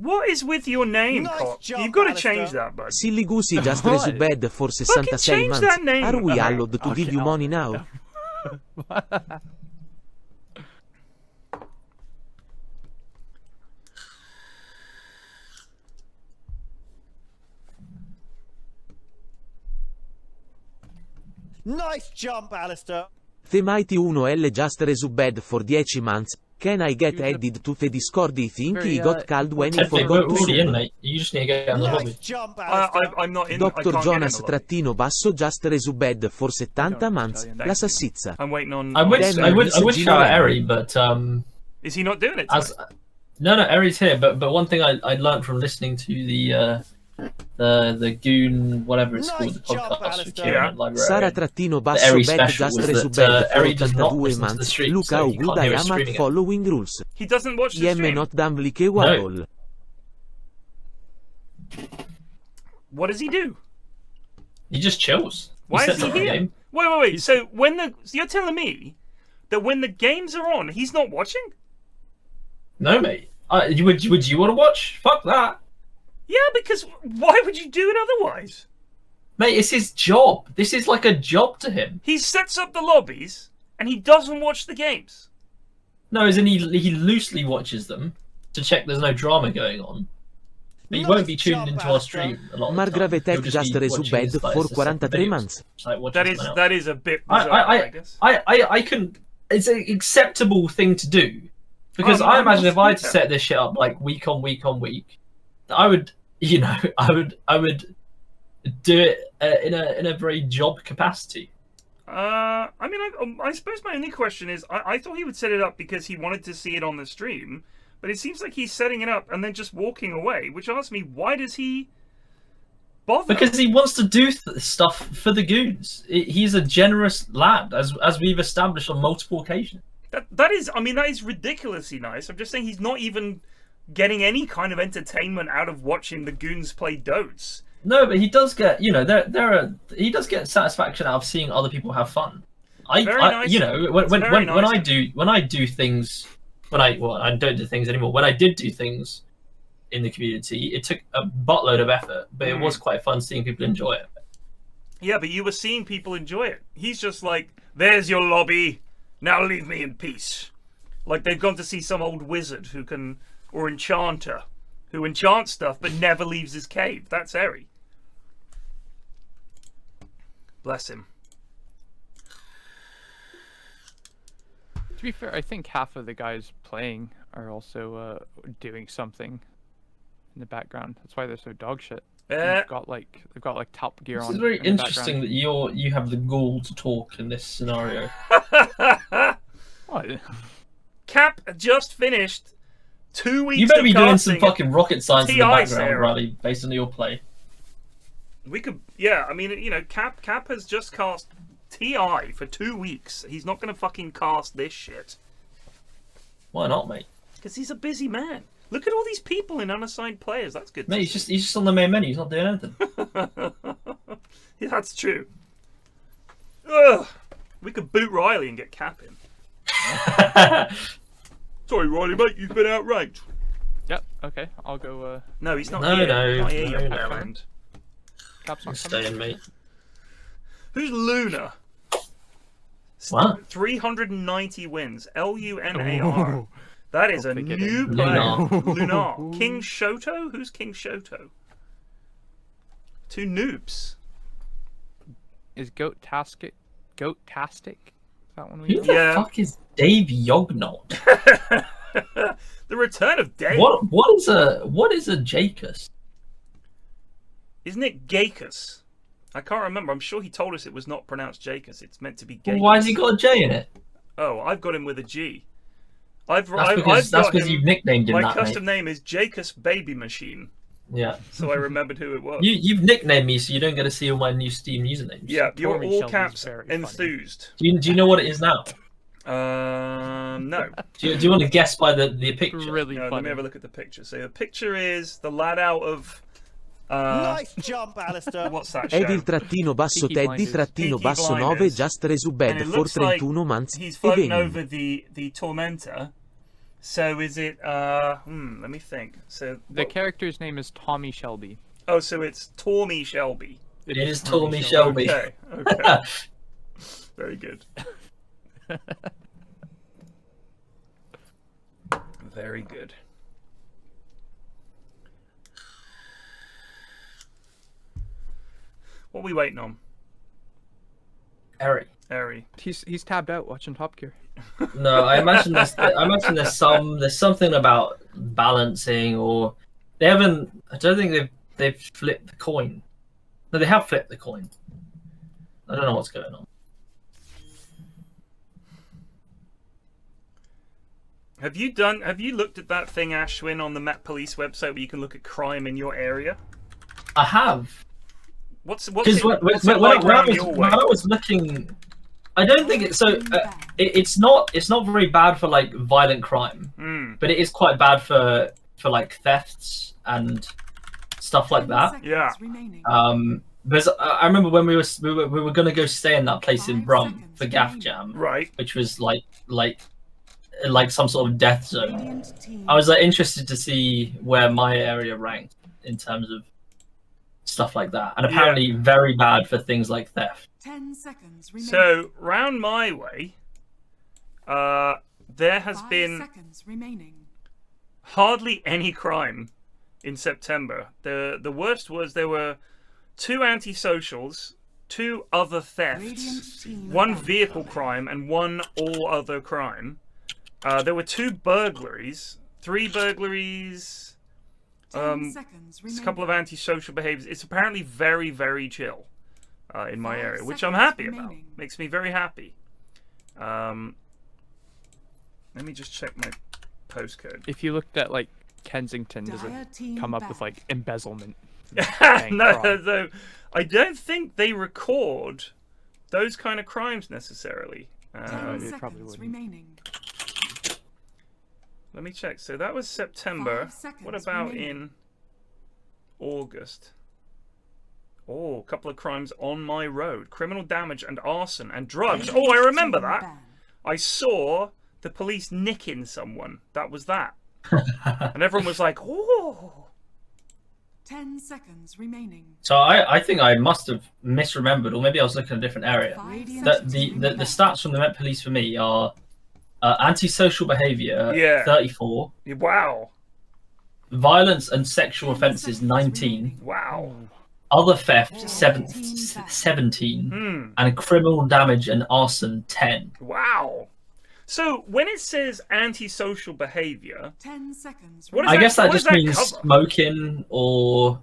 What is with your name, Cop? You've got to change that, bud. Silly Goosey just resubbed for 66 months. That name. Are we allowed to give you money now? Nice jump, Alistair. The Mighty 1L just resubbed for 10 months. Can I get added to the Discord? I think he got called when he forgot to already in, mate. You just need to get on the lobby. Jump, Alistair. I'm not in. Dr. Jonas trattino basso just resubbed for 70 months. La sassizza. I'm waiting on. I would shout at Eri, but is he not doing it? No, Eri's here. But one thing I learned from listening to the Goon, whatever it's called, the podcast. Sara trattino basso bed just resubbed for 82 months. Look how good I am at following rules. He doesn't watch the stream. Not dumbly wobble. What does he do? He just chills. Why is he here? Wait. So you're telling me that when the games are on, he's not watching? No, mate. Would you want to watch? Fuck that. Yeah, because why would you do it otherwise? Mate, it's his job. This is like a job to him. He sets up the lobbies and he doesn't watch the games. No, as in he loosely watches them to check there's no drama going on. But he won't be tuned into our stream a lot of the time. Margravetech just resubbed for 43 months. That is a bit bizarre, I guess. I can. It's an acceptable thing to do because I imagine if I had to set this shit up like week on week on week, I would, I would do it in a very job capacity. I suppose my only question is, I thought he would set it up because he wanted to see it on the stream, but it seems like he's setting it up and then just walking away, which asks me, why does he bother? Because he wants to do stuff for the Goons. He's a generous lad, as we've established on multiple occasions. That is ridiculously nice. I'm just saying he's not even getting any kind of entertainment out of watching the Goons play Dotes. No, but he does get, he does get satisfaction out of seeing other people have fun. When I do things, I don't do things anymore. When I did do things in the community, it took a buttload of effort, but it was quite fun seeing people enjoy it. Yeah, but you were seeing people enjoy it. He's just like, there's your lobby, now leave me in peace. Like they've gone to see some old wizard or enchanter who enchants stuff but never leaves his cave. That's Eri. Bless him. To be fair, I think half of the guys playing are also doing something in the background. That's why they're so dog shit. They've got like Top Gear on. It's very interesting that you have the gall to talk in this scenario. What? Cap just finished 2 weeks. You better be doing some casting fucking rocket science in the background, Sarah. Riley, based on your play. We could, yeah. I mean, Cap has just cast TI for 2 weeks. He's not going to fucking cast this shit. Why not, mate? Because he's a busy man. Look at all these people in unassigned players. That's good. Mate, he's just on the main menu. He's not doing anything. Yeah, that's true. Ugh. We could boot Riley and get Cap in. Sorry, Riley, mate. You've been outranked. Yep. Okay. I'll go. No, he's not No, here. no, Not here, no, you no. friend. Cap's I'm not coming. staying, mate. Who's Luna? What? 390 wins. LUNAR. Ooh. That is a Don't forget new it. player. Lunar. King Shoto? Who's King Shoto? 2 noobs. Is Goat-tastic? Is that one we Who know? the Yeah. fuck is Dave Yognot? The return of Dave. What is a Jacus? Isn't it Gacus? I can't remember. I'm sure he told us it was not pronounced Jacus. It's meant to be Gacus. Well, why has he got a J in it? Oh, I've got him with a G. That's because you've nicknamed him My that, custom mate. name is Jacus Baby Machine. Yeah. So I remembered who it was. You've nicknamed me so you don't get to see all my new Steam usernames. Yeah, you're Torment all Shelby's caps very enthused. Do you know what it is now? No. Do you want to guess by the picture? Really No, let funny. me have a look at the picture. So the picture is the lad out of... Nice jump, Alistair. What's that show? Evil trattino basso Peaky Teddy Blinders. trattino Peaky basso 9 Blinders. just And resubbed it for looks like 31 months. he's E floating veni. over the Tormentor, So is it? Let me think. So The character's name is Tommy Shelby. Oh, so it's Tommy Shelby. It is Tommy Shelby. Okay. Okay. Very good. Very good. What are we waiting on? Eri. He's tabbed out watching Top Gear. No, I imagine there's something about balancing, or they haven't. I don't think they've flipped the coin. No, they have flipped the coin. I don't know what's going on. Have you looked at that thing, Ashwin, on the Met Police website where you can look at crime in your area? I have. What's it When like round your way? I was looking, I don't think it's so. It's not very bad for like violent crime, but it is quite bad for like thefts and stuff like that. Yeah. Because I remember when we were gonna go stay in that place in Brum for Gaff Jam, Right. which was like some sort of death zone. I was like interested to see where my area ranked in terms of stuff like that, and apparently very bad for things like theft. 10 seconds remaining. So round my way, there has 5 been seconds remaining. hardly any crime in September. The worst was there were 2 antisocials, 2 other thefts, 1 vehicle crime, and 1 all other crime. There were 2 burglaries, 3 burglaries. 10 seconds It's remaining. a couple of antisocial behaviors. It's apparently very, very chill in my area, which I'm happy about. Makes me very happy. Let me just check my postcode. If you looked at like Kensington, does it come up with like embezzlement? No, I don't think they record those kind of crimes necessarily. 10 they probably seconds wouldn't. remaining. Let me check. So that was September. 5 seconds What about remaining. in August? Oh, a couple of crimes on my road. Criminal damage and arson and drugs. Oh, I remember that. Ban. I saw the police nicking someone. That was that. And everyone was like, oh. 10 seconds remaining. So I think I must have misremembered, or maybe I was looking at a different area. 5 The seconds stats from the Met Police for me are antisocial behavior 34, Wow. violence and sexual offences 19, Wow. other theft 17, and criminal damage and arson 10. Wow. So when it says antisocial behavior, 10 seconds What is I that- guess that what does just that means cover? smoking, or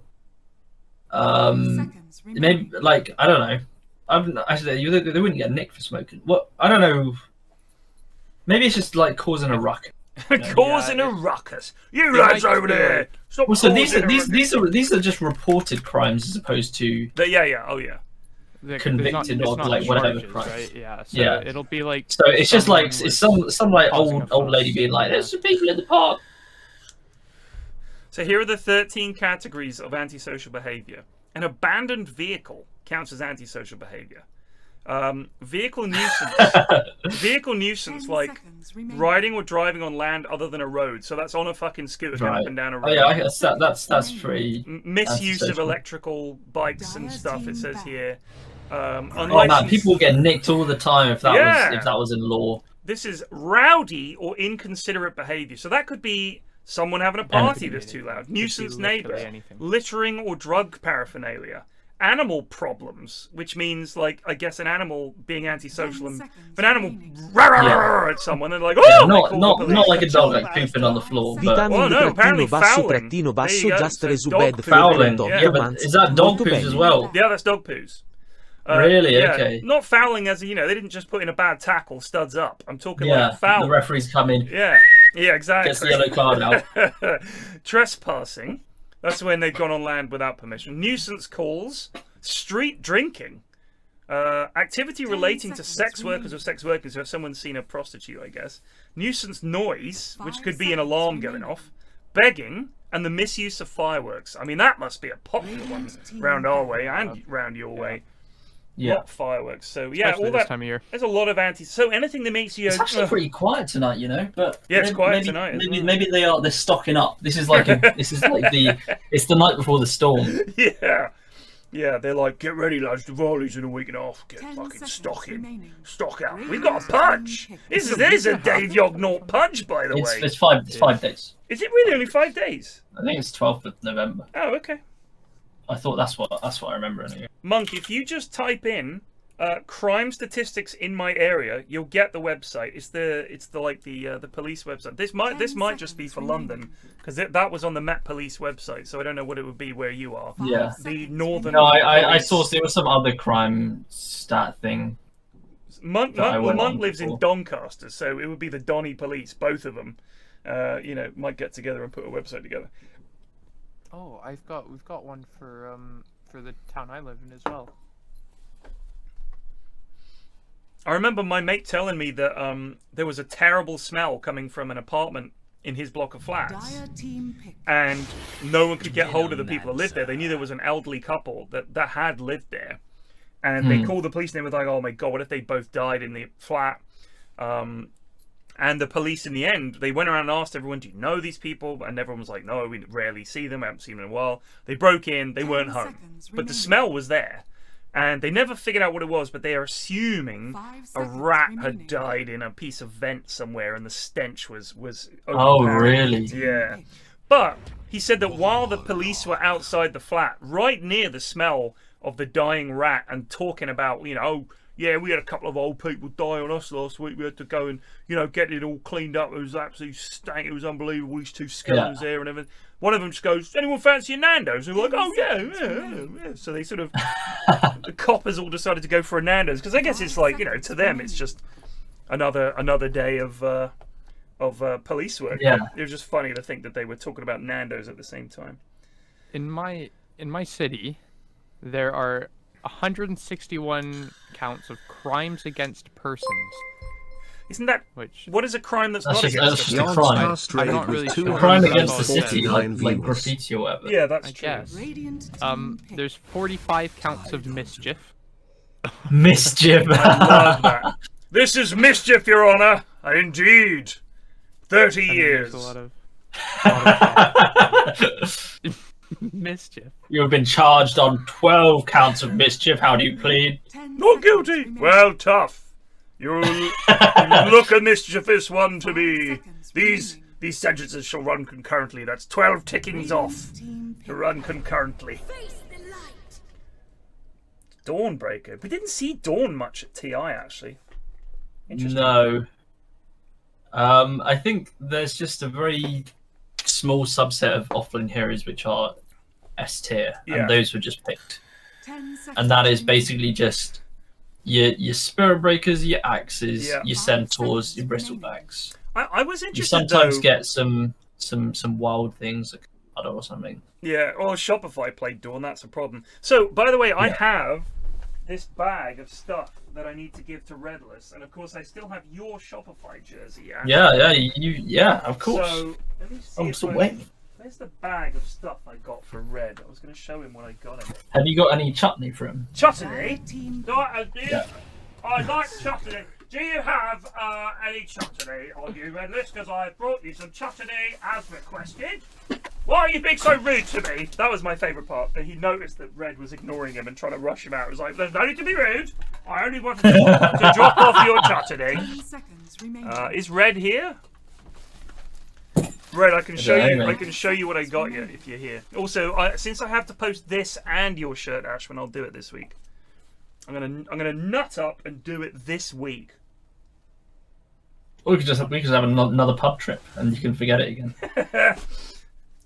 seconds remaining. maybe like I don't know. Actually, they wouldn't get nicked for smoking. What, I don't know. Maybe it's just like causing a ruckus. causing a ruckus. You lads might over just be there. like- Stop Well, so these causing a ruckus. these are just reported crimes as opposed to Yeah. Oh, yeah. There's convicted there's of, like, whatever charges, crime. right? Yeah. So Yeah. it'll be like. So it's just like someone it's was some like causing a old lady fuss. being like, "There's some people in the park." So here are the 13 categories of antisocial behavior. An abandoned vehicle counts as antisocial behavior. Vehicle nuisance. Vehicle 10 nuisance, like seconds remaining. riding or driving on land other than a road. So that's on a fucking scooter going Right. up and down a Oh road. yeah, I guess that's pretty. Misuse of Antisocial. electrical bikes and stuff, it says here. Oh man, Unlicensed- people get nicked all the time if that Yeah. was in law. This is rowdy or inconsiderate behavior. So that could be someone having a party that's too loud, nuisance literally neighbors, anything. littering or drug paraphernalia, animal problems, which means like I guess an animal being antisocial 10 and seconds if an animal remaining. rah at someone, they're like, oh, Yeah, they not call not the not police. like a dog like pooping on the floor, but Well, no, apparently fouling. trattino There basso you go, just so resu dog bed poo. for fouling. 28 Yeah, but months. is that dog Molto poos bene. as well? Yeah, that's dog poos. Really? Yeah, Okay. not fouling as in, they didn't just put in a bad tackle, studs up. I'm talking Yeah, like foul. the referees come in, Yeah, exactly. gets the yellow card out. Trespassing. That's when they've gone on land without permission. Nuisance calls. Street drinking. Activity relating to sex workers or sex workers, so if someone's seen a prostitute, I guess. Nuisance noise, which 5 could be an seconds alarm going remaining. off. Begging, and the misuse of fireworks. I mean, that must be a popular one round our way and round your way. Yeah. not fireworks. So yeah, Especially all this that. time of year. There's a lot of anti. So anything that makes you. It's actually pretty quiet tonight, you know. But Yeah, it's quiet maybe, tonight, isn't Maybe it? maybe they're stocking up. This is like it's the night before the storm. Yeah. Yeah, they're like, get ready, lads. Diwali's in a week and a half. Get 10 fucking seconds stock in. remaining. Stock out. We've Radiant got a punch. team pick. This is a Dave Yognort punch, by the way. It's 5 days. Is it really only 5 days? I think it's 12th of November. Oh, okay. I thought that's what I remember anyway. Monk, if you just type in crime statistics in my area, you'll get the website. It's the police website. This might just be for London because that was on the Met Police website. So I don't know what it would be where you are. Yeah. The northern. No, I police. saw there was some other crime stat thing. Monk I went on lives in before. Doncaster, so it would be the Donny Police. Both of them, might get together and put a website together. Oh, we've got one for the town I live in as well. I remember my mate telling me that there was a terrible smell coming from an apartment in his block of flats, Dire team pick. and no one could get hold of the people that lived there. They knew there was an elderly couple that had lived there, and they called the police and they were like, "Oh my god, what if they both died in the flat?" And the police, in the end, they went around and asked everyone, "Do you know these people?" And everyone was like, "No, we rarely see them. I haven't seen them in a while." They broke in, they 10 weren't home, seconds but the remaining. smell was there. And they never figured out what it was, but they are assuming 5 a seconds rat remaining. had died in a piece of vent somewhere, and the stench was Oh, overpowering. really? Yeah. But he said that while the police were outside the flat, right near the smell of the dying rat, and talking about, oh, yeah, we had a couple of old people die on us last week. We had to go and, get it all cleaned up. It was absolutely stank. It was unbelievable. These two skeletons there and everything. One of them just goes, anyone fancy a Nando's? And we're like, oh, yeah. So they sort of, the coppers all decided to go for a Nando's. Because I guess it's like, to them, it's just another day of police work. Yeah. It was just funny to think that they were talking about Nando's at the same time. In my city, there are 161 counts of crimes against persons. Isn't that Which what is a crime that's That's not just against a us? crime. I'm not really sure. A crime That's against all the it says. city, like graffiti or whatever. Yeah, that's I true. guess. Radiant team pick. There's 45 counts of mischief. Mischief. Love that. This is mischief, Your Honour. Indeed. 30 And then years. there's a lot of mischief. You have been charged on 12 counts of mischief. How do you plead? 10 Not seconds guilty. remaining. Well, tough. You look a mischievous one to 5 me. seconds These remaining. these sentences shall run concurrently. That's 12 tickings off Team pick. to run concurrently. Dawnbreaker. We didn't see Dawn much at TI, actually. Interesting. No. I think there's just a very small subset of offline heroes which are S tier, Yeah. and those were just picked. 10 seconds And that is remaining. basically just your spirit breakers, your axes, Yeah. your centaurs, your bristlebacks. I was You interested, sometimes though. get some wild things like Otto or something. Yeah, well, Shopify played Dawn, that's a problem. So, by the way, I Yeah. have this bag of stuff that I need to give to Redless, and of course I still have your Shopify jersey. Ash. Yeah, of course. So, let me see I'm if still I- waiting. Where's the bag of stuff I got for Red? I was going to show him what I got him. Have you got any chutney for him? Dire Chutney? team No, I do. Yeah. I like chutney. Do you have any chutney on you, Redless? Because I brought you some chutney as requested. Why are you being so rude to me? That was my favourite part. He noticed that Red was ignoring him and trying to rush him out. He was like, there's no need to be rude. I only wanted to drop off your chutney. 10 seconds remaining. Is Red here? Red, I can show don't you. know, I mate. can show you what I got you if you're here. Also, since I have to post this and your shirt, Ashwin, I'll do it this week. I'm gonna nut up and do it this week. Or we could just have another pub trip, and you can forget it again.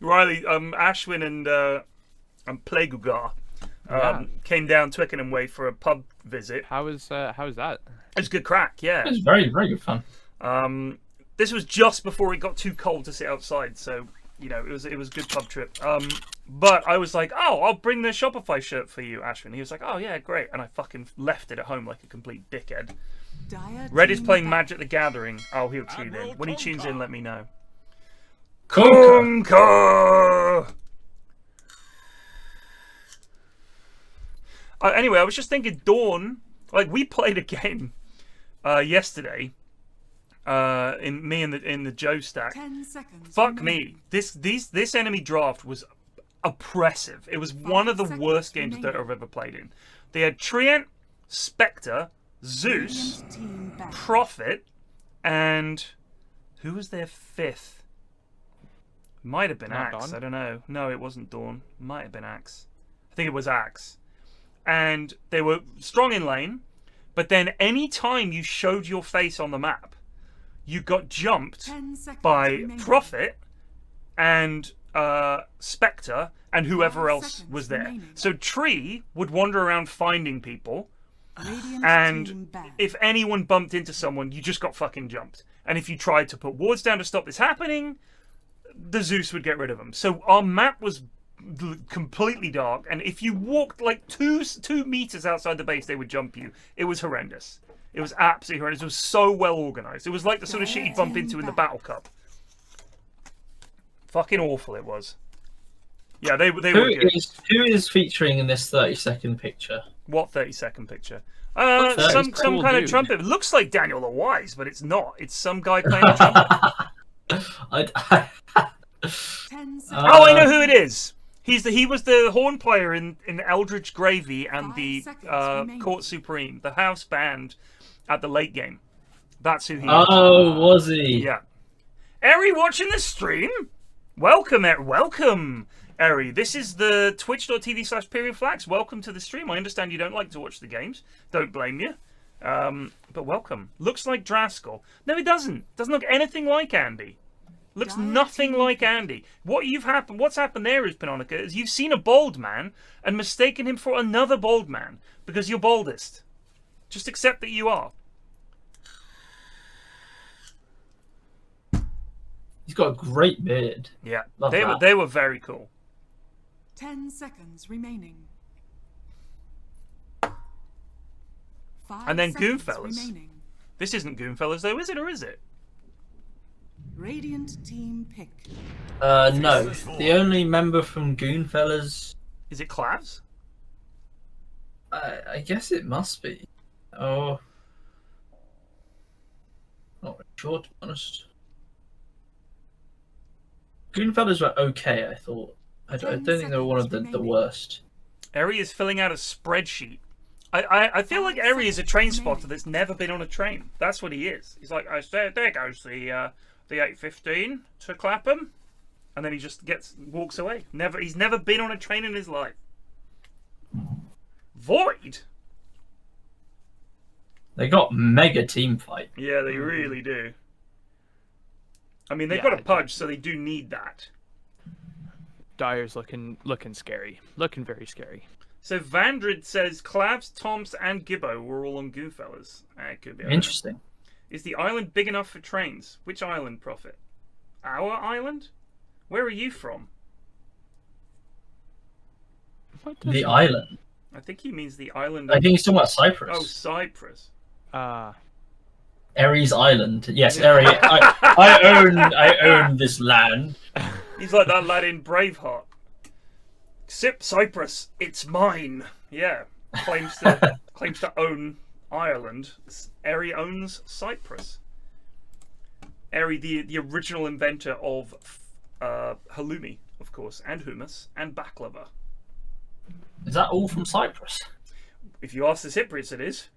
Riley, Ashwin and Plegugar Yeah. came down Twickenham Way for a pub visit. How is that? It was good crack, yeah. It was very, very good fun. This was just before it got too cold to sit outside, so it was a good pub trip. But I was like, oh, I'll bring the Shopify shirt for you, Ashwin. He was like, oh yeah, great, and I fucking left it at home like a complete dickhead. Dire Red is team playing back. Magic the Gathering. Oh, he'll tune in. When he tunes in, let me know. Conker. Conker! Anyway, I was just thinking, Dawn. Like we played a game yesterday. In the Joe stack. 10 seconds. Fuck remaining. me. This enemy draft was oppressive. It was one of the worst games that I've ever played in. They had Treant, Spectre, Zeus, Radiant team back. Prophet, and who was their fifth? Might have been Not Axe. Dawn? I don't know. No, it wasn't Dawn. Might have been Axe. I think it was Axe. And they were strong in lane, but then any time you showed your face on the map, you got jumped 10 seconds by remaining. Prophet and Spectre and whoever 5 else seconds was there. remaining. So Tree would wander around finding people, Radiant team and back. if anyone bumped into someone, you just got fucking jumped. And if you tried to put wards down to stop this happening, the Zeus would get rid of them. So our map was completely dark, and if you walked like two meters outside the base, they would jump you. It was horrendous. It was absolutely horrendous. It was so well organized. It was like the sort of shit you'd bump into in the Battle Cup. Fucking awful it was. Yeah, they were good. Who is featuring in this 30-second picture? What 30-second picture? That Some is cool kind of dude. trumpet. It looks like Daniel the Wise, but it's not. It's some guy playing a trumpet. 10 seconds. Oh, I know who it is. He was the horn player in Eldritch Gravy and 5 the seconds remaining. Court Supreme, the house band at the late game. That's who he is. Oh, was he? Yeah. Eri watching the stream? Welcome, welcome, Eri. This is the twitch.tv/PFlax. Welcome to the stream. I understand you don't like to watch the games. Don't blame you. But welcome. Looks like Draskell. No, it doesn't. Doesn't look anything like Andy. Looks nothing like Andy. What's happened there is, Panonica, is you've seen a bald man and mistaken him for another bald man because you're baldest. Just accept that you are. He's got a great beard. Yeah, Love that. they were very cool. 10 seconds remaining. 5 And then seconds GoonFellas. remaining. This isn't GoonFellas though, is it, or is it? Radiant team pick. No. The only member from GoonFellas, Is it Clavs? I guess it must be. Oh. Not really sure, to be honest. GoonFellas were okay, I thought. I don't think they were one of the worst. Eri is filling out a spreadsheet. I feel like Eri is a train spotter that's never been on a train. That's what he is. He's like, there goes the 8:15 to Clapham, and then he just walks away. He's never been on a train in his life. Void. They got mega team fight. Yeah, they really do. I mean, they've Yeah, got a pudge, so they do need that. Dyer's looking scary. Looking very scary. So Vandrid says Clavs, Toms, and Gibbo were all on GoonFellas. It could be. I don't know. Interesting. Is the island big enough for trains? Which island, Prophet? Our island? Where are you from? What does The island. I think he means the island I of... think he's talking about Cyprus. Oh, Cyprus. Ares Island. Yes, Ares. I own this land. He's like that lad in Braveheart. Sip Cyprus, it's mine. Yeah, claims to own Ireland. Eri owns Cyprus. Eri, the original inventor of halloumi, of course, and hummus and baklava. Is that all from Cyprus? If you ask the Cypriots, it is.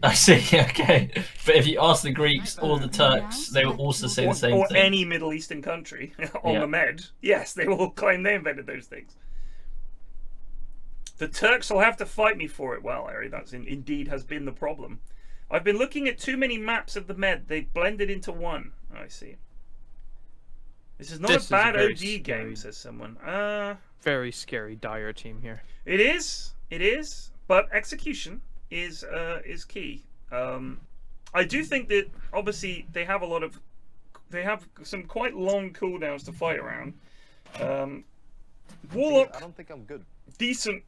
I see, okay. But if you ask the Greeks or the Turks, they will also say the same Or thing. any Middle Eastern country on the Med. Yes, they will claim they invented those things. The Turks will have to fight me for it. Well, Eri, that's indeed has been the problem. I've been looking at too many maps of the Med. They've blended into one. Oh, I see. This is not This is a bad a very OG scary- game, says someone. Very scary Dyer team here. It is. But execution is key. I do think that obviously they have some quite long cooldowns to fight around. Warlock, I don't think I'm good. decent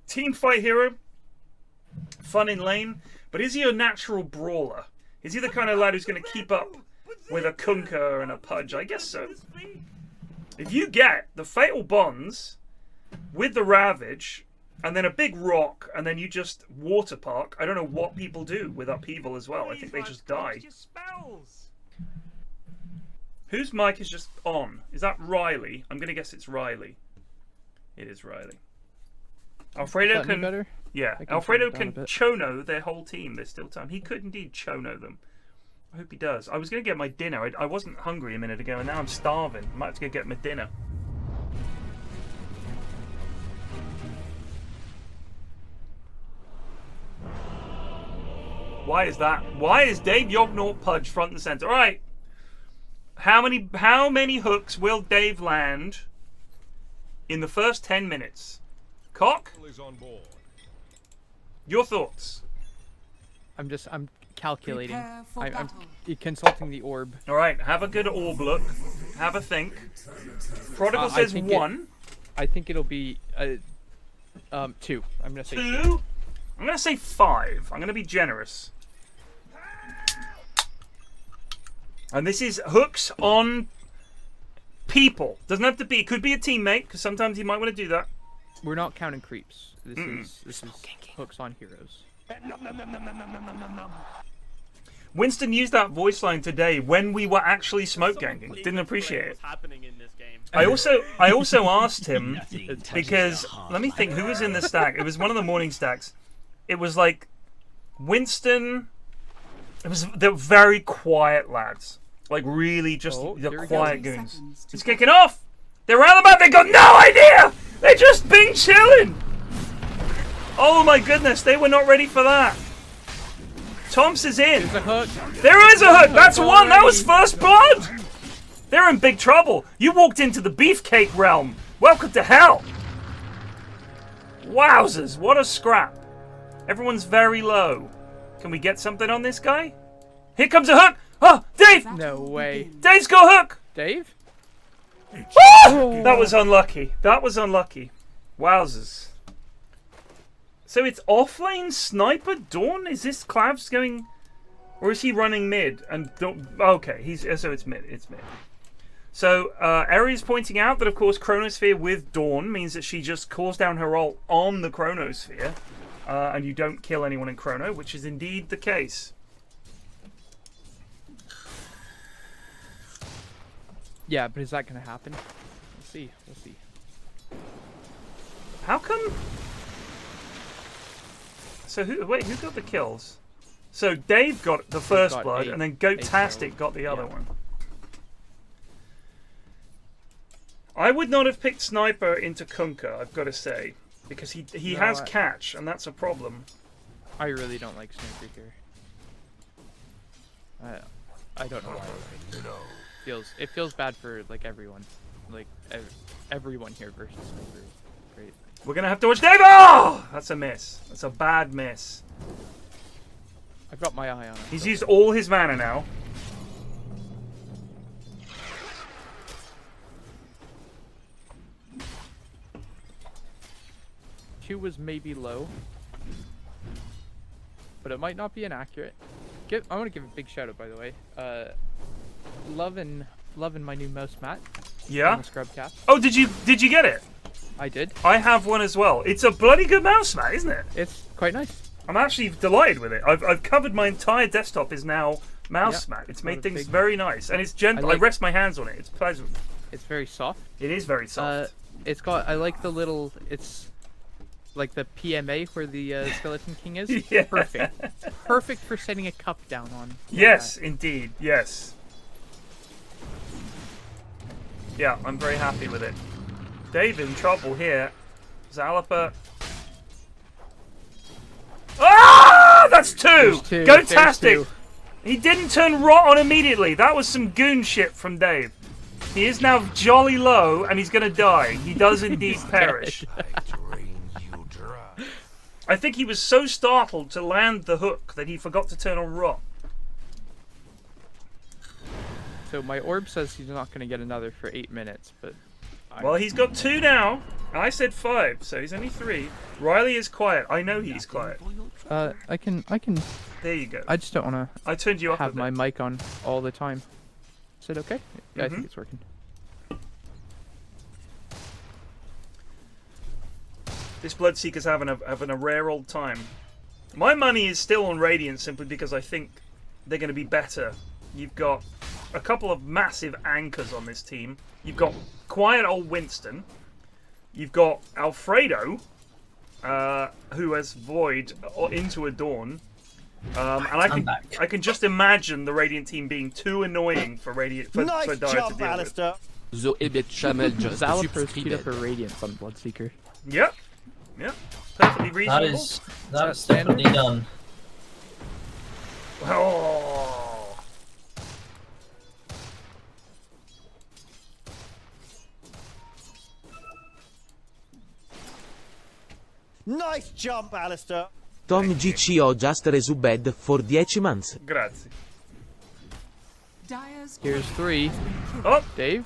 team fight hero, fun in lane, but is he a natural brawler? Is he the kind of lad who's going to keep up with a Kunkka and a Pudge? I guess so. If you get the Fatal Bonds with the Ravage and then a big rock, and then you just water park. I don't know what people do with upheaval as well. I think they just die. Whose mic is just on? Is that Riley? I'm gonna guess it's Riley. It is Riley. Alfredo can. Better? Yeah, Alfredo can chono their whole team. There's still time. He could indeed chono them. I hope he does. I was gonna get my dinner. I wasn't hungry a minute ago, and now I'm starving. I might have to go get my dinner. Why is that? Why is Dave Yognort Pudge front and center? All right. How many hooks will Dave land in the first 10 minutes? Cock? Your thoughts? I'm calculating. Prepare for I'm battle. consulting the orb. All right. Have a good orb look. Have a think. Prodigal says 1. I think it'll be 2. I'm gonna say 2. I'm gonna say 5. I'm gonna be generous. And this is hooks on people. Doesn't have to be. Could be a teammate, because sometimes you might want to do that. We're not counting creeps. This is hooks on heroes. Winston used that voice line today when we were actually smoke ganging. Didn't appreciate it. Happening in this game. I also asked him because let me think who was in the stack. It was one of the morning stacks. It was like Winston. They're very quiet lads. Like really just the quiet goons. It's kicking off! They're roundabout, they got no idea! They're just been chilling! Oh my goodness, they were not ready for that. Tom's is in. There's a hook. There is a hook! That's one! That was first blood! They're in big trouble. You walked into the beefcake realm. Welcome to hell. Wowzers, what a scrap. Everyone's very low. Can we get something on this guy? Here comes a hook! Oh, Dave! No way. Dave's got a hook! Dave? Ah! That was unlucky. That was unlucky. Wowzers. So it's offlane sniper Dawn? Is this Clavs going... Or is he running mid? And okay, so it's mid. It's mid. So Ares pointing out that, of course, Chronosphere with Dawn means that she just calls down her ult on the Chronosphere. And you don't kill anyone in Chrono, which is indeed the case. Yeah, but is that going to happen? We'll see. We'll see. How come... So who got the kills? So Dave got the first blood, and then Goatastic got the other one. I would not have picked Sniper into Kunkka, I've got to say. Because he has catch, and that's a problem. I really don't like Sniper here. I don't know why. It feels bad for like everyone. Like everyone here versus Sniper. Great. We're gonna have to watch Dave! Oh! That's a miss. That's a bad miss. I've got my eye on him. He's used all his mana now. Two was maybe low, but it might not be inaccurate. I want to give a big shout out, by the way. Loving my new mouse mat. Yeah. On the scrub cap. Oh, did you get it? I did. I have one as well. It's a bloody good mouse mat, isn't it? It's quite nice. I'm actually delighted with it. I've covered my entire desktop is now mouse mat. It's made things very nice, and it's gentle. I rest my hands on it. It's pleasant. It's very soft. It is very soft. It's got. I like the little. It's like the PMA where the Skeleton King is. Yeah. Perfect. Perfect for setting a cup down on. Yes, indeed. Yes. Yeah, I'm very happy with it. Dave in trouble here. Zalapa. Ah! That's two! Goatastic! He didn't turn rot on immediately. That was some goon shit from Dave. He is now jolly low, and he's gonna die. He does indeed perish. I think he was so startled to land the hook that he forgot to turn on rot. So my orb says he's not gonna get another for 8 minutes, but... Well, he's got 2 now. I said 5, so he's only 3. Riley is quiet. I know he's quiet. I can. There you go. I just don't want to. I turned you off. Have my mic on all the time. Is it okay? Yeah, I think it's working. This Bloodseeker's having a rare old time. My money is still on Radiant simply because I think they're going to be better. You've got a couple of massive anchors on this team. You've got quiet old Winston. You've got Alfredo, who has Void into a Dawn. And I can just imagine the Radiant team being too annoying for Dire to deal with. Alistair. Zalaper's queued up for Radiance on Bloodseeker. Yep. Yep. Perfectly reasonable. That's definitely done. Oh. Nice jump, Alistair. Tom GC ho just resubbed for 10 months. Grazie. Dire's Here's 3. Oh, Dave?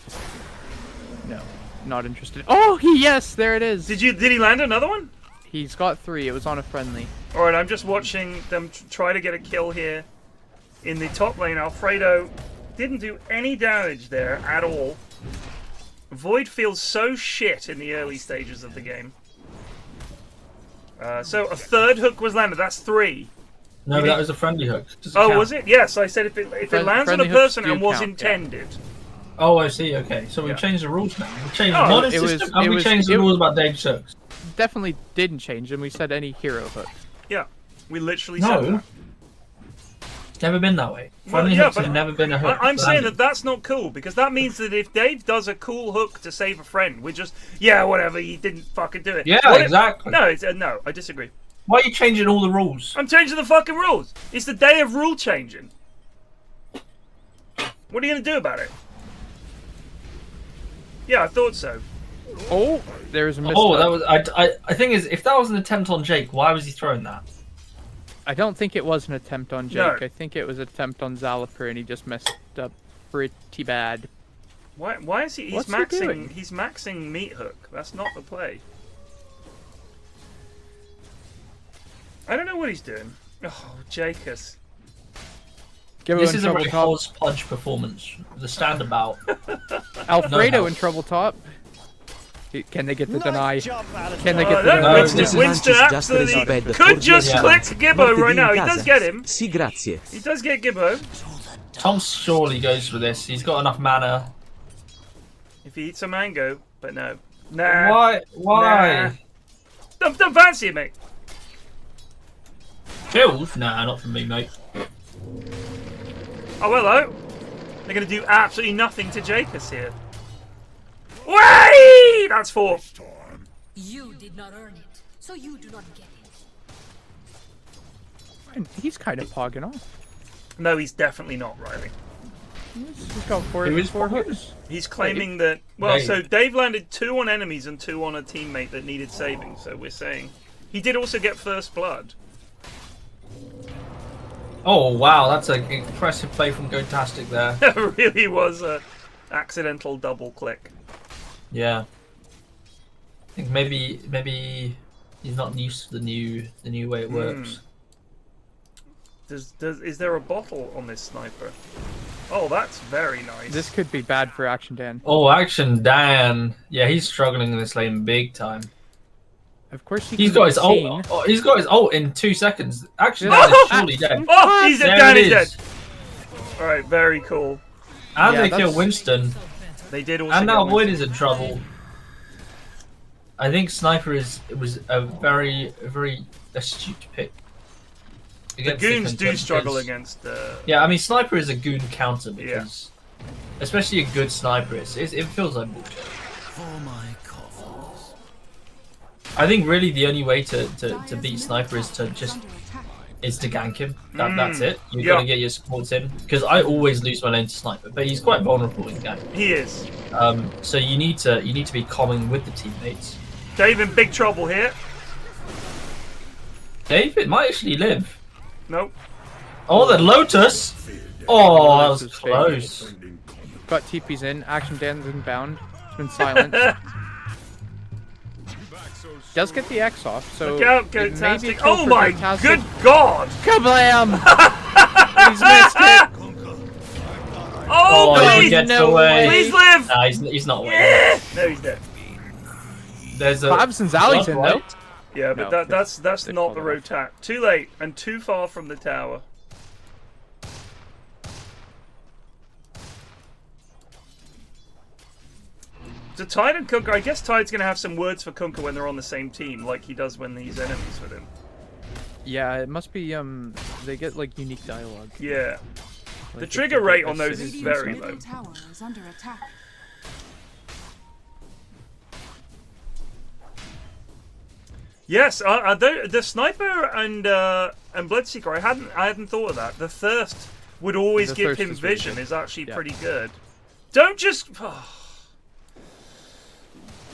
No, not interested. Oh, yes, there it is. did he land another one? He's got 3. It was on a friendly. All right, I'm just watching them try to get a kill here in the top lane. Alfredo didn't do any damage there at all. Void feels so shit in the early stages of the game. So a third hook was landed. That's 3. No, that was a friendly hook. Oh, was it? Yes, I said if it lands on a person and was intended. Yeah. Oh, I see. Okay, so we've changed the rules now. We've changed Oh, the modern system, and we changed the rules about Dave's hooks. Definitely didn't change them. We said any hero hook. Yeah, we literally said No, that. it's never been that way. Well, Friendly yeah, hooks but have never been a hook. I'm saying that that's not cool, because that means that if Dave does a cool hook to save a friend, we're just, yeah, whatever, he didn't fucking do it. Yeah, exactly. No, no, I disagree. Why are you changing all the rules? I'm changing the fucking rules. It's the day of rule changing. What are you going to do about it? Yeah, I thought so. Oh, there's a misstep. Oh, that was. I think is if that was an attempt on Jake, why was he throwing that? I don't think it was an attempt on Jake. No. I think it was an attempt on Zalaper, and he just messed up pretty bad. Why is he? What's he doing? He's maxing meat hook. That's not the play. I don't know what he's doing. Oh, Jacus. This is a really hodgepodge performance. The standabout. Alfredo in trouble top. Can they get the deny? Jump, Can they get the No, deny? Winston absolutely could just click Gibbo right now. He does get him. Sì, grazie. He does get Gibbo. Tom surely goes for this. He's got enough mana. If he eats a mango, but no. Nah. Why? Nah. Don't fancy it, mate. Kills? Nah, not for me, mate. Oh, hello. They're going to do absolutely nothing to Jacus here. Wait! That's 4. You did not earn it, so you do not get it. He's kind of pogging off. No, he's definitely not, Riley. He's got 4 hooks. He's claiming that... Well, so Dave landed 2 on enemies and 2 on a teammate that needed saving, so we're saying... He did also get first blood. Oh, wow, that's an impressive play from Gotastic there. That really was a accidental double click. Yeah. I think maybe he's not used to the new way it works. Is there a bottle on this sniper? Oh, that's very nice. This could be bad for Action Dan. Oh, Action Dan. Yeah, he's struggling in this lane big time. Of course He's got his ult. Oh, he's got his ult in 2 seconds. Action Dan is surely dead. Oh, he's There dead. it He's dead. is. All right, very cool. And Yeah, they kill that's- Winston. They did also. And now get Void Winston. is in trouble. I think Sniper was a very astute pick. The against Goons do contenders. struggle against. Yeah, I mean Sniper is a Goon counter because, especially a good Sniper, it feels like bullshit. I think really the only way to beat Sniper is to gank him. That's it. You gotta get your supports in because I always lose my lane to Sniper, but he's quite vulnerable in gank. He is. So you need to be common with the teammates. Dave in big trouble here. David might actually live. Nope. Oh, the Lotus! Oh, that was Lotus is close. Got TP's in. Action Dan's inbound. It's been silent. Does get the X off, so Look out, it may be a Gotastic. kill Oh for my Gotastic. good god! Kablam! He's missed it. Oh, he please! gets no away. Please live! Nah, he's not winning. Yeah! No, he's dead. There's a Babs and Zally's in though. Yeah, but No, that's they not called the it off. rotat. Too late and too far from the tower. So Tide and Kunkka, I guess Tide's going to have some words for Kunkka when they're on the same team, like he does when he's enemies with him. Yeah, it must be, they get, like, unique dialogue. Yeah. Like, The if trigger they rate get on those is Radiant's very middle low. tower is under attack. Yes, the Sniper and Bloodseeker, I hadn't thought of that. The Thirst would always The give Thirst him is really vision good. is actually Yeah. pretty good. Don't just...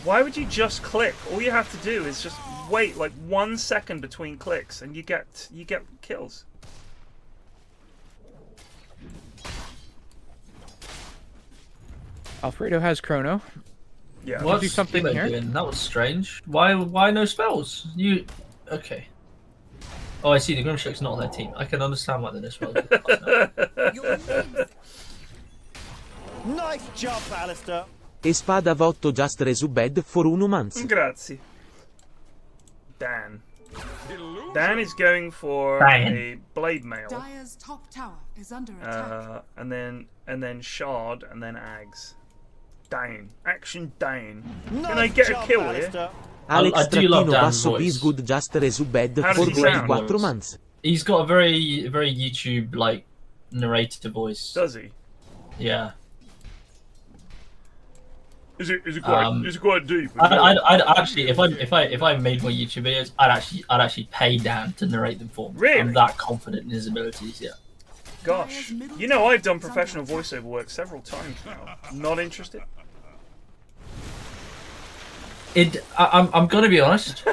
Why would you just click? All you have to do is just wait like 1 second between clicks and you get kills. Alfredo has Chrono. Yeah. What's do something Emo here? doing? That was strange. Why no spells? You okay? Oh, I see. The Grimshock's not on their team. I can understand why they're no spells. Your name Nice jump, Alistair. Espada Votto just resubbed for 1 month. Grazie. Dan. Dan is going for Dan. a Blade Mail. Dire's top tower is under attack. And then Shard and then Ags. Dan. Action Dan. Can I Nice get a jump, kill here? Alistair. Alex I do love Trattino Dan's Basso voice. Bisgood just resubbed How for does he sound? 24 months. He's got a very YouTube like narrator voice. Does he? Yeah. Is it quite deep? I'd actually, if I made more YouTube videos, I'd actually pay Dan to narrate them for me. Really? I'm that confident in his abilities. Yeah. Gosh. You know, I've done professional voiceover work several times now. Not interested? I'm gonna be honest.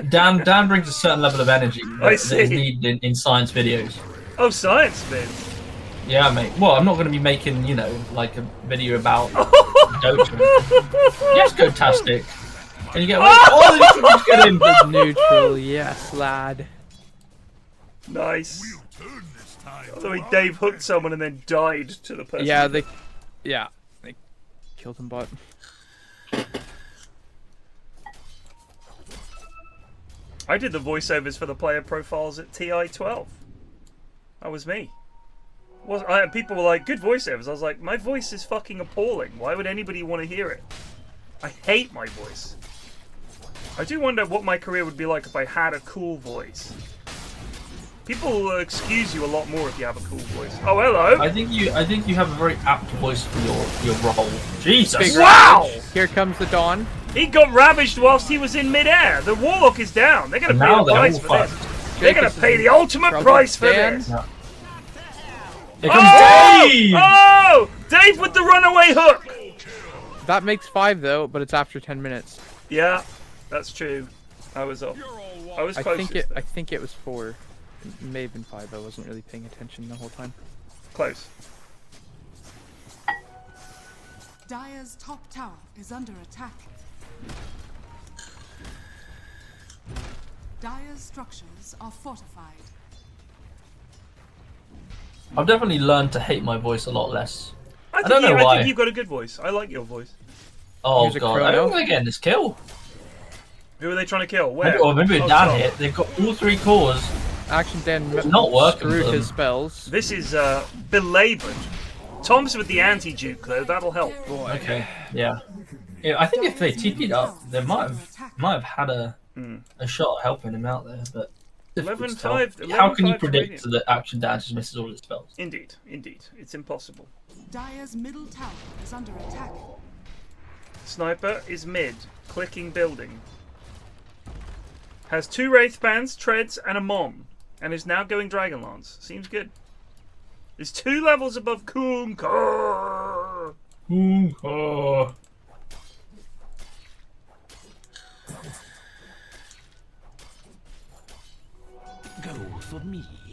Dan brings a certain level of energy I that see. is needed in science videos. Oh, science bit. Yeah, mate. Well, I'm not gonna be making, like a video about Dota. Yes, go-tastic. Can you get away? Oh, you can just get in. Neutral, yes, lad. Nice. Although Dave hooked someone and then died to the person. Yeah, they killed him, but I did the voiceovers for the player profiles at TI12. That was me. People were like, good voiceovers. I was like, my voice is fucking appalling. Why would anybody want to hear it? I hate my voice. I do wonder what my career would be like if I had a cool voice. People will excuse you a lot more if you have a cool voice. Oh, hello. I think you have a very apt voice for your role. Jesus. Big Wow! here comes the dawn. He got ravaged whilst he was in midair. The Warlock is down. They're going to pay Now the they're price all for this. fucked. They're going to pay the ultimate Trouble price for Dan. this. Here comes Oh! Dave. Oh! Dave with the runaway hook. That makes 5 though, but it's after 10 minutes. Yeah, that's true. I was off. I was I close. think it was 4. It may have been 5. I wasn't really paying attention the whole time. Close. Dire's top tower is under attack. Dire's structures are fortified. I've definitely learned to hate my voice a lot less. I don't know I why. think you've got a good voice. I like your voice. Oh Here's a god, Chrono. I don't think they're getting this kill. Who are they trying to kill? Where? Maybe, or maybe Oh, Dan top. hit. They've got all 3 cores. Action Dan It's not working for screwed them. his spells. This is belabored. Tom's with the anti-juke though. That'll help. Okay. Yeah. I think if they TP'd up, they might have had a shot at helping him out there, but. difficult to tell. 11-5 How can you 11-5 predict Radiant. that Action Dan just misses all his spells? Indeed. It's impossible. Dire's middle tower is under attack. Sniper is mid, clicking building. Has 2 Wraith Bands, Treads, and a Mon, and is now going Dragonlance. Seems good. Is 2 levels above Kunkka.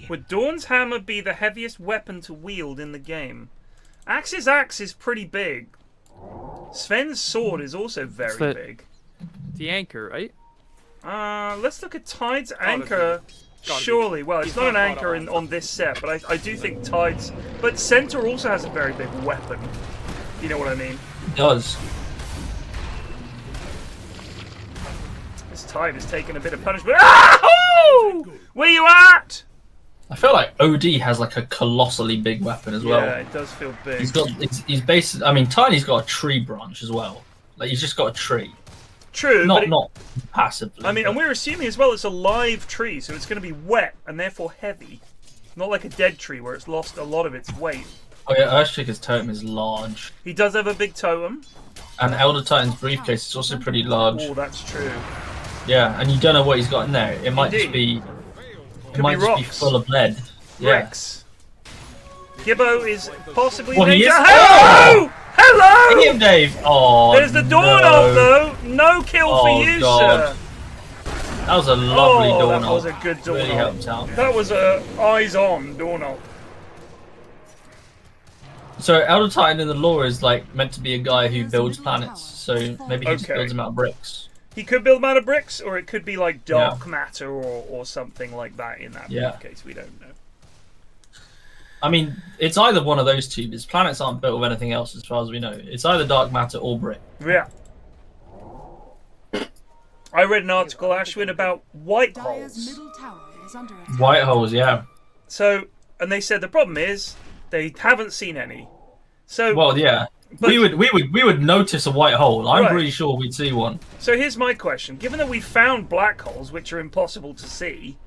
Would Dawn's hammer be the heaviest weapon to wield in the game? Axe's axe is pretty big. Sven's sword is also very the- big. The anchor, right? Let's look at Tide's anchor. Surely, well, it's not an anchor on this set, but I do think Tide's. But Centaur also has a very big weapon. You know what I mean? It does. Is Tide is taking a bit of punishment. Ah! Where you at? I feel like OD has like a colossally big weapon as well. Yeah, it does feel big. He's basically. I mean, Tiny's got a tree branch as well. Like he's just got a tree. True, not passively. I mean, and we're assuming as well it's a live tree, so it's going to be wet and therefore heavy. Not like a dead tree where it's lost a lot of its weight. Oh yeah, Earthshaker's totem is large. He does have a big totem. And Elder Titan's briefcase is also pretty large. Oh, that's true. Yeah, and you don't know what he's got in there. It might just be. It might just be full of lead. Bricks. Yeah. Gibbo is possibly Well, he is. Hello! Hello! Hit him, Dave! Oh, there's the doorknob, though. No kill for you, God. sir. That was a lovely doorknob. That was a good doorknob. Really helped out. That was a eyes-on doorknob. So Elder Titan in the lore is like meant to be a guy who builds planets. So maybe he just builds them out of bricks. He could build them out of bricks, or it could be like dark matter or something like that in that case. We don't know. I mean, it's either one of those two, because planets aren't built with anything else as far as we know. It's either dark matter or brick. Yeah. I read an article, Ashwin, about white holes. White holes, yeah. So, and they said the problem is they haven't seen any. So, well, yeah. But we would notice a white hole. I'm pretty sure we'd see one. So here's my question: given that we found black holes, which are impossible to see,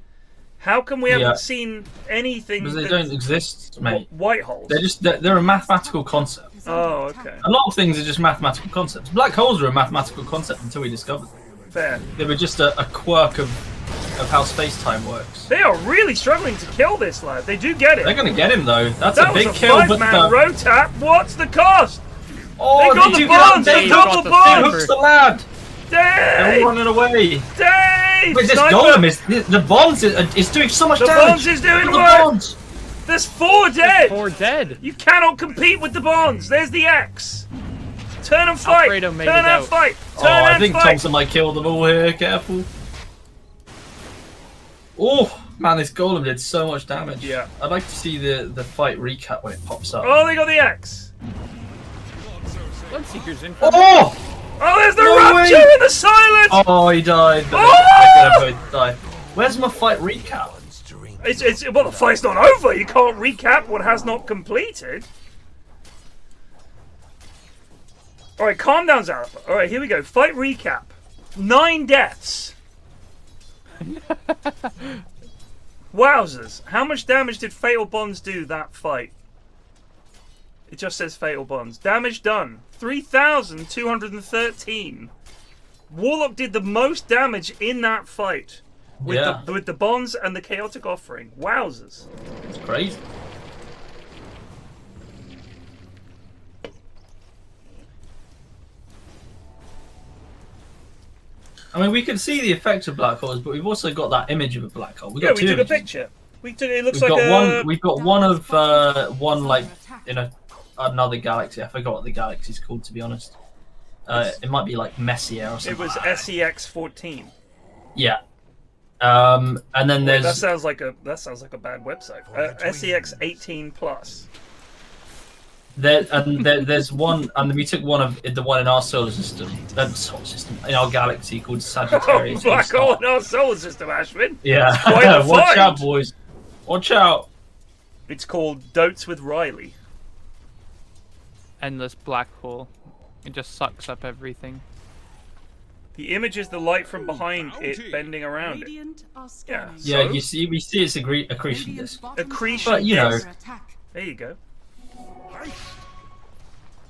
how come we haven't seen anything? Because they don't exist, mate. White holes. They're a mathematical concept. Oh, okay. A lot of things are just mathematical concepts. Black holes are a mathematical concept until we discovered them. Fair. They were just a quirk of how space-time works. They are really struggling to kill this lad. They do get it. They're going to get him, though. That's that a big was a kill. Five-man rotap. What's the cost? Oh, they got the bonds! They got the bonds! They hooked the lad! Dave! They're running away! Dave! Wait, this golem is... The bonds is doing so much damage! The bonds is doing work! There's 4 dead! 4 dead! You cannot compete with the bonds! There's the X! Turn and fight! Alfredo made Turn it and out. fight! Turn I and think fight! Thompson might kill them all here, careful. Oh, man, this golem did so much damage. Yeah. I'd like to see the fight recap when it pops up. Oh, they got the X! Bloodseeker's in. Oh! Oh, there's the No rapture way. and the silence! Oh, he died. Oh! They're gonna both die. Where's my fight recap? Well, the fight's not over. You can't recap what has not completed. Alright, calm down, Zarapa. Alright, here we go. Fight recap. 9 deaths. Wowzers. How much damage did Fatal Bonds do that fight? It just says Fatal Bonds. Damage done. 3,213. Warlock did the most damage in that fight. With the bonds and the chaotic offering. Wowzers. It's crazy. I mean, we can see the effects of black holes, but we've also got that image of a black hole. We took a picture. It looks we've like got We've got one like in another galaxy. I forgot what the galaxy's called, to be honest. It might be like Messier or something. It was SEX14. Yeah. And then there's that sounds like a bad website. SEX18 plus. There's one, and we took one of the one in our solar system, in our galaxy called Sagittarius. Black hole in our solar system, Ashwin. Yeah. Quite Watch out, boys. Watch out. It's called Dotes with Riley. Endless black hole. It just sucks up everything. The image is the light from behind it bending around it. Yeah. Yeah, we see it's accretion disk. Accretion but, you know. disk. There you go.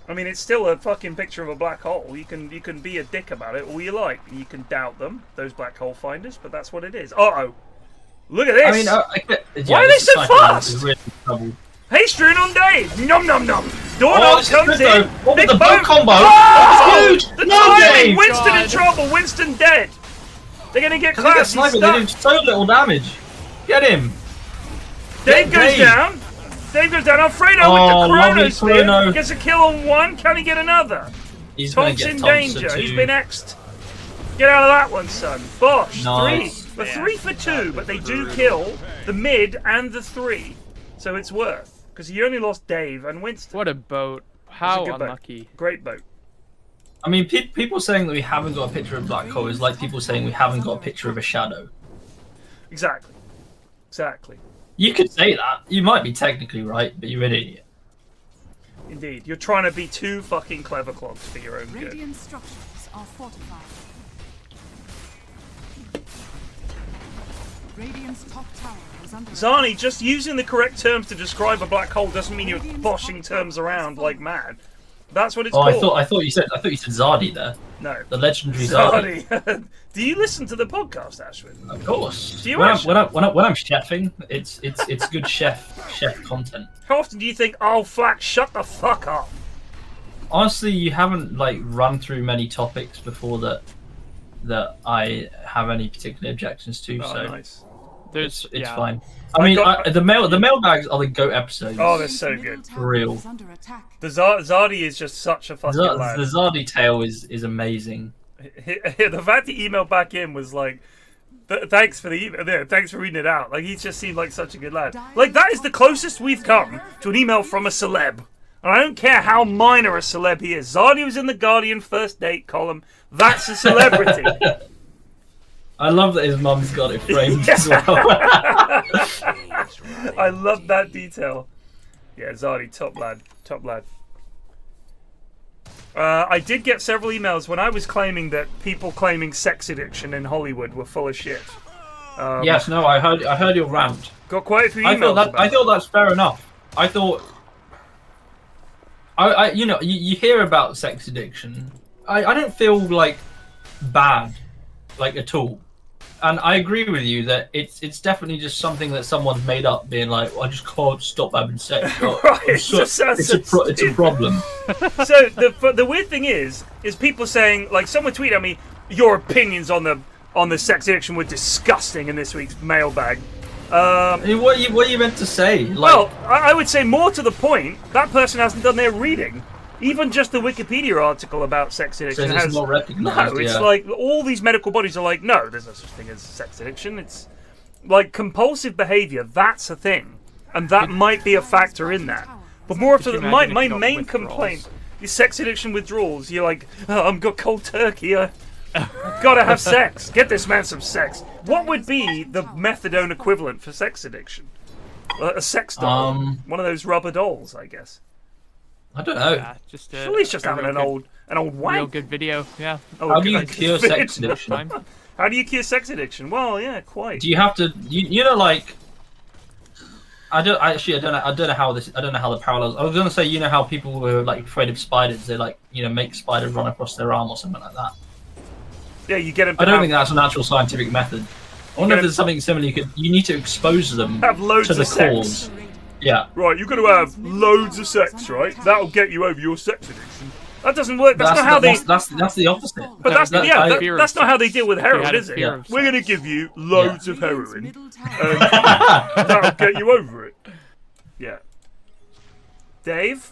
I mean, it's still a fucking picture of a black hole. You can be a dick about it all you like. You can doubt them, those black hole finders, but that's what it is. Uh-oh. Look at this! I mean, why are they so fast? Really trouble. Hey, strewn on Dave! Nom nom nom! Doorknob comes in! What Big with the bow combo? Oh! Huge! The No, timing! Dave! Winston in trouble! Winston dead! They're gonna get classy They do stuck! so little damage! Get him! Dave goes down! Dave goes down! Alfredo with the Chrono Spear! Gets a kill on one, can he get another? Tom's in danger, he's been X'd. Get out of that one, son. Bosh, nice. 3. But 3 for 2, but they do kill the mid and the 3. So it's worth. Because you only lost Dave and Winston. What a boat. How Boat. unlucky. Great boat. I mean, people saying that we haven't got a picture of black hole is like people saying we haven't got a picture of a shadow. Exactly. Exactly. You could say that. You might be technically right, but you're an idiot. Indeed. You're trying to be too fucking clever, Clogs, for your own good. Radiant structures are fortified. Radiant's top tower is under Zani, just using the correct terms to describe a black hole doesn't mean you're boshing terms around like mad. That's what it's called. I thought you said Zardi there. No. The legendary Zardi. Zani. Do you listen to the podcast, Ashwin? Of course. Do you when I'm chefing, it's good chef content. How often do you think, oh, Flax, shut the fuck up? Honestly, you haven't like run through many topics before that I have any particular objections to. Oh, so nice. It's fine. I mean, the mailbags are the GOAT episodes. Oh, they're so good. For real. The Zardi is just such a fucking lad. The Zardi tale is amazing. The fact he emailed back in was like, thanks for the email. Yeah, thanks for reading it out. Like, he just seemed like such a good lad. Like, that is the closest we've come to an email from a celeb. And I don't care how minor a celeb he is. Zardi was in the Guardian first date column. That's a celebrity. I love that his mum's got it framed as well. I love that detail. Yeah, Zardi, top lad. Top lad. I did get several emails when I was claiming that people claiming sex addiction in Hollywood were full of shit. Yes, no, I heard your rant. Got quite a few emails. I thought that's fair enough. I thought, you hear about sex addiction. I don't feel like bad, like at all. And I agree with you that it's definitely just something that someone's made up, being like, I just can't stop having sex. Right, it's a problem. So the weird thing is people saying, like, someone tweeted at me, your opinions on the sex addiction were disgusting in this week's mailbag. I mean, what are you meant to say? Like, well, I would say more to the point, that person hasn't done their reading. Even just the Wikipedia article about sex addiction has not recognized. No, it's like all these medical bodies are like, no, there's no such thing as sex addiction. It's like compulsive behavior. That's a thing, and that might be a factor in that. But more often, my main complaint is sex addiction withdrawals. You're like, oh, I've got cold turkey. I've got to have sex. Get this man some sex. What would be the methadone equivalent for sex addiction? A sex doll, one of those rubber dolls, I guess. I don't know. Yeah, Surely it's just having an old wank. Real good video, yeah. How do you cure sex addiction? How do you cure sex addiction? Well, yeah, quite. Do you have to? You know, like, I don't know how the parallels. I was gonna say, you know how people were like afraid of spiders? They like, make spiders run across their arm or something like that. Yeah, you get them. I don't think that's an actual scientific method. I wonder if there's something similar. You need to expose them have loads to the of sex. cause. Yeah. Right, you've got to have loads of sex, right? That'll get you over your sex addiction. That doesn't work. That's not how they. That's the opposite. But that's not how they deal with heroin, is it? Yeah. We're going to give you loads of heroin, and that'll get you over it. Yeah. Dave.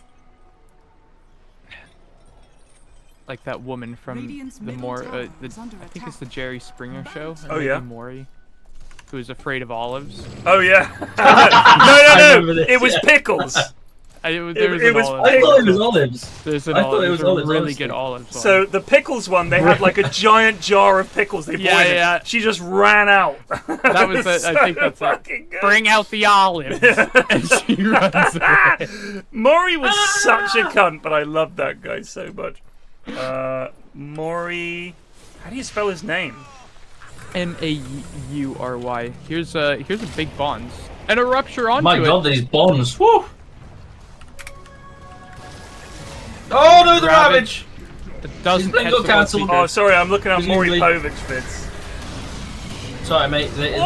Like that woman from I think it's the Jerry Springer show. Oh yeah. Maury, who was afraid of olives. Oh yeah. No. It was pickles. It was I thought it was olives. There's I thought it was olives. really honestly. good olives. So the pickles one, they had like a giant jar of pickles. They bought it. Yeah. She just ran out. That was I think that's fucking good. Bring out the olives. And she runs away. Maury was such a cunt, but I loved that guy so much. Maury, how do you spell his name? Maury. Here's a big bonds and a rupture onto My it. God, these bonds. Woo! Oh no, the ravage! It doesn't He's got cancelled. Oh, sorry, I'm looking at He's Maury usually- Povich vids. Sorry, mate. They Oh!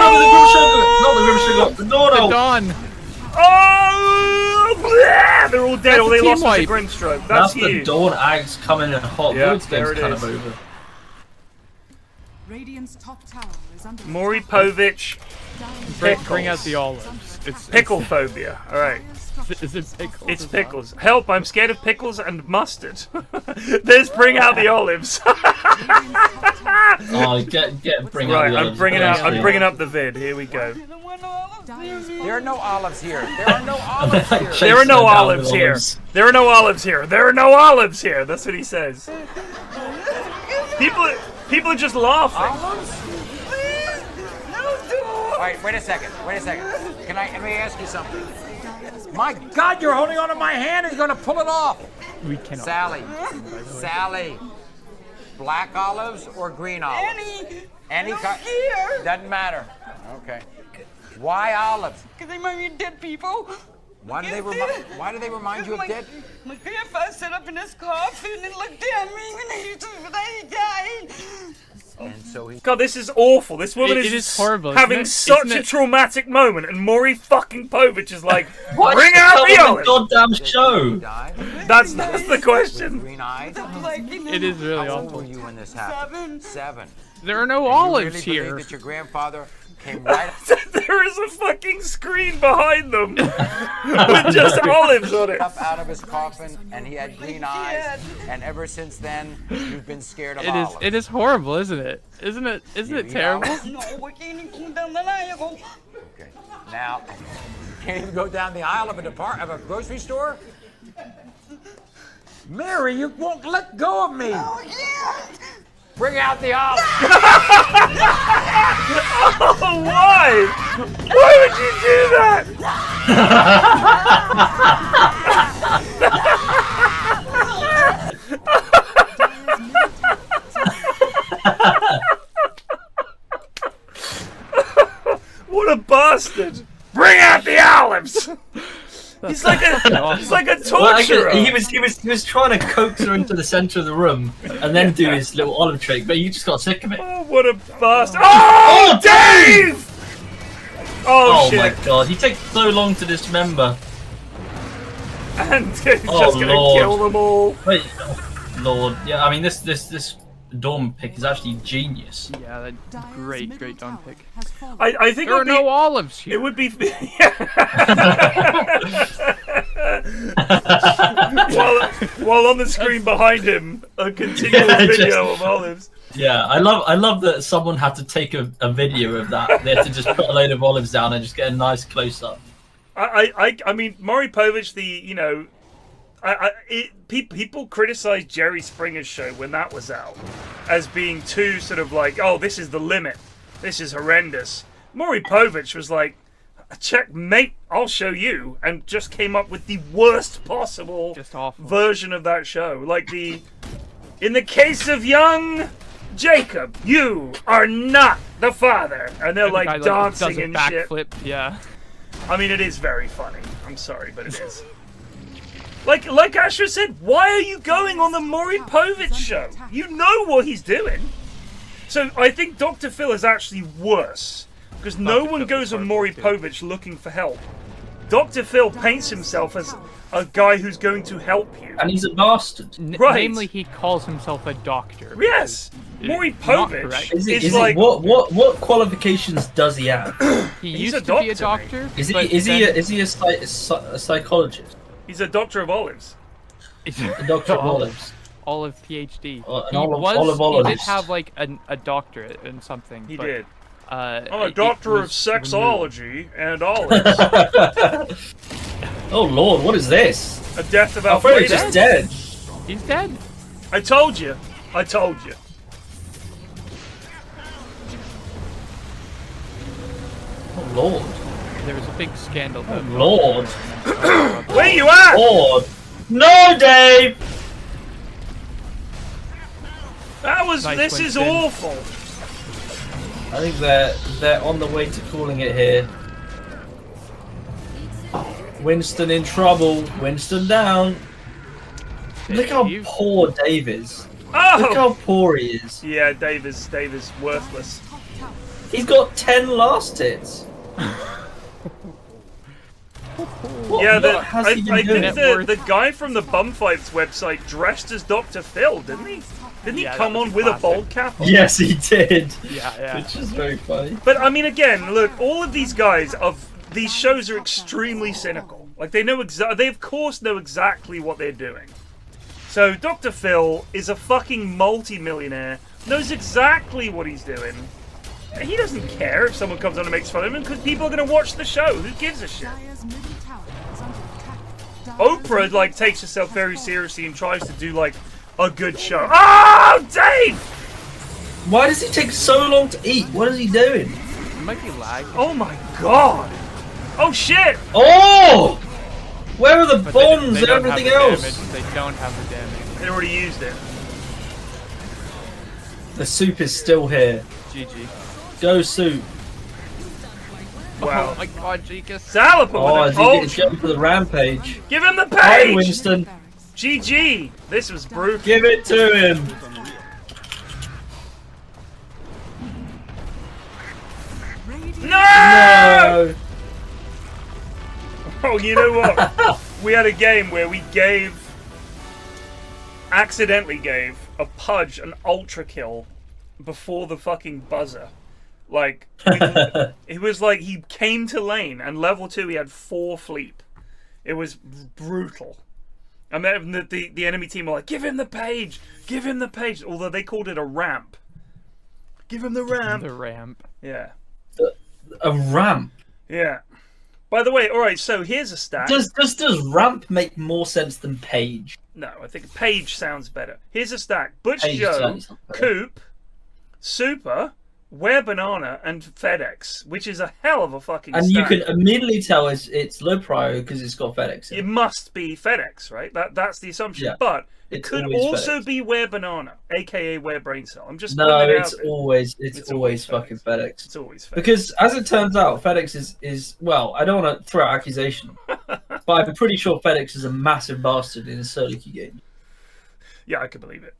no, the Grim Sugar! Not the Grim Sugar! No! Dawn. Oh! Bleh! They're all dead. That's Or they a lost team with the wipe. Grim Stroke. That's That's the you. Dawn Ags coming in hot. Yeah, Woods there game's it kind is. of over. Radiant's top tower is under Maury Povich. Bring out the olives. It's Pickle phobia. All right. Is it pickles? It's pickles. Help! I'm scared of pickles and mustard. There's bring out the olives. Oh, bring out Right, the I'm olives. bringing Yes, up please. I'm bringing up the vid. Here we go. There are no olives here. There are no olives here. There are no olives here. There are no olives here. There are no olives here. That's what he says. People are just laughing. Olives? All right, wait a second. Let me ask you something. My God, you're holding onto my hand. He's going to pull it off. We cannot. Sally. Black olives or green olives? Any kind. Doesn't matter. Okay. Why olives? Because they remind me of dead people. Why do they remind you of dead? My grandfather sat up in his coffin and looked at me when he died. And so he. God, this is awful. This woman It is horrible, having such Isn't a it? traumatic moment, and Maury fucking Povich is like, Why bring did out you the come on olives. goddamn show. That's the question. Green eyes. It is really How old awful. were you when this happened? 7. There are no You olives really here. believe that your grandfather came right There is a fucking screen behind them with just olives on it. up out of his coffin, and he had green eyes, and ever since then, you've been scared of olives. It is horrible, isn't it? Isn't it eat terrible? olives? No, we can't even come down the aisle. Okay. Now, can't even go down the aisle of a grocery store? Mary, you won't let go of me. Oh, yeah. Bring out the olives. Oh, why? Why would you do that? What a bastard! Bring out the olives! He's like a torturer. He was trying to coax her into the center of the room and then do his little olive trick, but you just got sick of it. Oh, what a bastard! Oh, Dave! Oh, shit! My God, he takes so long to dismember. And he's just gonna kill them all. Wait, Lord, yeah. I mean, this Dawn pick is actually genius. Yeah, that great Dawn pick. I think there are no olives here. It would be while on the screen behind him, a continuous video of olives. Yeah, I love that someone had to take a video of that. They had to just put a load of olives down and just get a nice close up. I mean, Maury Povich, people criticized Jerry Springer's show when that was out as being too sort of like, oh, this is the limit, this is horrendous. Maury Povich was like, checkmate, I'll show you, and just came up with the worst possible version of that show. Like in the case of young Jacob, you are not the father, and they're like dancing and shit. Yeah. I mean, it is very funny. I'm sorry, but it is. Like Asher said, why are you going on the Maury Povich show? You know what he's doing. So I think Dr. Phil is actually worse, because no one goes on Maury Povich looking for help. Dr. Phil paints himself as a guy who's going to help you. And he's a bastard. Right. Namely, he calls himself a doctor. Yes. Maury Povich is like... What qualifications does he have? He used to be a doctor. Is he a psychologist? He's a doctor of olives. A doctor of olives. Olive PhD. Olive he did have like a doctorate in something. He but, did. I'm a it doctor of was sexology and olives. Oh Lord, what is this? A death of Alfredo's Alfredo. just dead. He's dead. I told you. I told you. Oh Lord. There was a big scandal. Oh Lord. Where you at? Lord. No, Dave. That was. Nice, this is Winston. awful. I think they're on the way to calling it here. Winston in trouble. Winston down. Look how poor Dave is. Oh! Look how poor he is. Yeah, Dave is worthless. He's got 10 last hits. Yeah, has I he been think doing? the guy from the Bumfights website dressed as Dr. Phil, didn't he? Didn't he come on with a bold cap on? Yes, he did. Yeah. Which is very funny. But I mean, again, look, all of these guys these shows are extremely cynical. Like they of course know exactly what they're doing. So Dr. Phil is a fucking multi-millionaire, knows exactly what he's doing, He doesn't care if someone comes on and makes fun of him because people are going to watch the show. Who gives a shit? Dire's middle tower is under attack. Oprah like takes herself very seriously and tries to do like a good show. Oh, Dave! Why does he take so long to eat? What is he doing? It might be lag. Oh my god! Oh shit! Oh! Where are the But bombs they and don't have everything the else? damage. They don't have the damage. They already used it. The soup is still here. GG. Go soup. Wow. Oh my god, Jekus. Salapon Oh, with is an he ultra. getting for the rampage? Give him the Hi, page! Winston. GG! This was brutal. Give it to him. No! No. Oh, you know what? We had a game where we accidentally gave a Pudge an ultra kill before the fucking buzzer. Like, it was like he came to lane and level 2 he had 4 fleep. It was brutal. And then the enemy team were like, give him the page! Give him the page! Although they called it a ramp. Give him the ramp! The ramp. Yeah. A ramp. Yeah. By the way, alright, so here's a stat. Does ramp make more sense than page? No, I think page sounds better. Here's a stack. Butch Page Joe, sounds better. Coop, Super, Ware Banana, and FedEx, which is a hell of a fucking And stack. you can immediately tell it's low prio because it's got FedEx in It must be FedEx, right? That's the assumption. Yeah, But it it's could always also FedEx. be Ware Banana, aka Ware Brain Cell. I'm just No, putting it it's out there. always It's always fucking FedEx. It's always FedEx. Because as it turns out, FedEx is well, I don't want to throw out accusation, but I'm pretty sure FedEx is a massive bastard in a Surly game. Yeah, I could believe it.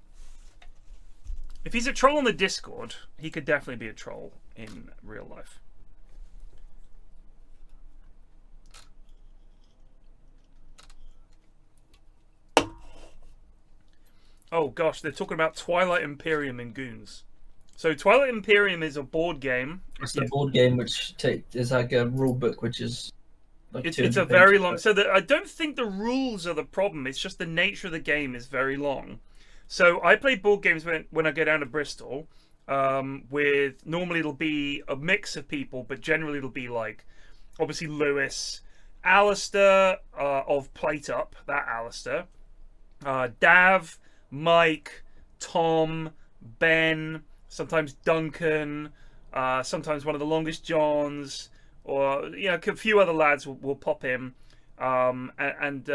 If he's a troll on the Discord, he could definitely be a troll in real life. Oh gosh, they're talking about Twilight Imperium in Goons. So Twilight Imperium is a board game. It's a board game which is like a rule book, which is like It's 200 a very pages, long. but- So I don't think the rules are the problem. It's just the nature of the game is very long. So I play board games when I go down to Bristol. With normally it'll be a mix of people, but generally it'll be like obviously Lewis, Alistair of Plate Up, that Alistair, Dav, Mike, Tom, Ben, sometimes Duncan, sometimes one of the longest Johns, or a few other lads will pop in. And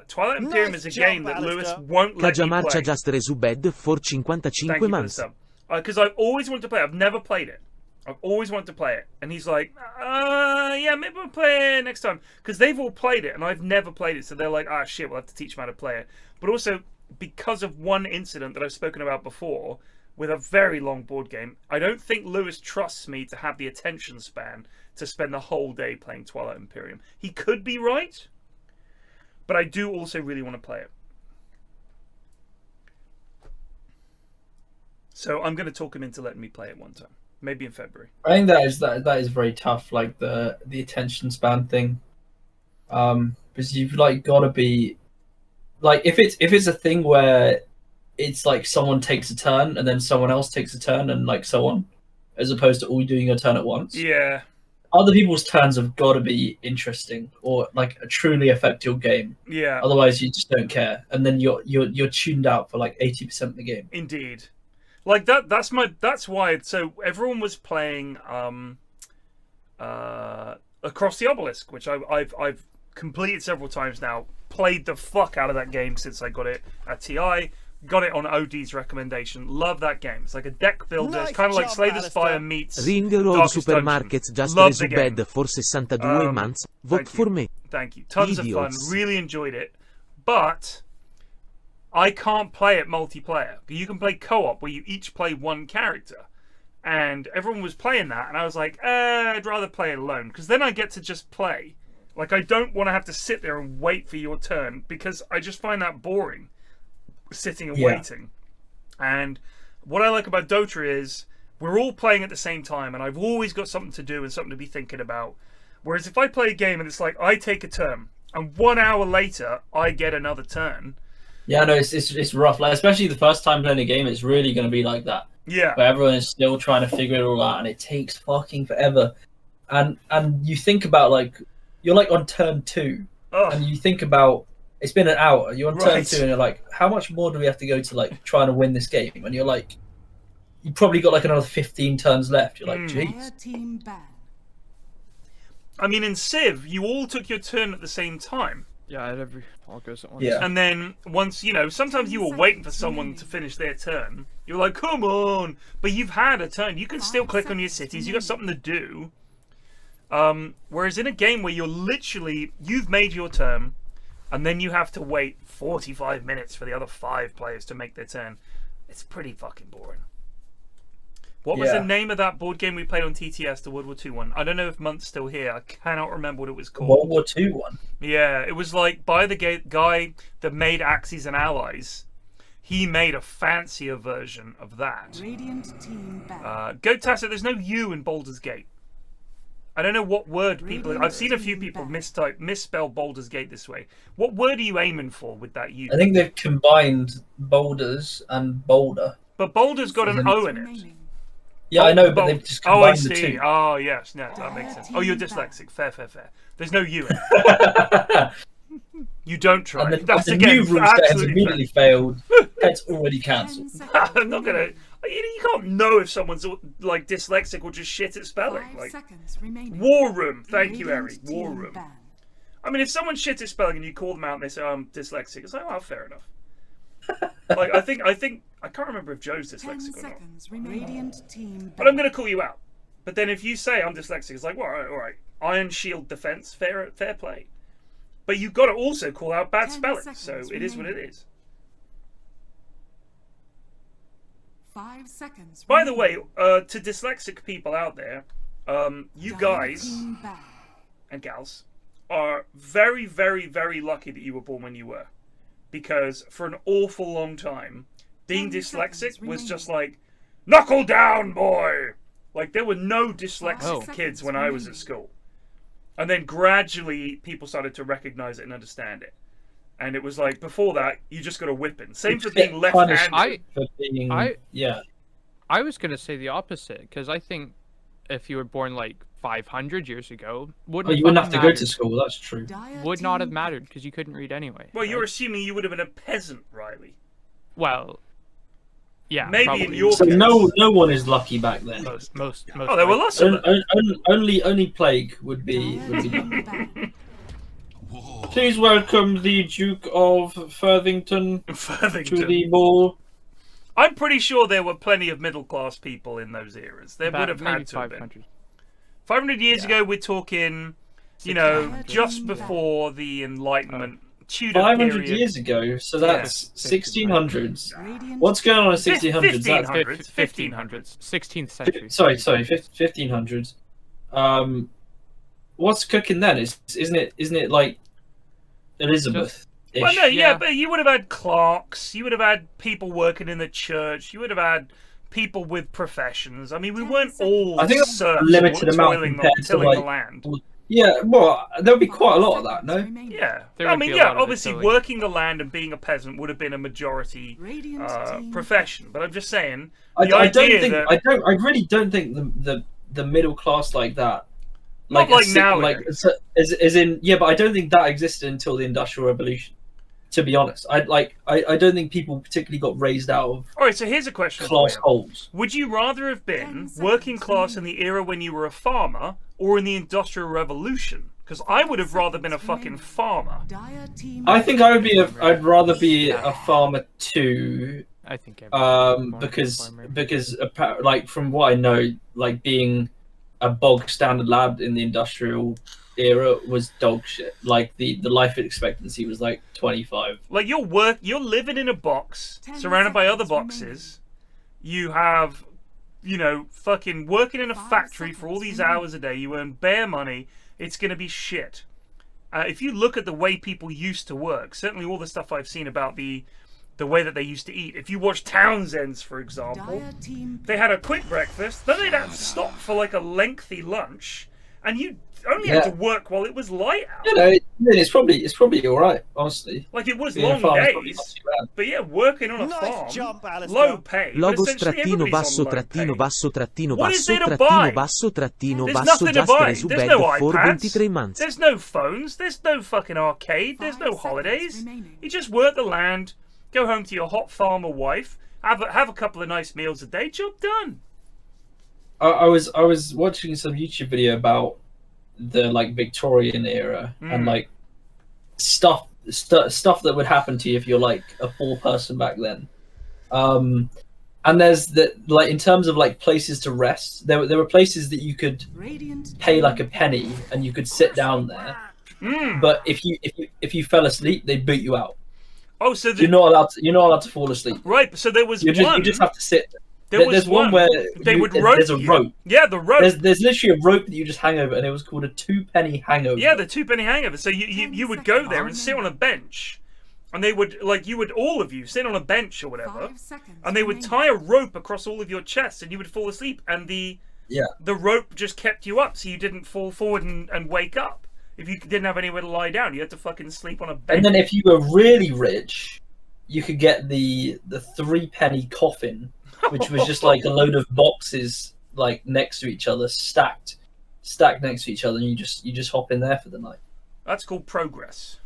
Twilight Imperium is a game that Lewis won't let you Kajamarcha play. just resubed for 55 Thank you for the months. sub. Because I've always wanted to play it. I've never played it. I've always wanted to play it. And he's like, yeah, maybe we'll play it next time. Because they've all played it and I've never played it. So they're like, ah, shit, we'll have to teach them how to play it. But also, because of one incident that I've spoken about before, with a very long board game, I don't think Lewis trusts me to have the attention span to spend the whole day playing Twilight Imperium. He could be right, but I do also really want to play it. So I'm going to talk him into letting me play it one time, maybe in February. I think that is very tough, like the attention span thing, because you've like got to be like if it's a thing where it's like someone takes a turn and then someone else takes a turn and like so on, as opposed to all doing your turn at once. Yeah. Other people's turns have got to be interesting or like truly affect your game. Yeah. Otherwise, you just don't care, and then you're tuned out for like 80% of the game. Indeed. Like that's why. So everyone was playing Across the Obelisk, which I've completed several times now. Played the fuck out of that game since I got it at TI. Got it on OD's recommendation. Love that game. It's like a deck builder. Nice it's kind of like job, Slay the Alistair. Spire meets Ring Road Darkest Supermarkets Dungeon. just Love the game. resubed for 62 months. Vote Thank for you. me. Thank you. Tons Idiots. of fun. Really enjoyed it. But I can't play it multiplayer. You can play co-op where you each play one character. And everyone was playing that. And I was like, I'd rather play it alone. Because then I get to just play. Like, I don't want to have to sit there and wait for your turn. Because I just find that boring. Sitting and waiting. And what I like about Dota is we're all playing at the same time. And I've always got something to do and something to be thinking about. Whereas if I play a game and it's like, I take a turn. And 1 hour later, I get another turn. Yeah, no, it's rough. Like, especially the first time playing a game, it's really going to be like that. Yeah. Where everyone is still trying to figure it all out, and it takes fucking forever. And you think about, like, you're like on turn 2, and you think about it's been an hour. You're on turn 2, and you're like, how much more do we have to go to like trying to win this game? And you're like, you probably got like another 15 turns left. You're like, jeez. I mean, in Civ, you all took your turn at the same time. Yeah, all goes at once. Yeah. And then once, you know, sometimes you were waiting for someone to finish their turn. You're like, come on. But you've had a turn. You can still click on your cities. You got something to do. Whereas in a game where you're literally, you've made your turn, and then you have to wait 45 minutes for the other 5 players to make their turn. It's pretty fucking boring. What was the name of that board game we played on TTS, the World War II one? I don't know if Munt's still here. I cannot remember what it was called. World War II one? Yeah, it was like by the guy that made Axis and Allies. He made a fancier version of that. Go Tassa, there's no U in Baldur's Gate. I don't know what word people... I've seen a few people misspell Baldur's Gate this way. What word are you aiming for with that U? I think they've combined Boulders and Boulder. But Boulder's got an O in it. Yeah, I know, but they've just combined the two. Oh, yes. No, that makes sense. Oh, you're dyslexic. Fair. There's no U in it. You don't try. And That's the again new rule set has absolutely immediately failed. It's already cancelled. I'm not gonna. You can't know if someone's like dyslexic or just shit at spelling. Like War Room. Thank you, Eric. War Room. I mean, if someone's shit at spelling and you call them out and they say, "Oh, I'm dyslexic," it's like, "Oh, fair enough." Like I think I can't remember if Joe's dyslexic or not. But I'm gonna call you out. But then if you say I'm dyslexic, it's like, well, all right. Iron Shield defense, fair play. But you've got to also call out bad spelling, so it is what it is. 5 seconds. By the way, to dyslexic people out there, you guys and gals are very, very, very lucky that you were born when you were. Because for an awful long time, being dyslexic was just like, knuckle down, boy! Like, there were no dyslexic kids when I was at school. And then gradually, people started to recognize it and understand it. And it was like, before that, you just got a whipping. Same for being left-handed. I was going to say the opposite, because I think if you were born like 500 years ago, you wouldn't have to go to school, that's true. Would not have mattered, because you couldn't read anyway. Well, you're assuming you would have been a peasant, Riley. Well, yeah, maybe probably. in your so case. no one is lucky back then. Most oh, there were lots of them. Only Plague would be lucky. Please welcome the Duke of Furthington to the ball. I'm pretty sure there were plenty of middle-class people in those eras. There would have had to have been. 500 years ago, we're talking, you know, just before the Enlightenment. Tudor 500 period. years ago, so that's 1600s. What's going on in 1600s? 1500s. 16th century. Sorry, 1500s. What's cooking then? Isn't it like Elizabeth? Well, no, yeah, but you would have had clerks. You would have had people working in the church. You would have had people with professions. I mean, we weren't all. I think limited amount compared to tilling the land. Yeah, well, there would be quite a lot of that, no? Yeah, I mean, yeah, obviously working the land and being a peasant would have been a majority profession. But I'm just saying, I really don't think the middle class like that. Not like now. Like, as in, yeah, but I don't think that existed until the Industrial Revolution. To be honest, I don't think people particularly got raised out of. All right, so here's a question: class holes. Would you rather have been working class in the era when you were a farmer, or in the Industrial Revolution? Because I would have rather been a fucking farmer. I think I would be. I'd rather be a farmer too. I think. Because like from what I know, like being a bog standard lad in the industrial era was dog shit. Like the life expectancy was like 25. Like you're living in a box surrounded by other boxes. You have, you know, fucking working in a factory for all these hours a day. You earn bare money. It's gonna be shit. If you look at the way people used to work, certainly all the stuff I've seen about the way that they used to eat. If you watch Townsend's, for example, they had a quick breakfast, then they'd have to stop for like a lengthy lunch, and you only had to work while it was light out. You know, it's probably all right, honestly. Like, it was Being long a farm is days, probably not too bad. but yeah, working on a Nice farm, jump, Alistair. low pay. But Logos essentially trattino everybody's basso on low trattino pay. basso trattino What is basso there to buy? trattino basso trattino There's basso nothing to just buy. resu There's bed no for iPads. 23 months. There's no phones. There's no fucking arcade. There's no 5 seconds holidays. remaining. You just work the land, go home to your hot farmer wife, have a couple of nice meals a day, job done. I was watching some YouTube video about the like Victorian era and like stuff that would happen to you if you're like a poor person back then. And there's the like in terms of like places to rest, there were places that you could pay like a penny and you could sit down there. But if you fell asleep, they'd boot you out. Oh, so you're not allowed to fall asleep. Right, so there was you just have to sit. There's one where there's a you. rope. Yeah, the rope. There's literally a rope that you just hang over, and it was called a 2-penny hangover. Yeah, the 2-penny hangover. So you would go there and sit on a bench, and they would all of you sit on a bench or whatever, and they would tie a rope across all of your chests, and you would fall asleep, and the rope just kept you up, so you didn't fall forward and wake up. If you didn't have anywhere to lie down, you had to fucking sleep on a bench. And then if you were really rich, you could get the 3-penny coffin, which was just like a load of boxes like next to each other, stacked next to each other, and you just hop in there for the night. That's called progress.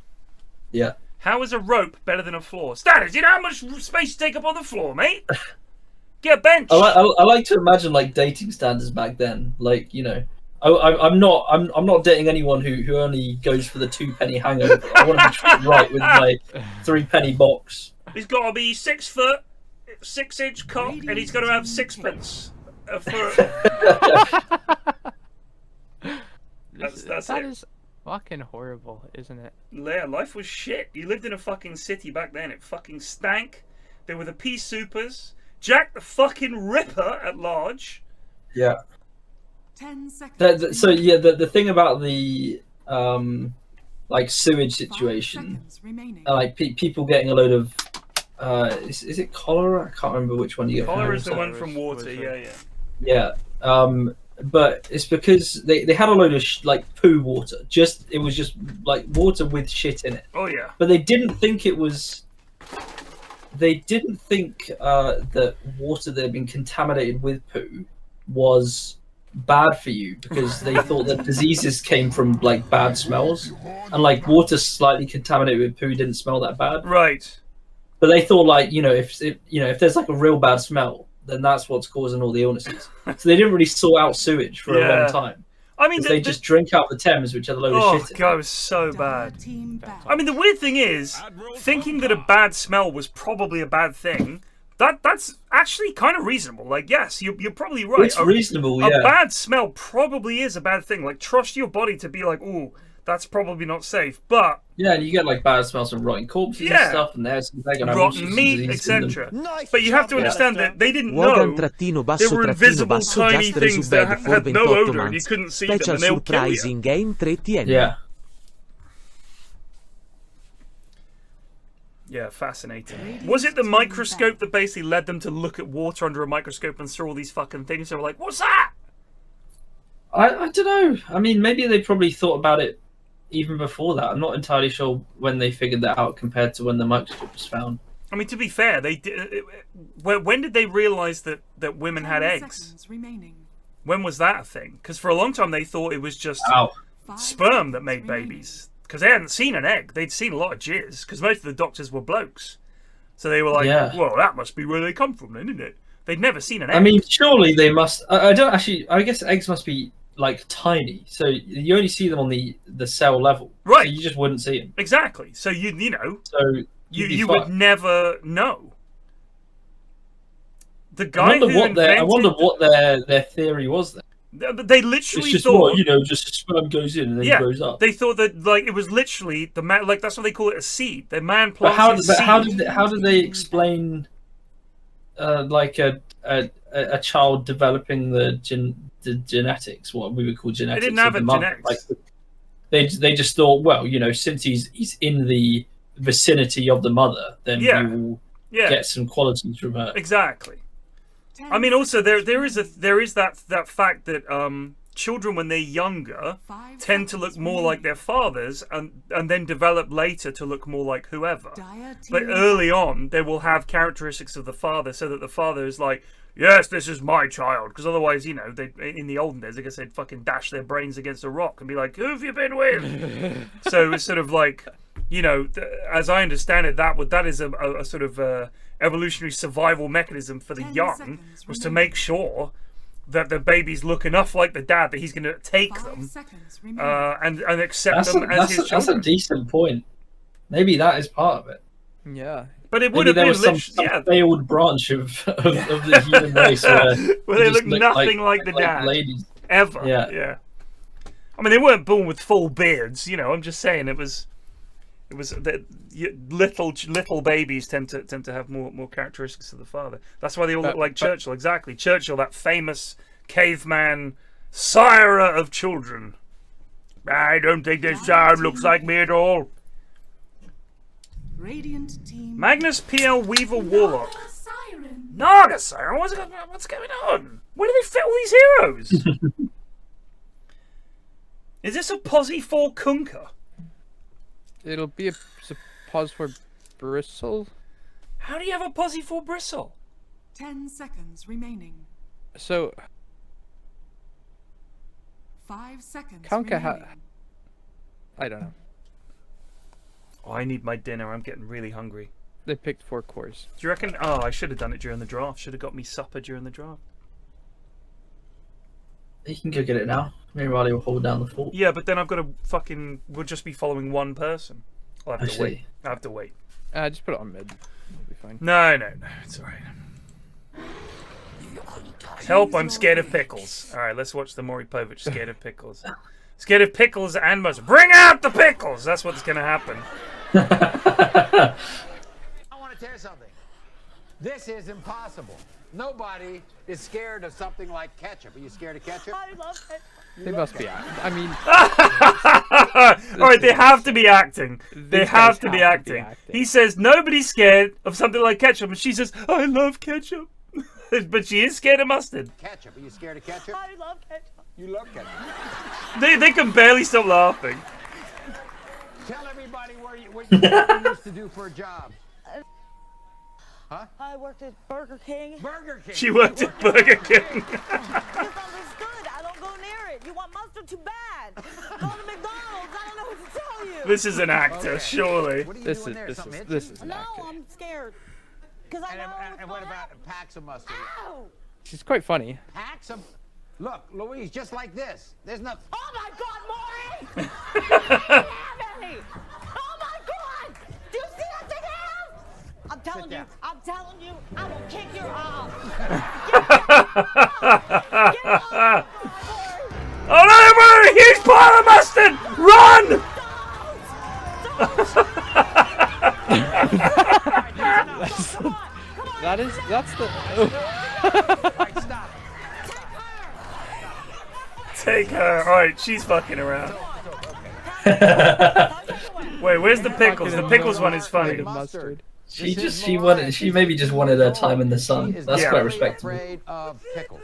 Yeah. How is a rope better than a floor? Status, you know how much space you take up on the floor, mate? Get a bench. I like to imagine like dating standards back then. Like, you know, I'm not dating anyone who only goes for the 2-penny hangover. I want to be treated right with my 3-penny box. He's got to be 6 foot, 6-inch cock, and he's got to have 6pence. That's that it. is fucking horrible, isn't it? Yeah, life was shit. You lived in a fucking city back then. It fucking stank. There were the pea supers. Jack the fucking Ripper at large. Yeah. 10 seconds. So yeah, the thing about the like sewage situation, like people getting a load of is it cholera? I can't remember which one you get. Cholera is the one from water. Yeah. Yeah. But it's because they had a load of like poo water. It was just like water with shit in it. Oh yeah. But they didn't think it was. They didn't think that water that had been contaminated with poo was bad for you, because they thought that diseases came from like bad smells, and like water slightly contaminated with poo didn't smell that bad. Right. But they thought like, if there's like a real bad smell, then that's what's causing all the illnesses. So they didn't really sort out sewage for a long time. I mean, they just drink out the Thames, which had a load of shit in it. God, it was so bad. I mean, the weird thing is, thinking that a bad smell was probably a bad thing, that's actually kind of reasonable. Like, yes, you're probably right. It's reasonable, yeah. A bad smell probably is a bad thing. Like, trust your body to be like, ooh, that's probably not safe. But yeah, and you get like bad smells from rotting corpses and stuff, and there's rotten meat, etc. But you have to understand that they didn't know there were invisible tiny things that had no odor and you couldn't see them, and they'll kill you. Game 3TN. Yeah. Yeah, fascinating. Was it the microscope that basically led them to look at water under a microscope and saw all these fucking things? They were like, what's that? I don't know. I mean, maybe they probably thought about it even before that. I'm not entirely sure when they figured that out compared to when the microscope was found. I mean, to be fair, they did. When did they realize that women had eggs? When was that a thing? Because for a long time they thought it was just sperm that made babies. Because they hadn't seen an egg. They'd seen a lot of jizz. Because most of the doctors were blokes. So they were like, well, that must be where they come from then, isn't it? They'd never seen an egg. I mean, surely they must... I don't actually... I guess eggs must be, like, tiny. So you only see them on the cell level. Right. So you just wouldn't see them. Exactly. So, you know... So you would never know. The guy I wonder what their theory was then. They literally it's just thought, just a sperm goes in and then grows up. They thought that like it was literally the man, like that's what they call it, a seed. The man plants But how seed. did they explain like a child developing the genetics, what we would call genetics? They didn't have a genetics. Like, they just thought, well, since he's in the vicinity of the mother, then he will get some qualities from her. Exactly. I mean, also there is that fact that children when they're younger 5 tend to look seconds more remaining. like their fathers and then develop later to look more like whoever. Dire But team early on, they will have characteristics of the father so that the father is like, yes, this is my child. Because otherwise, you know, they in the olden days, I guess they'd fucking dash their brains against a rock and be like, who have you been with? So it's sort of like, you know, as I understand it, that is a sort of evolutionary survival mechanism for the 10 young, seconds was to remaining. make sure that the babies look enough like the dad that he's going to take 5 them seconds remaining. and accept them as his That's children. a decent point. Maybe that is part of it. Yeah. But it would Maybe have there been was some failed branch of the human race where they just look nothing like the dad. ladies. Ever. Yeah. I mean, they weren't born with full beards, you know. I'm just saying it was little babies tend to have more characteristics of the father. That's why they all look like Churchill. Exactly, Churchill, that famous caveman sire of children. I don't think this child looks like me at all. Radiant team. Magnus PL Weaver Warlock. Siren. Naga Siren, what's going on? Where do they fit all these heroes? Is this a posse for Kunkka? It'll be a pause for Bristle. How do you have a posse for Bristle? 10 seconds remaining. So 5 seconds Kunkka remaining. I don't know. Oh, I need my dinner. I'm getting really hungry. They picked 4 cores. Do you reckon? Oh, I should have done it during the draft. Should have got me supper during the draft. You can go get it now. Meanwhile, he'll hold down the fort. Yeah, but then I've got to fucking. We'll just be following one person. I'll have I to see. wait. I have to wait. Just put it on mid. It'll be fine. No, it's alright. Help! I'm scared of pickles. All right, let's watch the Maury Povich scared of pickles. Scared of pickles and mustard. Bring out the pickles. That's what's gonna happen. I want to tell you something. This is impossible. Nobody is scared of something like ketchup. Are you scared of ketchup? I love it. They must be. I mean, All right, they have to be acting. They These have guys to be have to be acting. acting. He says nobody's scared of something like ketchup, and she says, "I love ketchup," but she is scared of mustard. Ketchup. Are you scared of ketchup? I love ketchup. You love ketchup. They can barely stop laughing. Tell everybody what you used to do for a job. Huh? I worked at Burger King. Burger King. She worked at Burger King. Misunderstood. I don't go near it. You want mustard? Too bad. Go to McDonald's. I don't know what to tell you. This is an actor, surely. What are you this doing is there? this Something is itchy? this is an No, actor. I'm scared. Because I know And what about packs of mustard? Ow! She's quite funny. Packs of. Look, Louise, just like this. There's nothing. Oh my God, Maury! Damn it! Oh my God! Do you see that thing have? I'm telling you, I will kick your ass. Get off! Oh no, they're a huge pile of mustard! Run! That's the. Right, stop. Take her. Alright, she's fucking around. Wait, where's the pickles? The pickles one is funny. Mustard. She maybe just wanted her time in the sun. That's Yeah. quite respectable. Afraid of pickles.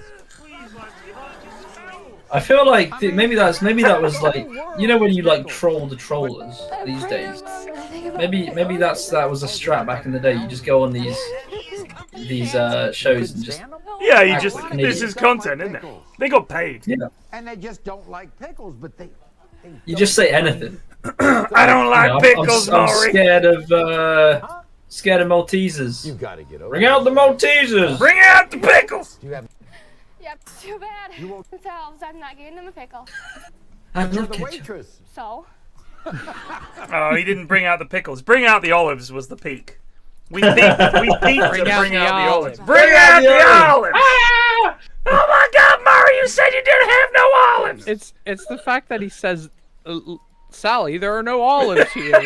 I feel like maybe that was like, you know, when you like troll the trollers these days. Maybe that was a strat back in the day. You just go on these shows and just Yeah, you act just. like an This idiot. is content, isn't it? They got paid. Yeah. And they just don't like pickles, but they You just say anything. I don't like You know, pickles, I'm Maury. scared of Maltesers. You've got to get over Bring out the Maltesers. Bring out the pickles! You have Yep, too bad. Themselves, I'm not getting them a pickle. I you're love the ketchup. waitress. So, Oh, he didn't bring out the pickles. Bring out the olives was the peak. We peaked to bring out the olives. Bring out the olives! Oh my God, Murray! You said you didn't have no olives. It's the fact that he says, Sally, there are no olives here.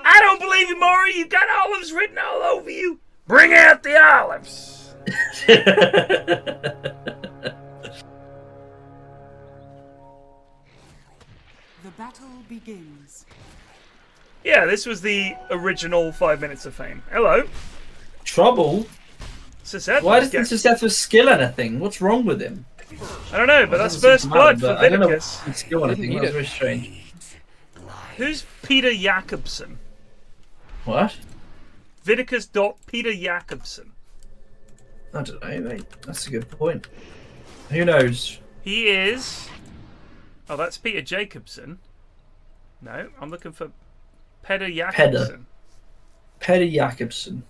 I don't believe you, Maury. You got olives written all over you. Bring out the olives. The battle begins. Yeah, this was the original 5 minutes of fame. Hello. Trouble. Suzette Why doesn't Suzette skill anything? What's wrong with him? I don't know, but that's first blood for I don't know Vinicus. what skill anything. That's very strange. Who's Peter Jakobsen? What? Vinicus.Peter Jakobsen. I don't know, mate. That's a good point. Who knows? He is... Oh, that's Peter Jacobson. No, I'm looking for Peter Jakobsen. Peter Jakobsen.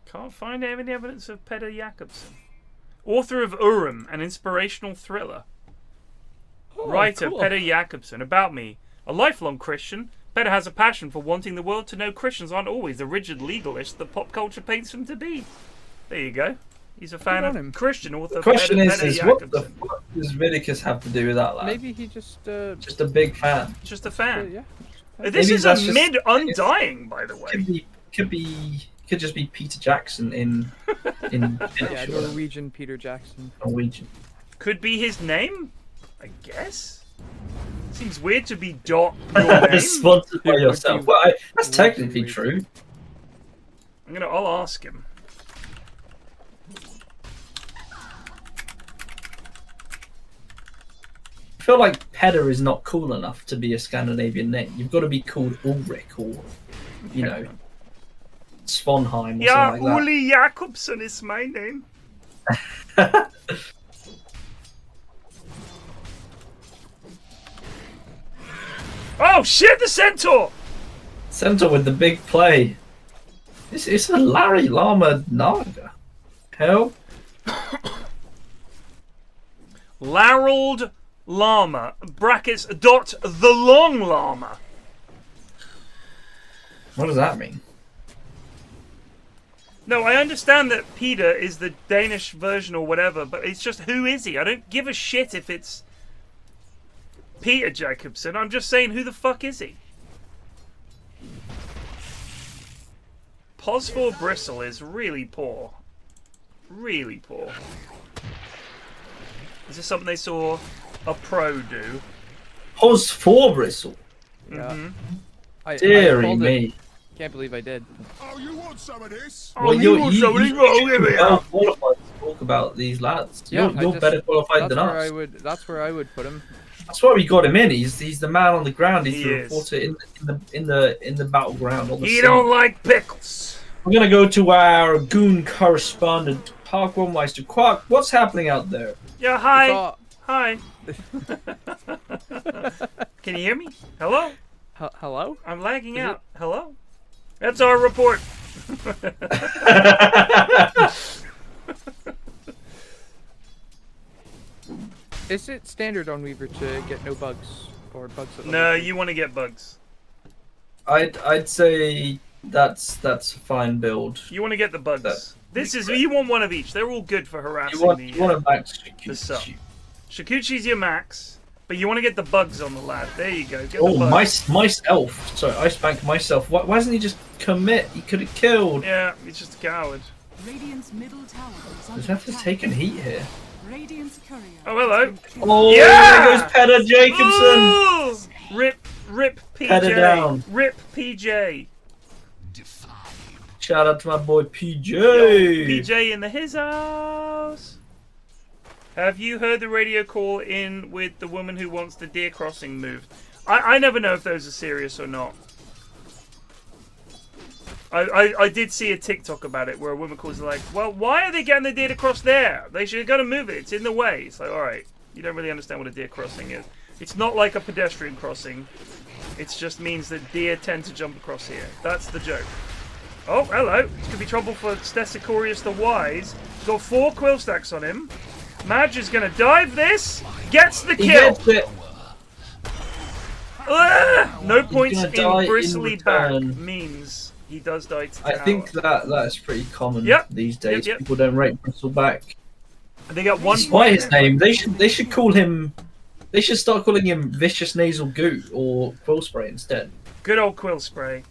Can't find any evidence of Peter Jakobsen. Author of Urim, an inspirational thriller. Writer cool. Peter Jakobsen. About me. A lifelong Christian, Peter has a passion for wanting the world to know Christians aren't always the rigid legalists that pop culture paints them to be. There you go. He's a fan of Christian author. The question Peter is what the fuck does Vinicus have to do with that lad? Maybe he just a big fan. Just a fan. yeah. This is a mid Undying, by the way. Could just be Peter Jackson in yeah, Norwegian Peter Jackson. Norwegian. Could be his name, I guess. Seems weird to be dot your name. Sponsored by yourself. Well, that's technically true. I'll ask him. I feel like Peder is not cool enough to be a Scandinavian name. You've got to be called Ulrich or, you know, Svanheim or something like Uli Jakobsen is my name. Oh shit, the centaur! Centaur with the big play. It's a Larry Llama Naga. Hell. Larold Llama, brackets, dot, the long llama. What does that mean? No, I understand that Peter is the Danish version or whatever, but it's just, who is he? I don't give a shit if it's Peter Jacobson. I'm just saying, who the fuck is he? Pos for Bristle is really poor. Really poor. Is this something they saw a pro do? Pos for Bristle? Yeah. Deary me. Can't believe I did. Oh, you want some of this? Well, you're well qualified to talk about these lads. Yeah, you're better qualified than us. That's where I would put him. That's why we got him in. He's the man on the ground. He's the reporter in the battleground. On the he don't like pickles. We're gonna go to our goon correspondent, Parkwellmeister. Quark, what's happening out there? Yeah, hi. Hi. Can you hear me? Hello? Hello? I'm lagging out. Hello? That's our report. Is it standard on Weaver to get no bugs or bugs? No, you want to get bugs. I'd say that's a fine build. You want to get the bugs. You want one of each. They're all good for harassing you want a max Shakuchi. Shakuchi's your max, but you want to get the bugs on the lad. There you go. Get oh, the bugs. myself. Sorry, I spanked myself. Why doesn't he just commit? He could have killed. Yeah, he's just a coward. Radiant's middle tower is Does have to take a heat here? Radiant's courier. Oh, hello. Oh, yeah! There goes Peter Jacobson. Ooh! Rip PJ. Peter down. Rip PJ. Shout out to my boy PJ. Yo, PJ in his house. Have you heard the radio call in with the woman who wants the deer crossing moved? I never know if those are serious or not. I did see a TikTok about it where a woman calls like, well, why are they getting the deer to cross there? They should have got to move it. It's in the way. It's like, all right, you don't really understand what a deer crossing is. It's not like a pedestrian crossing. It just means that deer tend to jump across here. That's the joke. Oh, hello. This could be trouble for Stesicorius the Wise. He's got 4 quill stacks on him. Madge is going to dive this. Gets the kill. No points in bristly back means he does die to I think that is pretty common these days. Yep. People don't rate bristleback. They got 1 Despite his name, they should call him. They should start calling him Vicious Nasal Goo or Quill Spray instead. Good old Quill Spray.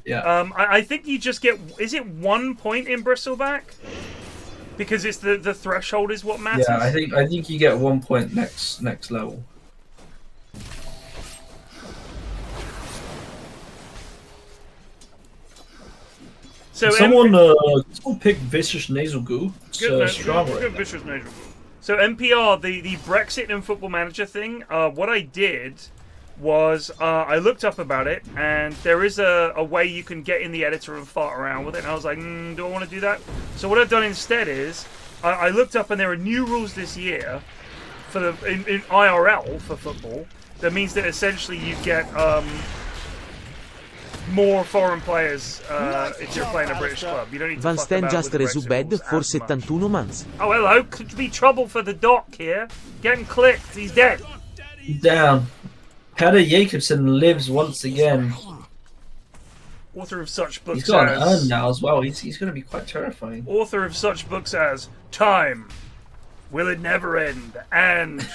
Yeah. I think you just get. Is it 1 point in bristleback? Because it's the threshold is what matters. Yeah, I think you get 1 point next level. So someone pick vicious nasal goo. Good Strong right vicious nasal goo. So NPR, the Brexit and Football Manager thing. What I did was I looked up about it, and there is a way you can get in the editor and fart around with it. And I was like, do I want to do that? So what I've done instead is I looked up, and there are new rules this year for in IRL for football. That means that essentially you get more foreign players if you're playing a British club. You don't need to Van fuck Steen about just with the Brexit resubed rules for as much. 71 months. Oh, hello. Could be trouble for the doc here. Getting clicked. He's dead. He's down. Peder Jacobsen lives once again. Author of such books He's got an as... urn now as well. He's going to be quite terrifying. Author of such books as Time, Will It Never End, and...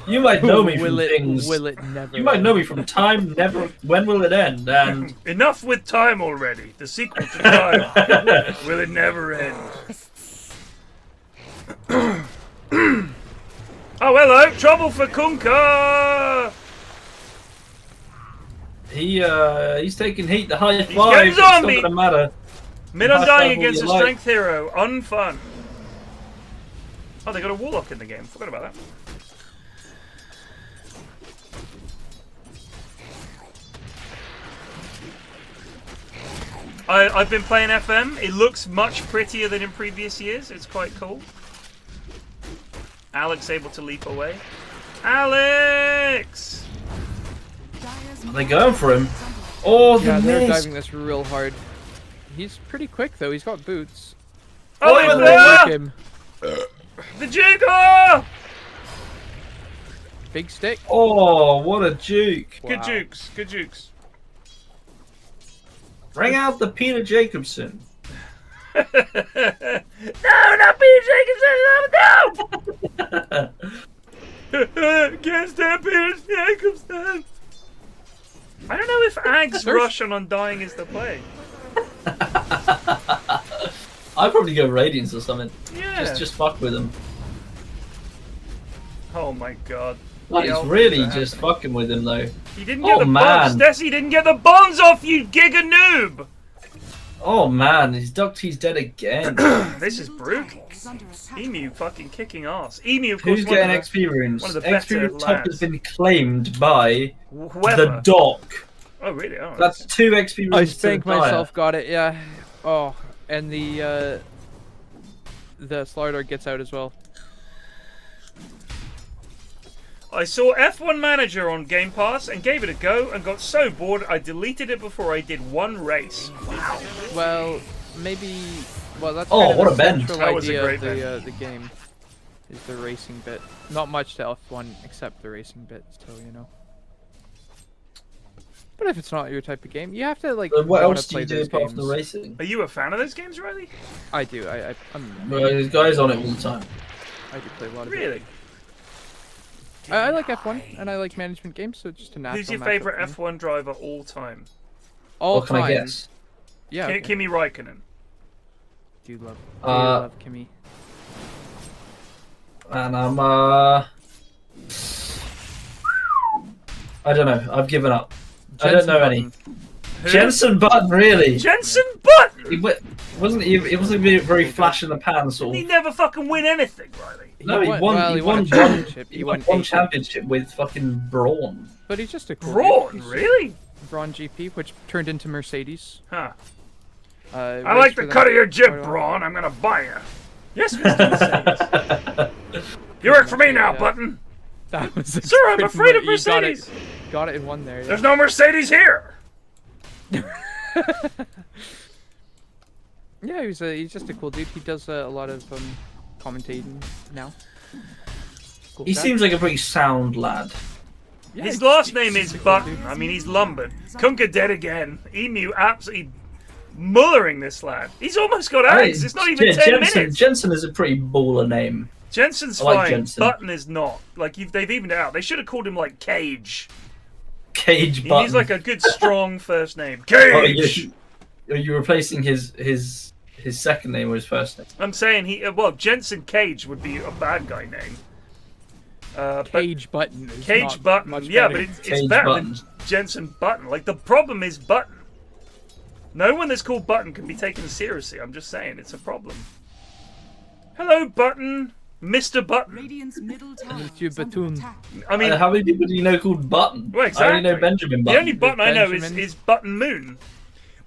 You might know me from things. Will it never You might know me from Time, Never... When Will It End? And... Enough with Time already. The sequel to Time. Will It Never End. Oh, hello. Trouble for Kunka. He's taking heat. The high He's five. getting It's not zombie. gonna matter. Mid High undying five all against a you like. strength hero. Unfun. Oh, they got a warlock in the game. Forgot about that. I've been playing FM. It looks much prettier than in previous years. It's quite cool. Alex able to leap away. Alex! Are they going for him? Oh, the Yeah, they're miss. diving this real hard. He's pretty quick though. He's got boots. Oh, Oh, it's Work there! him. The jigger! Big stick. Oh, what a juke. Good Wow. jukes. Good jukes. Bring out the Peter Jacobsen. No, not Peter Jacobsen! No! Can't stand Peter Jacobsen! I don't know if Ag's Rush on Undying is the play. I'd probably go Radiance or something. Yeah. Just fuck with him. Oh my god. Like, The it's Alfredo really happened. just fucking with him though. He didn't get the man. bombs. Desi didn't get the bombs off, you giga noob! Oh man, his He's dead again. This is brutal. Emu fucking kicking ass. Emu, of Who's course, getting one of XP runes? one of the XP better rune top has lads. been claimed by Whoever. the Doc. Oh, really? Oh, That's 2 XP runes. I to spanked the Dire. myself. Got it. Yeah. Oh, and the Slardar gets out as well. I saw F1 Manager on Game Pass and gave it a go and got so bored I deleted it before I did one race. Wow. Well, maybe. Well, that's Oh, kind of what the a bend. central That was a idea great of bend. the game. Is the racing bit. Not much to F1 except the racing bit, so you know. But if it's not your type of game, you have to like. What wanna else do play you do those apart from the games. racing? Are you a fan of those games, Riley? I do. I'm. Well, there's guys on it all the time. I do play a lot of it. Really? I like F1 and I like management games, so it's just a natural. Who's your matchup favourite for me. F1 driver all time? All What can I time. guess? Yeah. okay. Kimi Räikkönen. Do love. Uh, Kimmy. And I'm I don't know. I've given up. I don't know any. Who? Jensen Button, really? Jensen Button! He wasn't very flash in the pan sort He of. never fucking win anything, Riley. No, he won. Well, he won a championship. He won one championship with fucking Brawn. But he's just a cool Brawn, dude. He's really? Brawn GP, which turned into Mercedes. Huh. I Raced like for the them cut of your quite a jib, while. Braun. I'm gonna buy you. Yes, Mr. Mercedes. You work for me now, Yeah. Button. That was Sir, I'm pretty afraid of much- you got it- Mercedes. Got it in one there. Yeah. There's no Mercedes here. Yeah, he's just a cool dude. He does a lot of commentating now. Cool He guy. seems like a pretty sound lad. Yeah, His he's- last name he's is a cool Button. dude. I mean, he's lumbered. Kunka dead again. Emu absolutely mullering this lad. He's almost got eggs. It's not even 10 Jensen. minutes. Jensen is a pretty baller name. Jensen's I like fine. Jensen. Button is not. Like, they've evened it out. They should have called him, like, Cage. Cage He Button. needs, like, a good, strong first name. Oh, Cage! are you replacing his second name or his first name? I'm saying well, Jensen Cage would be a bad guy name. But Cage Button. Is Cage not Button, much yeah, better. but it's Cage better Button. than Jensen Button. Like, the problem is Button. No one that's called Button can be taken seriously. I'm just saying, it's a problem. Hello, Button. Mr. Button. Radiant's middle tower Monsieur is under Button. attack. I mean, how many people do you know called Button? Well, I exactly. only know Benjamin Button. The only Button I know Benjamin. is Button Moon.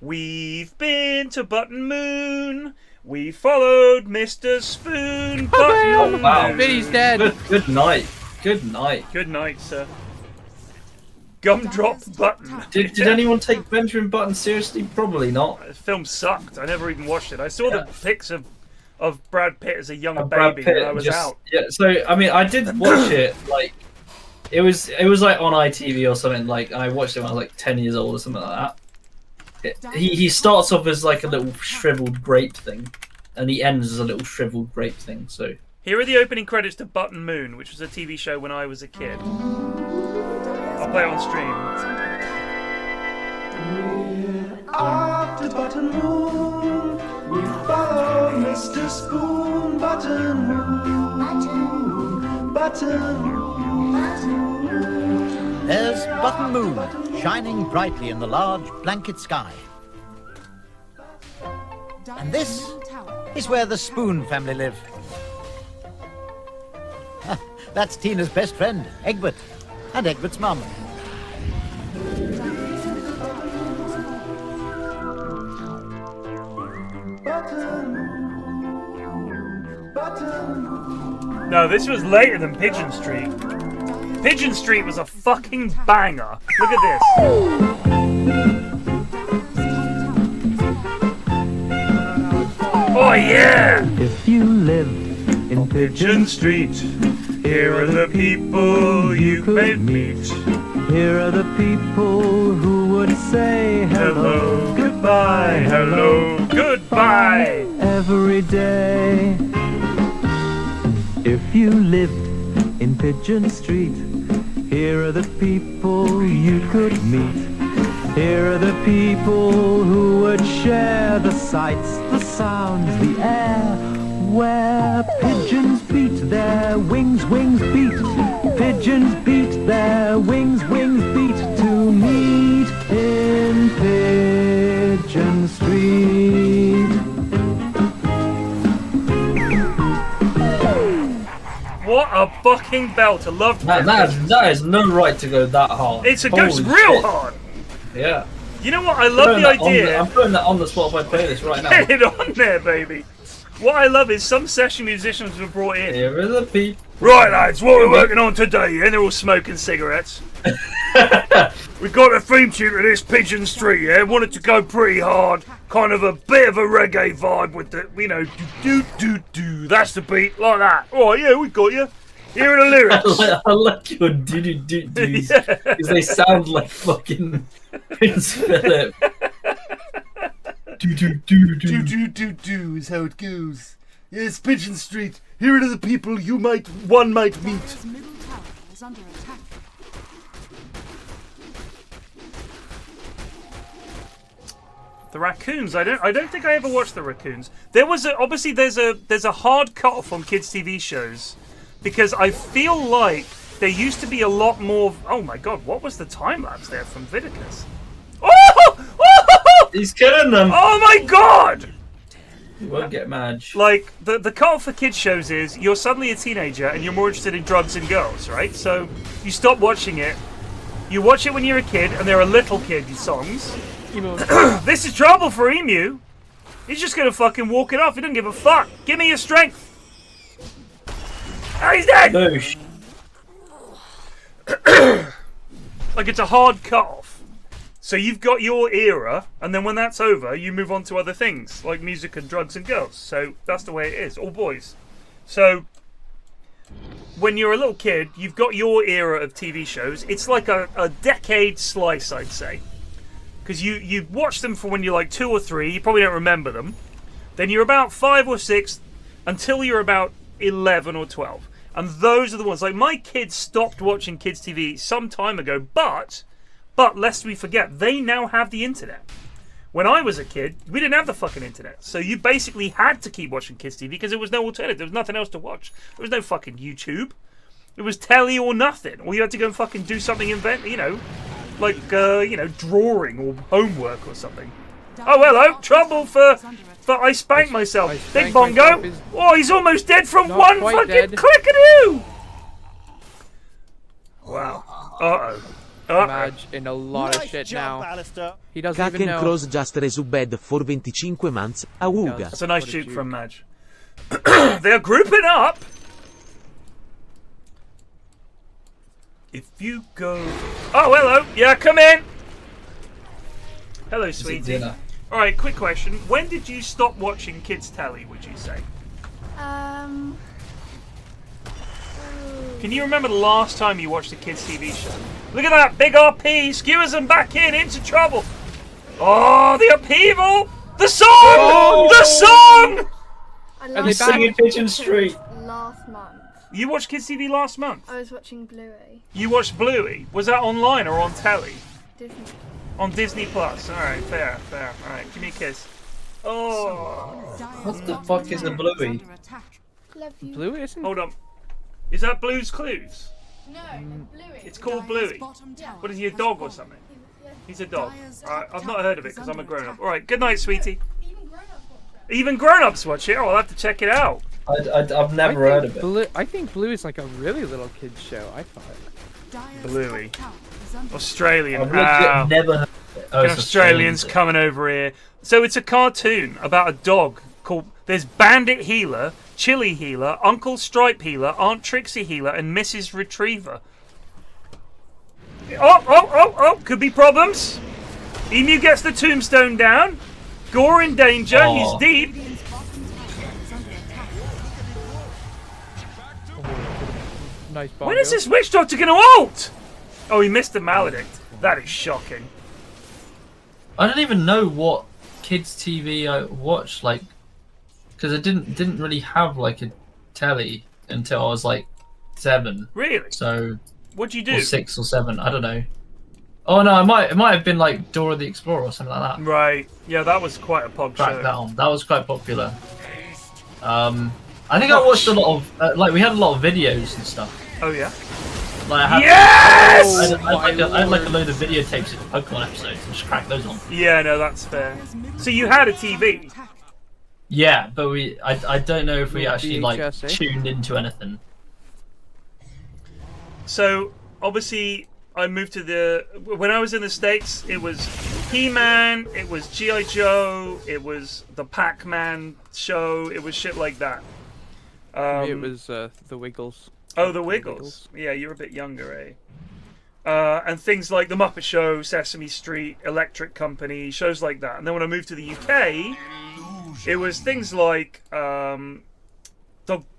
We've been to Button Moon. We followed Mr. Spoon. Button Moon. Wow. Vinny's dead. Good night. Good night. Good night, sir. Gumdrop Button. Did anyone take Benjamin Button seriously? Probably not. The film sucked. I never even watched it. I saw the pics of Brad Pitt as a young Brad baby Pitt when I was out. Yeah, so I mean, I did watch it. Like, it was like on ITV or something. Like, I watched it when I was like 10 years old or something like that. He starts off as like a little shriveled grape thing, and he ends as a little shriveled grape thing. So here are the opening credits to Button Moon, which was a TV show when I was a kid. I'll play it on stream. After Button Moon, we follow Mr. Spoon. Button Moon, Button Moon. There's Button Moon, shining brightly in the large blanket sky. And this is where the Spoon family live. That's Tina's best friend, Egbert, and Egbert's mum. No, this was later than Pigeon Street. Pigeon Street was a fucking banger. Look at this. Oh yeah! If you live in Pigeon Street, here are the people you may meet. here are the people who would say Hello, goodbye, hello, goodbye. every day. If you lived in Pigeon Street, here are the people you could meet. Here are the people who would share the sights, the sounds, the air, where pigeons beat their wings, wings beat. Pigeons beat their wings, wings beat to meet in Pigeon Street. What a fucking belt. I love that is no right to go that hard. It goes Holy real shit. hard. Yeah. You know what? I love the idea. I'm putting that on the Spotify playlist right now. Get it on there, baby. What I love is some session musicians were brought in. Here are the people. Right, lads, what we're working on today, yeah? They're all smoking cigarettes. We've got a theme tune to this Pigeon Street, yeah? Want it to go pretty hard. Kind of a bit of a reggae vibe with the, you know, do-do-do-do. That's the beat, like that. All right, yeah, we got you. Here are the lyrics. I like your do-do-do-do's, because they sound like fucking Prince Philip. Do-do-do-do is how it goes. Yes, Pigeon Street. Here are the people one might meet. Dire's middle tower is under attack. The raccoons. I don't think I ever watched the raccoons. There was obviously there's a hard cut off on kids TV shows because I feel like there used to be a lot more. Oh my god, what was the time lapse there from Vidicus? Oh! He's killing them. Oh my god! You won't get mad. Like the cut off for kids shows is you're suddenly a teenager and you're more interested in drugs and girls, right? So you stop watching it. You watch it when you're a kid and there are little kid songs. This is trouble for Emu. He's just gonna fucking walk it off. He doesn't give a fuck. Give me your strength. Oh, he's dead. No. Like it's a hard cut off. So you've got your era, and then when that's over, you move on to other things like music and drugs and girls. So that's the way it is. All boys. So when you're a little kid, you've got your era of TV shows. It's like a decade slice, I'd say. Because you watch them from when you're like 2 or 3, you probably don't remember them. Then you're about 5 or 6 until you're about 11 or 12. And those are the ones. Like my kids stopped watching kids TV some time ago, but lest we forget, they now have the internet. When I was a kid, we didn't have the fucking internet. So you basically had to keep watching kids TV because there was no alternative. There was nothing else to watch. There was no fucking YouTube. It was telly or nothing. Or you had to go and fucking do something, like, drawing or homework or something. Oh, hello. Trouble for I spanked myself. Big Bongo. Oh, he's almost dead from one fucking click-a-doo. Wow. Uh-oh. Madge in a lot of shit now. He doesn't even know. Cross just resubbed for 25 months. Awuga. That's a nice juke from Madge. They're grouping up. If you go... Oh, hello. Yeah, come in. Hello, sweetie. Alright, quick question. When did you stop watching kids' telly, would you say? Can you remember the last time you watched a kids' TV show? Look at that, big RP, skewers them back into trouble. Oh, the upheaval! The song! Oh! The song! Are they back in Pigeon Street? Last month. You watched kids' TV last month? I was watching Bluey. You watched Bluey? Was that online or on telly? Disney. On Disney Plus. Alright, fair. Alright, give me a kiss. Oh. What the fuck is a Bluey? Love you. Bluey isn't? Hold on. Is that Blue's Clues? No, Bluey. It's called Bluey. What is he, a dog or something? He's a dog. Alright, I've not heard of it because I'm a grown-up. Alright, good night, sweetie. Even grown-ups watch it? Oh, I'll have to check it out. I've never heard of it. I think Blue is like a really little kid's show, I thought. Bluey. Australian. I've never heard of it. Oh, Australians coming over here. So it's a cartoon about a dog called... There's Bandit Healer, Chili Healer, Uncle Stripe Healer, Aunt Trixie Healer, and Mrs. Retriever. Oh, could be problems. Emu gets the tombstone down. Gore in danger, he's deep. Nice bongo. When is this witch doctor gonna ult? Oh, he missed the maledict. That is shocking. I don't even know what kids' TV I watched, like, because I didn't really have like a telly until I was like 7. Really? So what'd you do? Or 6 or 7, I don't know. Oh no, it might have been like Dora the Explorer or something like that. Right. Yeah, that was quite a pog show. That was quite popular. I think I watched a lot of like we had a lot of videos and stuff. Oh yeah. Like, I had like a load of videotapes of Pokemon episodes and just cracked those on. Yeah, no, that's fair. So you had a TV? Yeah, but I don't know if we actually like tuned into anything. So obviously I moved to when I was in the States, it was He-Man, it was G.I. Joe, it was the Pac-Man show, it was shit like that. For me it was the Wiggles. Oh, the Wiggles. Yeah, you're a bit younger, eh? And things like The Muppet Show, Sesame Street, Electric Company, shows like that. And then when I moved to the UK, it was things like Dog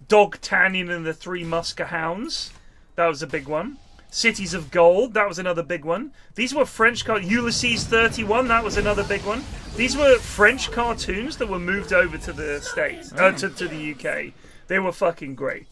Tannion and the Three Musker Hounds. That was a big one. Cities of Gold, that was another big one. These were French Ulysses 31, that was another big one. These were French cartoons that were moved over to the States, to the UK. They were fucking great.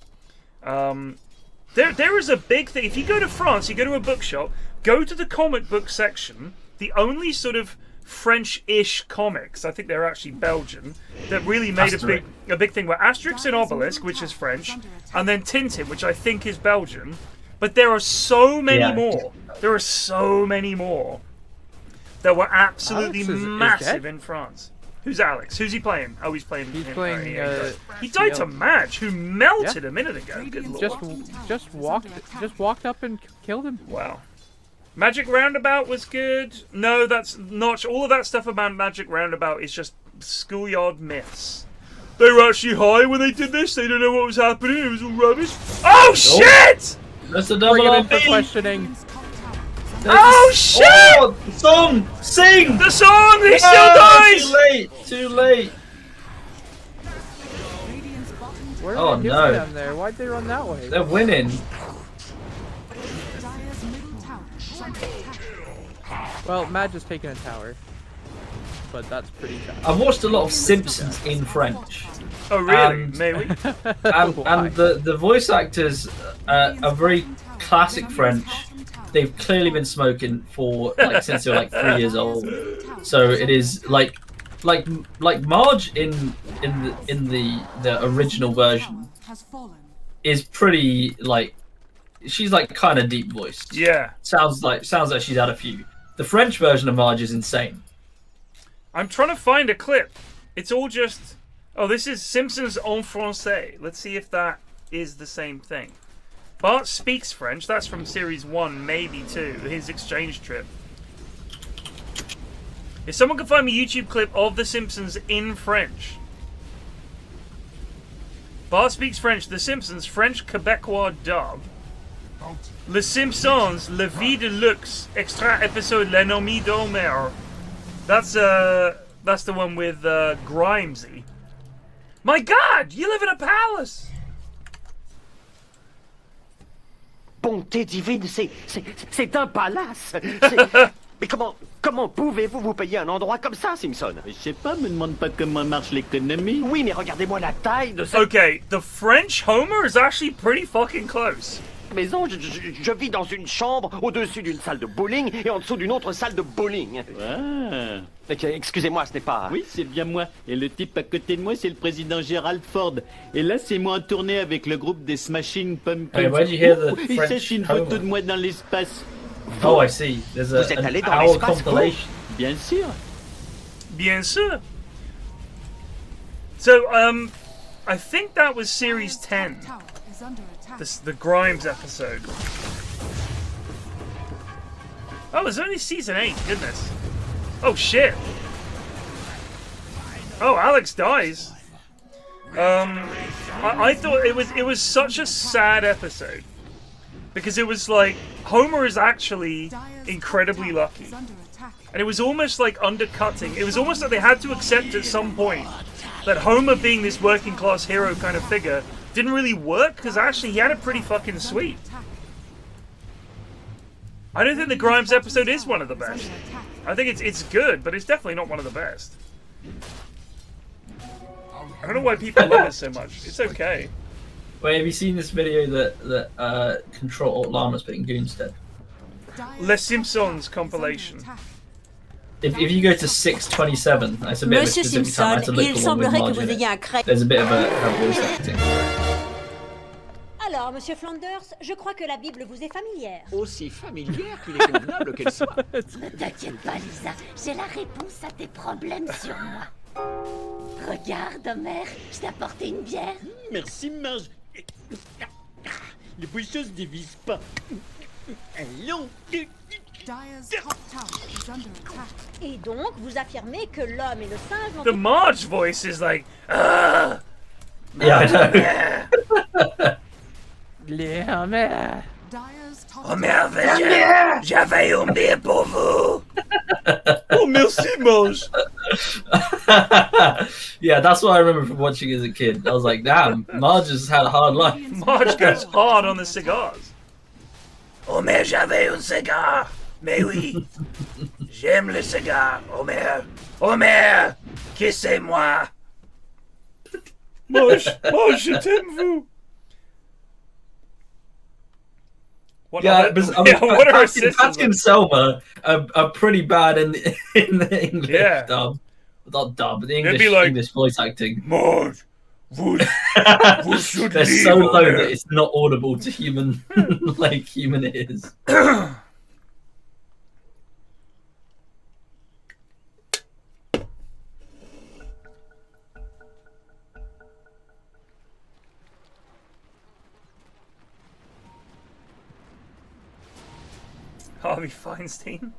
There is a big thing. If you go to France, you go to a bookshop, go to the comic book section. The only sort of French-ish comics, I think they're actually Belgian, that really made a big thing were Asterix and Obelix, which is French, and then Tintin, which I think is Belgian. But there are so many more. There are so many more that were absolutely massive in France. Who's Alex? Who's he playing? Oh, he's playing. He's playing. He died to Madge, who melted a minute ago. Good lord. Just walked up and killed him. Wow. Magic Roundabout was good. No, that's not. All of that stuff about Magic Roundabout is just schoolyard myths. They were actually high when they did this. They don't know what was happening. It was all rubbish. Oh shit! That's a double Bring it in for questioning. Oh shit! Oh, the song! Sing! The song! He still dies! Too late! Too late! Where are they doing down there? Why'd they run that way? They're winning. Well, Madge has taken a tower. But that's pretty bad. I've watched a lot of Simpsons in French. Oh really? Maybe. And the voice actors are very classic French. They've clearly been smoking for like since they were like 3 years old. So it is like Marge in the original version is pretty like she's like kind of deep voiced. Yeah. Sounds like she's had a few. The French version of Marge is insane. I'm trying to find a clip. It's all just... Oh, this is Simpsons en français. Let's see if that is the same thing. Bart speaks French. That's from series 1, maybe 2. His exchange trip. If someone can find me a YouTube clip of The Simpsons in French. Bart speaks French. The Simpsons, French Quebecois dub. Les Simpsons, La Vie de Luxe, extra episode L'Ennemi d'Homer. That's the one with Grimesy. My God, you live in a palace. Bonté divine, c'est un palace. Mais comment pouvez-vous vous payer un endroit comme ça, Simpson? Je sais pas, me demande pas comment marche l'économie. Oui, mais regardez-moi la taille de cette... Okay, the French Homer is actually pretty fucking close. maison, je vis dans une chambre au-dessus d'une salle de bowling et en dessous d'une autre salle de bowling. Ah. Excusez-moi, ce n'est pas... Oui, c'est bien moi. Et le type à côté de moi, c'est le président Gerald Ford. Et là, c'est moi en tournée avec le groupe des Smashing Pumpkins. Hey, where'd you hear the Il French s'agit une photo de moi dans l'espace. Oh, I see. There's a, Vous êtes allé an dans hour l'espace, compilation. Bien sûr. Bien sûr. So, I think that was series 10. The Grimes episode. Oh, it's only season 8, goodness. Oh shit. Oh, Alex dies. I thought it was such a sad episode. Because it was like, Homer is actually incredibly lucky. And it was almost like undercutting. It was almost like they had to accept at some point that Homer being this working class hero kind of figure didn't really work, because actually he had it pretty fucking sweet. I don't think the Grimes episode is one of the best. I think it's good, but it's definitely not one of the best. I don't know why people love it so much. It's okay. Wait, have you seen this video that Control Llama's put in Goons dead? Les Simpsons compilation. If you go to 627, that's a bit of a specific time. I had to look for one with Marge in it. There's a bit of a voice acting. Alors, Monsieur Flanders, je crois que la Bible vous est familière. Aussi familière qu'il est convenable qu'elle soit. Ne t'inquiète pas, Lisa. J'ai la réponse à tes problèmes sur moi. Regarde, Homer, je t'ai apporté une bière. Merci, Marge. Les bouchons se dévisent pas. Allons. Et donc, vous affirmez que l'homme et le singe ont... The Marge voice is like, yeah, I know. Les Homer. Homer, j'avais une bière pour vous. Oh, merci, Marge. Yeah, that's what I remember from watching as a kid. I was like, damn, Marge has had a hard life. Marge goes hard on the cigars. Homer, j'avais un cigare. Mais oui, j'aime le cigare, Homer. Homer, kissez-moi. Marge, je t'aime, vous. What yeah, but I mean, what are her Pat and Selma are pretty bad in the English dub. Not dub, but the English voice acting. Marge, vous should They're so low that it's not audible to human, like human ears. Harvey Feinstein.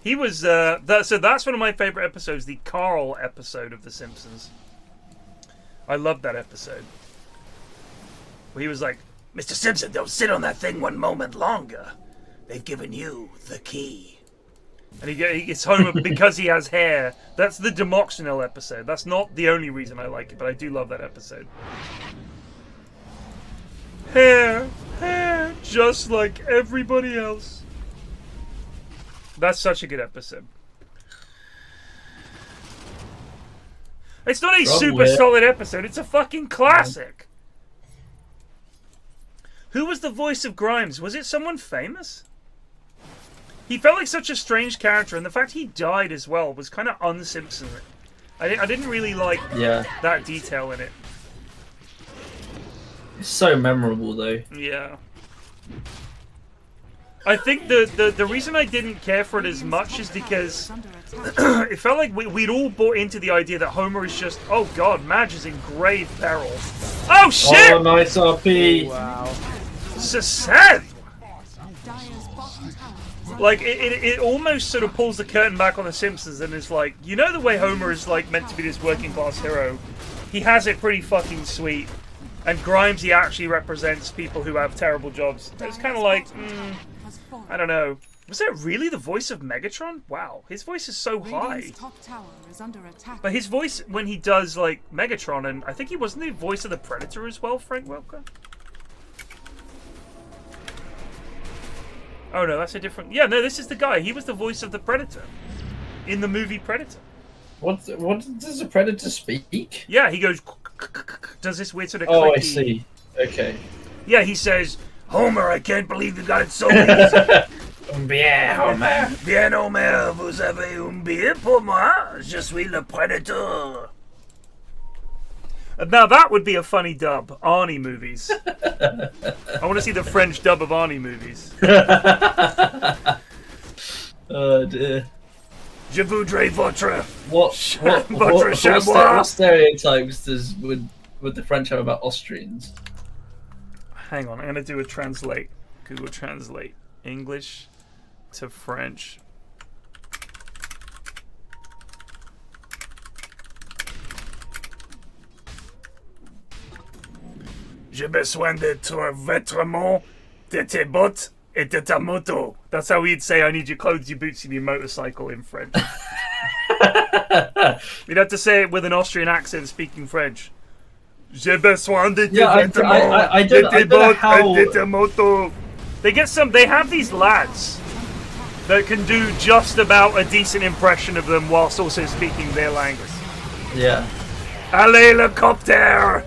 He was so that's one of my favorite episodes, the Carl episode of The Simpsons. I loved that episode. Where he was like, Mr. Simpson, don't sit on that thing one moment longer. They've given you the key. And he gets Homer because he has hair. That's the Demoxenil episode. That's not the only reason I like it, but I do love that episode. Hair, just like everybody else. That's such a good episode. It's not a super solid episode, it's a fucking classic. Who was the voice of Grimes? Was it someone famous? He felt like such a strange character, and the fact he died as well was kind of un-Simpson. I didn't really like that detail in it. It's so memorable, though. Yeah. I think the reason I didn't care for it as much is because it felt like we'd all bought into the idea that Homer is just, oh god, Madge is in grave peril. Oh shit! Oh, nice RP. Oh, wow. Seth! Like, it almost sort of pulls the curtain back on The Simpsons and is like, you know the way Homer is like meant to be this working class hero? He has it pretty fucking sweet. And Grimes, he actually represents people who have terrible jobs. It's kind of like, I don't know. Was that really the voice of Megatron? Wow, his voice is so high. But his voice, when he does, like, Megatron, and I think he wasn't the voice of the Predator as well, Frank Welker? Oh no, that's a different... Yeah, no, this is the guy. He was the voice of the Predator in the movie Predator. What does the Predator speak? Yeah, he goes... Does this weird sort of Oh, clicky... I see. Okay. Yeah, he says, Homer, I can't believe you got it so easy. Bien, Homer. Bien, Homer, vous avez un billet pour moi? Je suis le Predator. Now that would be a funny dub. Arnie movies. I want to see the French dub of Arnie movies. Oh dear. Je voudrais votre... What stereotypes would the French have about Austrians? Hang on, I'm going to do a translate. Google Translate. English to French. J'ai besoin de ton vêtements, de tes bottes et de ta moto. That's how we'd say, I need your clothes, your boots, and your motorcycle in French. We'd have to say it with an Austrian accent speaking French. J'ai besoin de tes vêtements, de tes bottes et de ta moto. They have these lads that can do just about a decent impression of them whilst also speaking their language. Yeah. Allez, helicopter!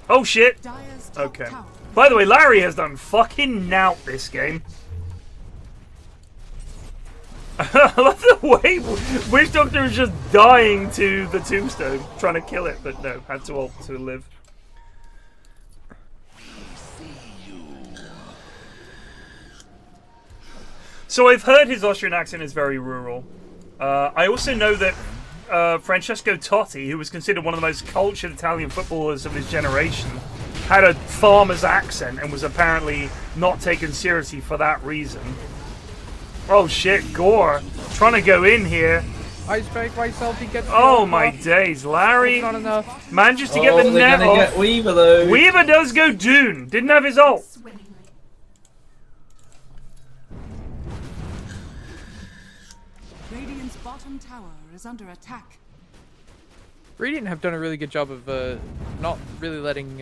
Oh shit! Okay. By the way, Larry has done fucking nout this game. I love the way Witch Doctor is just dying to the tombstone, trying to kill it, but no, had to ult to live. So I've heard his Austrian accent is very rural. I also know that Francesco Totti, who was considered one of the most cultured Italian footballers of his generation, had a farmer's accent and was apparently not taken seriously for that reason. Oh shit, Gore. Trying to go in here. I spake myself, he gets... Oh my days, Larry. Not enough. Manages to get the net off. Get Weaver though. Weaver does go Dune. Didn't have his ult. Radiant's bottom tower is under attack. Radiant have done a really good job of not really letting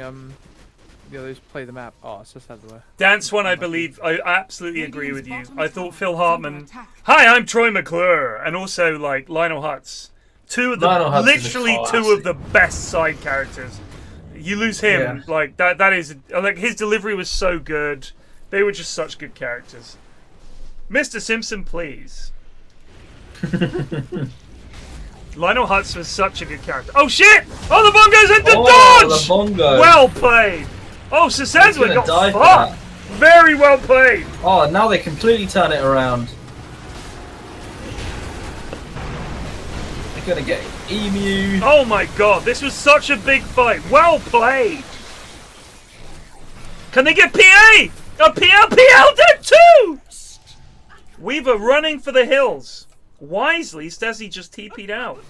the others play the map. Oh, it's just out of the way. Dance one, I believe. I absolutely agree with you. I thought Phil Hartman. Hi, I'm Troy McClure, and also like Lionel Hutz. Literally two of the best side characters. You lose him, like that is like his delivery was so good. They were just such good characters. Mr. Simpson, please. Lionel Hutz was such a good character. Oh shit! Oh, the bongo's in the dodge! The bongo. Well played. Oh, Sesezwa got fucked. Very well played. Oh, now they completely turn it around. They're gonna get Emu. Oh my god, this was such a big fight. Well played. Can they get PA? A PL dead too! Weaver running for the hills. Wisely, Stazzy just TP'd out.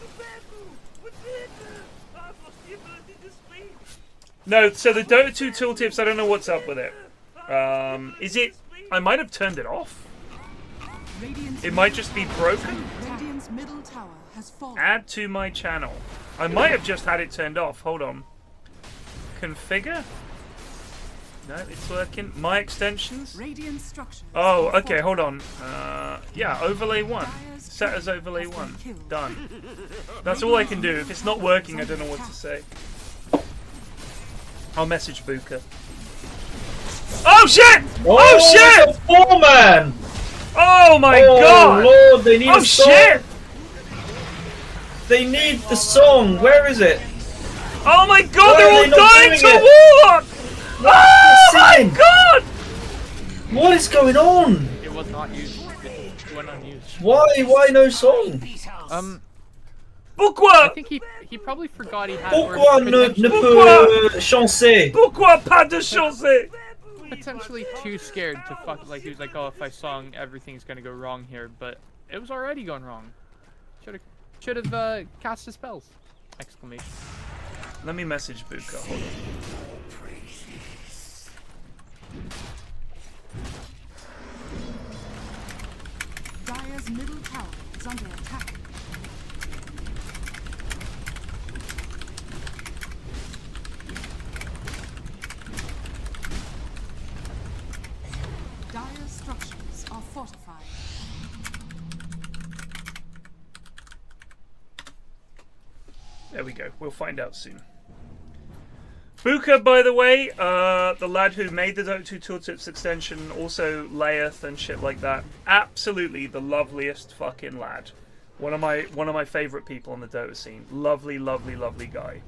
No, so the Dota 2 tooltips, I don't know what's up with it. Is it... I might have turned it off. It might just be broken. Add to my channel. I might have just had it turned off. Hold on. Configure? No, it's working. My extensions? Oh, okay, hold on. Yeah, overlay 1. Set as overlay 1. Done. That's all I can do. If it's not working, I don't know what to say. I'll message Buka. Oh shit! Oh shit! It's a 4-man! Oh my god! Oh lord, they need oh a stop. shit! They need the song. Where is it? Oh my god, Why they're are all they not dying doing to it? Warlock! Oh my Sing. god! What is going on? It was not used. It went unused. Why no song? Pourquoi? I think he probably forgot he had. Pourquoi ne peut chancer? Pourquoi pas de chancer? Potentially too scared to fuck. Like he was like, oh, if I sung, everything's gonna go wrong here. But it was already going wrong. Should have cast his spells! Exclamation. Let me message Buka. Hold on. Dire's middle tower is under attack. Dire's structures are fortified. There we go. We'll find out soon. Buka, by the way, the lad who made the Dota 2 Tooltips extension, also Layeth and shit like that. Absolutely the loveliest fucking lad. One of my favorite people on the Dota scene. Lovely, lovely, lovely guy.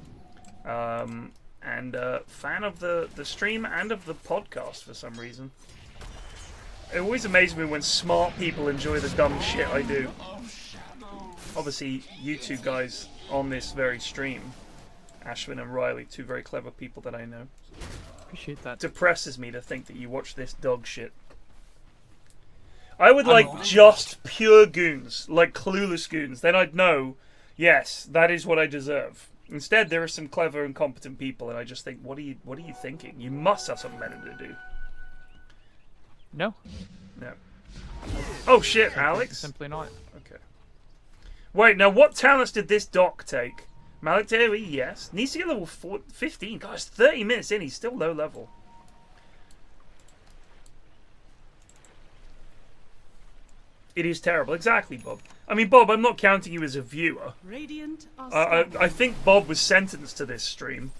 And fan of the stream and of the podcast for some reason. It always amazes me when smart people enjoy the dumb shit I do. Obviously, you two guys on this very stream, Ashwin and Riley, two very clever people that I know. Appreciate that. Depresses me to think that you watch this dog shit. I would like just pure goons, like clueless goons. Then I'd know, yes, that is what I deserve. Instead, there are some clever and competent people, and I just think, what are you thinking? You must have something better to do. No. No. Oh shit, Alex. Simply not. Okay. Wait, now what talents did this doc take? Malik Dairy, yes. Needs to get level 15. Guys, 30 minutes in, he's still low level. It is terrible. Exactly, Bob. I mean, Bob, I'm not counting you as a viewer. Radiant I think Bob was sentenced to this stream.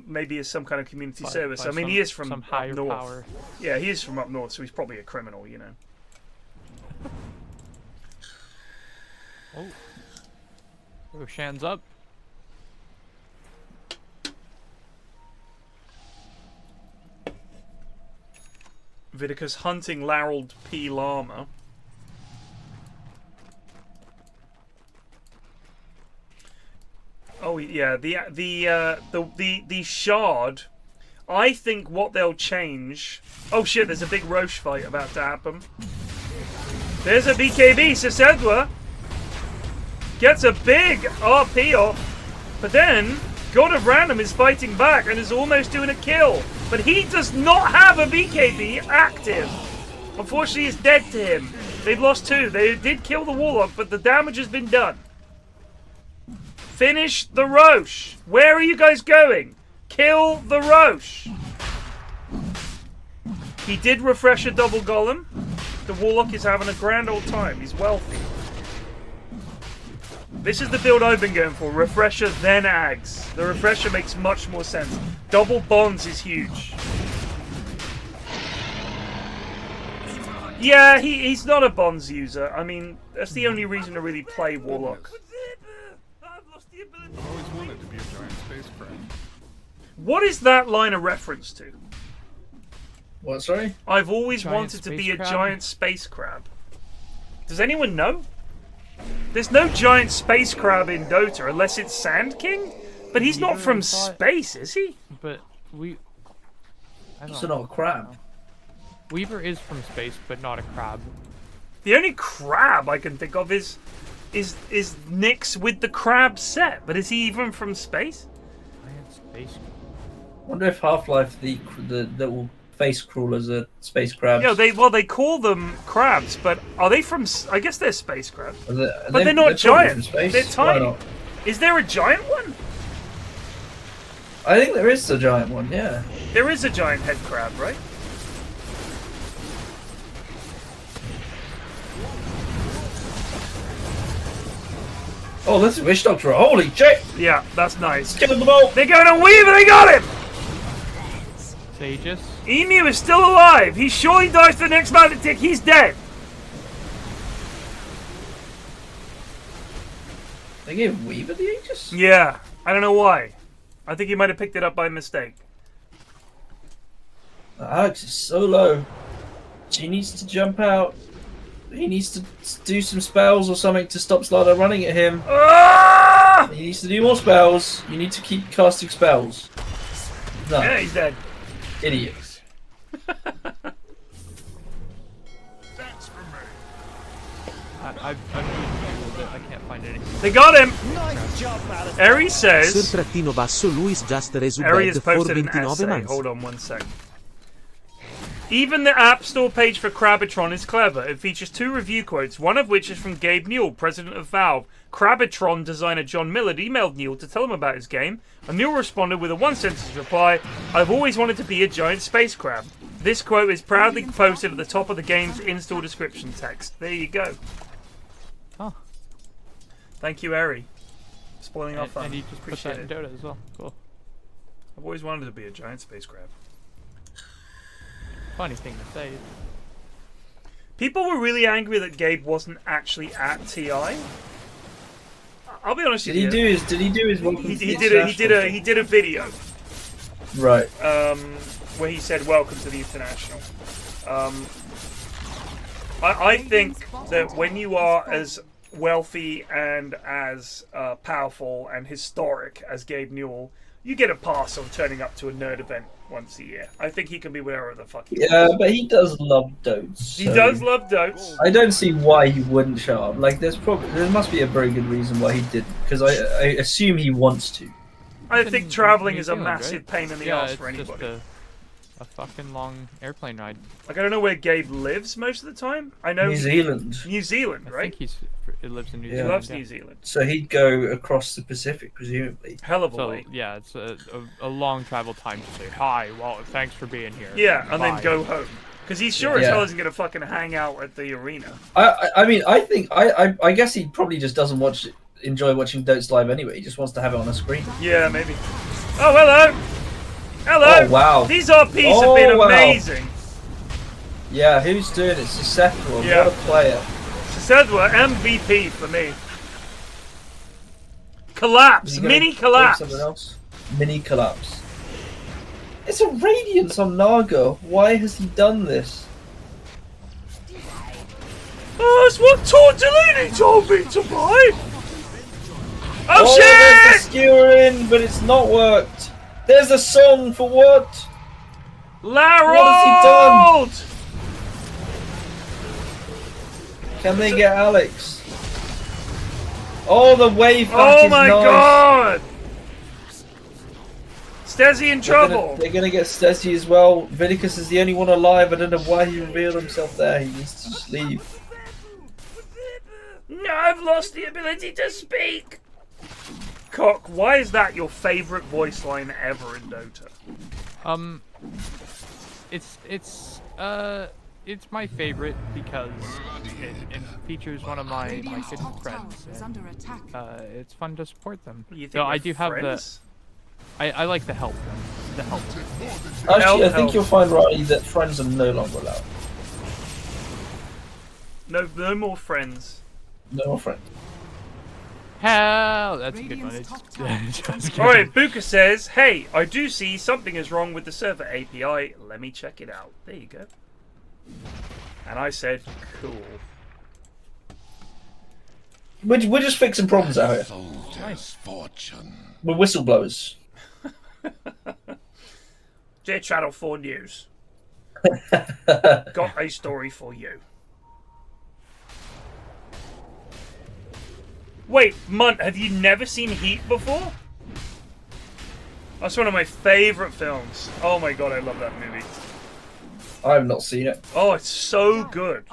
Maybe as some kind of community service. I mean, he is from some higher up north. Power. Yeah, he is from up north, so he's probably a criminal, you know. Oh. Roshan's up. Vidica's hunting Larald P. Llama. Oh yeah, the shard. I think what they'll change. Oh shit! There's a big Roche fight about to happen. There's a BKB. Sisedwa gets a big RP off, but then God of Random is fighting back and is almost doing a kill. But he does not have a BKB active. Unfortunately, it's dead to him. They've lost two. They did kill the Warlock, but the damage has been done. Finish the Roche. Where are you guys going? Kill the Roche. He did refresh a double golem. The Warlock is having a grand old time. He's wealthy. This is the build I've been going for. Refresher, then Ags. The Refresher makes much more sense. Double Bonds is huge. Yeah, he's not a Bonds user. I mean, that's the only reason to really play Warlock. I've always wanted to be a giant space crab. What is that line of reference to? What, sorry? I've always Giant wanted to be a space crab? giant space crab. Does anyone know? There's no giant space crab in Dota unless it's Sand King, but he's not from space, is he? But we. It's not a crab. Weaver is from space, but not a crab. The only crab I can think of is Nyx with the crab set, but is he even from space? Giant space. I wonder if Half-Life the little face crawlers are space crabs. Yeah, they call them crabs, but are they from? I guess they're space crabs. But they're not probably giant. from space. They're Why tiny. not? Is there a giant one? I think there is a giant one. Yeah. There is a giant head crab, right? Oh, that's a Witch Doctor. Holy shit! Yeah, that's nice. Kill them all. They're going on Weaver. They got him. Sages. Emu is still alive. He surely dies to the next magic tick. He's dead. They gave Weaver the Aegis? Yeah, I don't know why. I think he might have picked it up by mistake. Alex is so low. She needs to jump out. He needs to do some spells or something to stop Slider running at him. Ah! He needs to do more spells. You need to keep casting spells. No. Yeah, he's dead. Idiot. I've used it a little bit. I can't find anything. They got him! Nice jump, Alistair. Eri says... Sir-Luis just Eri resubed has for posted an 29 essay. months. Hold on 1 second. Even the App Store page for Crabitron is clever. It features 2 review quotes, one of which is from Gabe Newell, president of Valve. Crabitron designer John Millard emailed Newell to tell him about his game, and Newell responded with a 1-sentence reply, "I've always wanted to be a giant space crab." This quote is proudly posted at the top of the game's install description text. There you go. Oh. Thank you, Eri. Spoiling our fun. And he just put that in Dota as well. Cool. I've always wanted to be a giant space crab. Funny thing to say. People were really angry that Gabe wasn't actually at TI. I'll be honest with you. Did he do his welcome He to did the a video. Right. Where he said welcome to the International. I think that when you are as wealthy and as powerful and historic as Gabe Newell, you get a pass on turning up to a nerd event once a year. I think he can be wherever the fuck he wants. But he does love Dotes. He does love Dotes. I don't see why he wouldn't show up. Like, there must be a very good reason why he didn't, because I assume he wants to. I think traveling is a massive pain in the ass for anybody. Just a fucking long airplane ride. Like, I don't know where Gabe lives most of the time. I know New Zealand. New Zealand, right? I think he lives in New He Zealand. loves New Zealand. So he'd go across the Pacific, presumably. Hell of a So, way. yeah, it's a long travel time to say, "Hi, well, thanks for being here." Yeah, and Bye. then go home. Because he's sure as hell isn't going to fucking hang out at the arena. I mean, I think, I guess he probably just doesn't enjoy watching Dotes live anyway. He just wants to have it on a screen. Yeah, maybe. Oh, hello! Hello! Oh, wow. These RPs have been amazing. Yeah, who's doing it? Sethwa. Yeah. What a player. Sethwa, MVP for me. Collapse! Mini collapse! Something else? Mini collapse. It's a Radiance on Naga. Why has he done this? Oh, that's what Tortellini told me to buy! Oh, shit! There's the skewer in, but it's not worked. There's a song for what? Larald! What has he done? Can they get Alex? Oh, the wave back is my nice. god! Stezzy in trouble! They're gonna get Stezzy as well. Vinicus is the only one alive. I don't know why he revealed himself there. He needs to just leave. No, I've lost the ability to speak! Cock, why is that your favourite voice line ever in Dota? It's my favorite because it features one of my good friends. It's fun to support them. You think No, I they're do have friends? I like the help. The help. Actually, I think you'll find, Riley, that friends are no longer allowed. No more friends. No more friends. Hell, that's a good one. Alright, Buka says, "Hey, I do see something is wrong with the server API. Let me check it out." There you go. And I said, cool. We're just fixing problems out here. Nice. We're whistleblowers. J Channel 4 News. Got a story for you. Wait, Munt, have you never seen Heat before? That's one of my favourite films. Oh my god, I love that movie. I have not seen it. Oh, it's so good.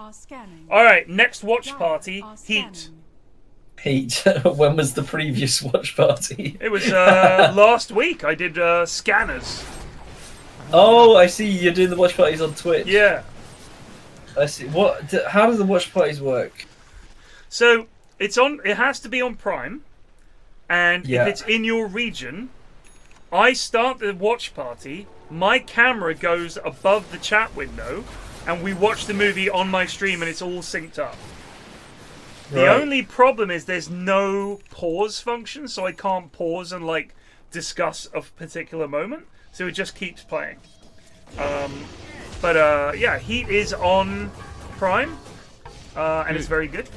Alright, next watch party, Heat. Heat. When was the previous watch party? It was last week. I did Scanners. Oh, I see. You're doing the watch parties on Twitch. Yeah. I see. What? How do the watch parties work? So it's on. It has to be on Prime, and Yeah. if it's in your region, I start the watch party. My camera goes above the chat window, and we watch the movie on my stream, and it's all synced up. The only problem is there's no pause function, so I can't pause and like discuss a particular moment. So it just keeps playing. Yeah, Heat is on Prime, and it's very good.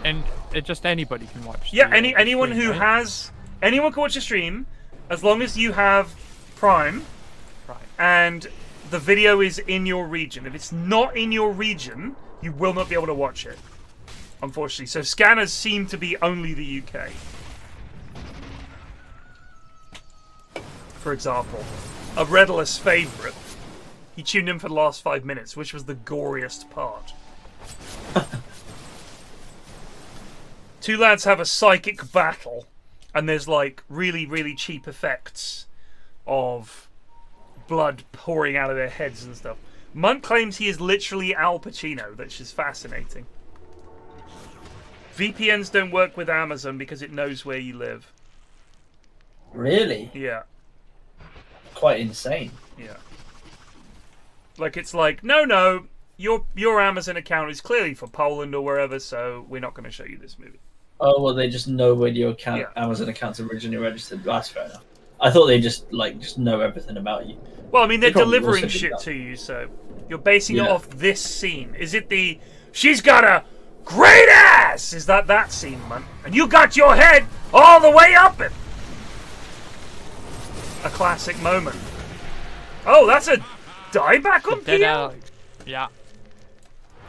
And just anybody can watch. Yeah, anyone who has anyone can watch the stream, as long as you have Prime, and the video is in your region. If it's not in your region, you will not be able to watch it, unfortunately. So scanners seem to be only the UK. For example, a Redless favourite. He tuned in for the last 5 minutes, which was the goriest part. Two lads have a psychic battle, and there's like really, really cheap effects of blood pouring out of their heads and stuff. Munt claims he is literally Al Pacino, which is fascinating. VPNs don't work with Amazon because it knows where you live. Really? Yeah. Quite insane. Yeah. Like, it's like, no, your Amazon account is clearly for Poland or wherever, so we're not going to show you this movie. Oh, well, they just know when your account, Amazon account's originally registered. That's fair enough. I thought they just know everything about you. Well, I mean, they're delivering shit to you, so you're basing it off this scene. Is it the, she's got a great ass? Is that scene, man? And you got your head all the way up it. A classic moment. Oh, that's a dieback on PL? Yeah.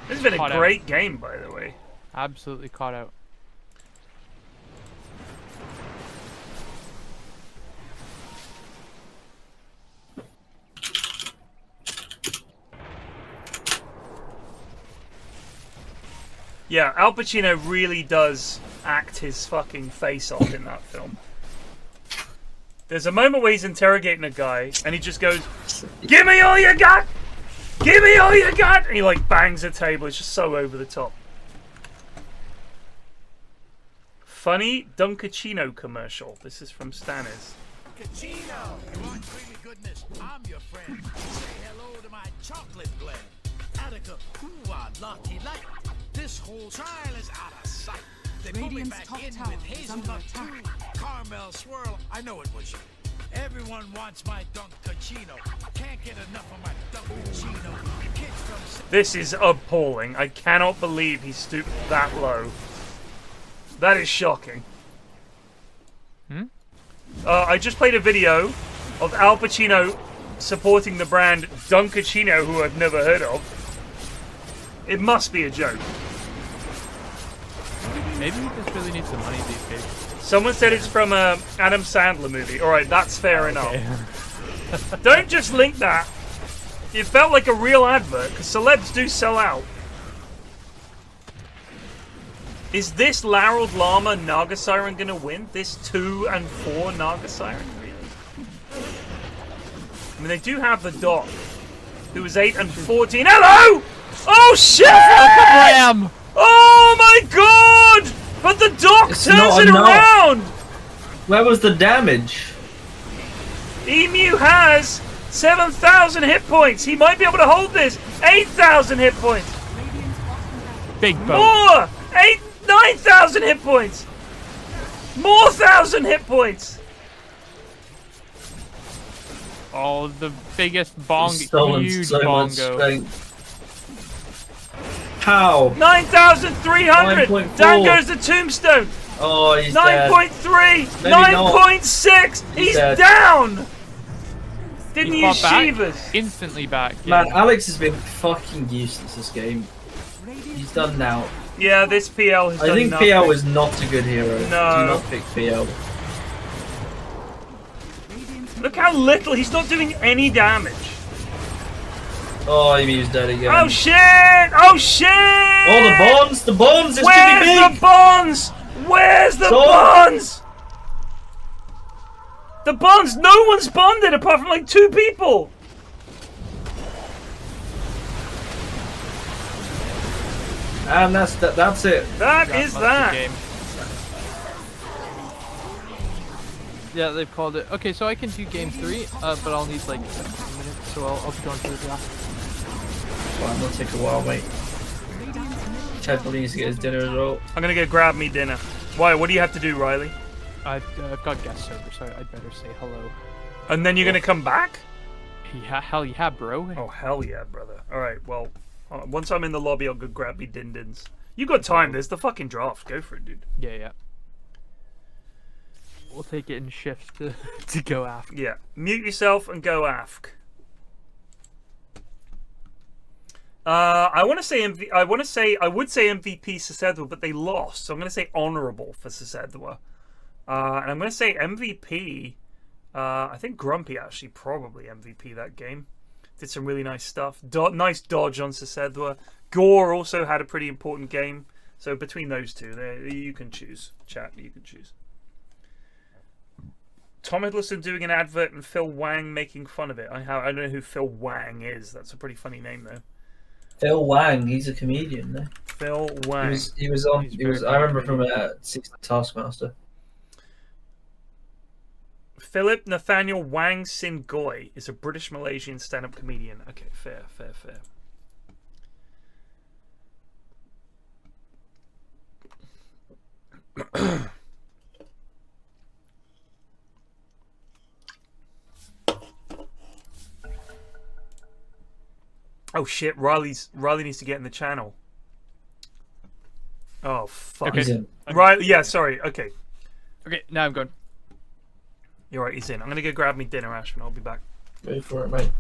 This has been a great game, by the way. Absolutely caught out. Yeah, Al Pacino really does act his fucking face off in that film. There's a moment where he's interrogating a guy, and he just goes, "Give me all you got! Give me all you got!" And he like bangs a table. It's just so over the top. Funny Dunkachino commercial. This is from Stannis. Dunkachino! You want creamy goodness? I'm your friend. Say hello to my chocolate blend. Attica, lucky light. This whole trial is out of sight. They put me back in with hazelnut too. Caramel swirl. I know it was you. Everyone wants my Dunkachino. Can't get enough of my Dunkachino. Kids from... This is appalling. I cannot believe he stooped that low. That is shocking. I just played a video of Al Pacino supporting the brand Dunkachino, who I've never heard of. It must be a joke. Maybe he just really needs some money these days. Someone said it's from a Adam Sandler movie. Alright, that's fair enough. Don't just link that. It felt like a real advert, because celebs do sell out. Is this Laureled Llama Naga Siren gonna win? This 2 and 4 Naga Siren? Really? I mean, they do have the Doc, who is 8 and 14. Hello! Oh shit! Oh my god! But the Doc turns it around! Where was the damage? Emu has 7,000 hit points. He might be able to hold this. 8,000 hit points. Big boat. More! 9,000 hit points. More 1,000 hit points. Oh, the biggest bongo. Huge so bongo. How? 9,300. Down goes the tombstone. Oh, he's 9.3. 9.6. He's dead. Down. Didn't He use fought back, Shivas. instantly back. Man, Alex has been fucking useless this game. He's done now. Yeah, this PL has done I think nothing. PL is not a good hero. No. Do not pick PL. Look how little. He's not doing any damage. Oh, he's dead again. Oh shit! Oh shit! Oh, the bonds! The bonds! It's Where's too big! the bonds? Where's the bonds? The bonds! No one's bonded apart from like 2 people! And that's it. That is that. Yeah, they've called it. Okay, so I can do game 3, but I'll need like 15 minutes, so I'll be going through the draft. Well, it'll take a while, mate. Ted probably needs to get his dinner as well. I'm gonna go grab me dinner. Why? What do you have to do, Riley? I've got guests over, so I'd better say hello. And then you're gonna come back? Yeah, hell yeah, bro. Oh, hell yeah, brother. Alright, well, once I'm in the lobby, I'll go grab me din-dins. You got time, there's the fucking draft. Go for it, dude. Yeah. We'll take it in shifts to go after. Yeah, mute yourself and go afk. I would say MVP Sasedwa, but they lost, so I'm gonna say honorable for Sasedwa. And I'm gonna say MVP. I think Grumpy actually probably MVP that game. Did some really nice stuff. Nice dodge on Sasedwa. Gore also had a pretty important game. So between those two, you can choose. Chat, you can choose. Tom Hiddleston doing an advert and Phil Wang making fun of it. I don't know who Phil Wang is. That's a pretty funny name though. Phil Wang, he's a comedian, no? Phil Wang. He was on. I remember from Taskmaster. Philip Nathaniel Wang Sin Goy is a British Malaysian stand-up comedian. Okay, fair. Oh shit, Riley needs to get in the channel. Oh fuck. Okay. Riley, yeah, sorry. Okay. Okay, now I'm going. You're right, he's in. I'm gonna go grab me dinner, Ashman. I'll be back. Wait for it, mate.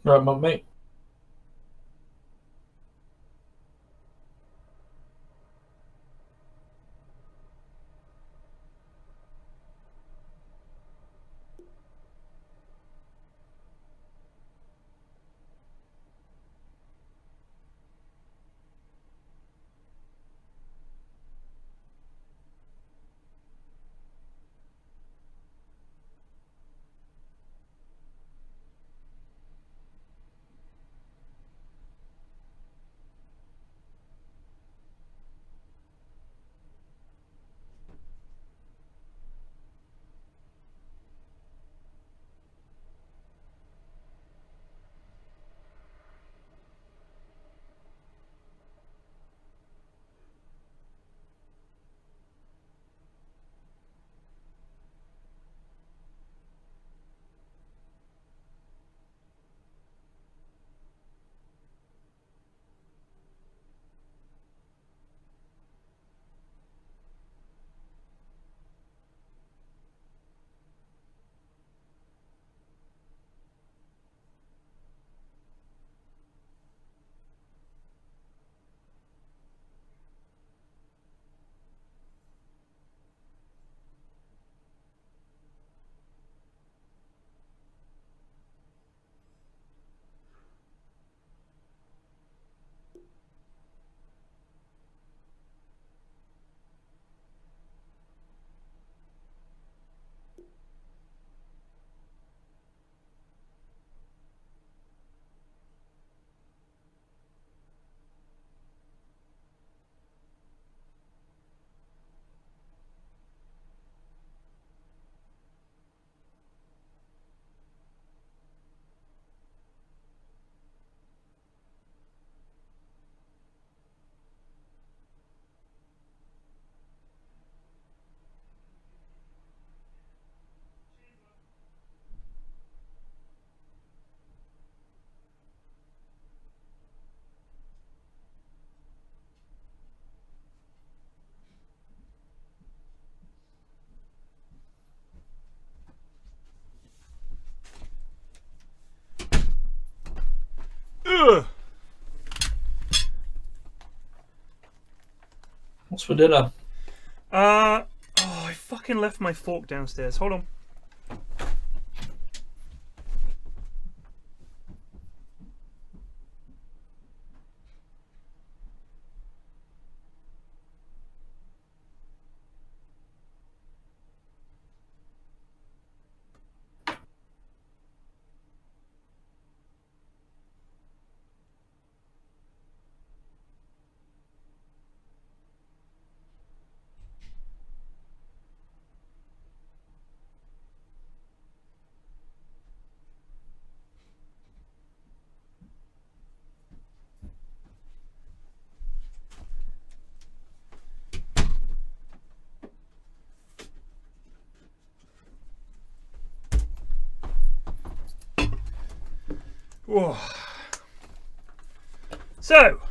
Right, mate. What's for dinner? Oh, I fucking left my fork downstairs. Hold on. Whoa. So,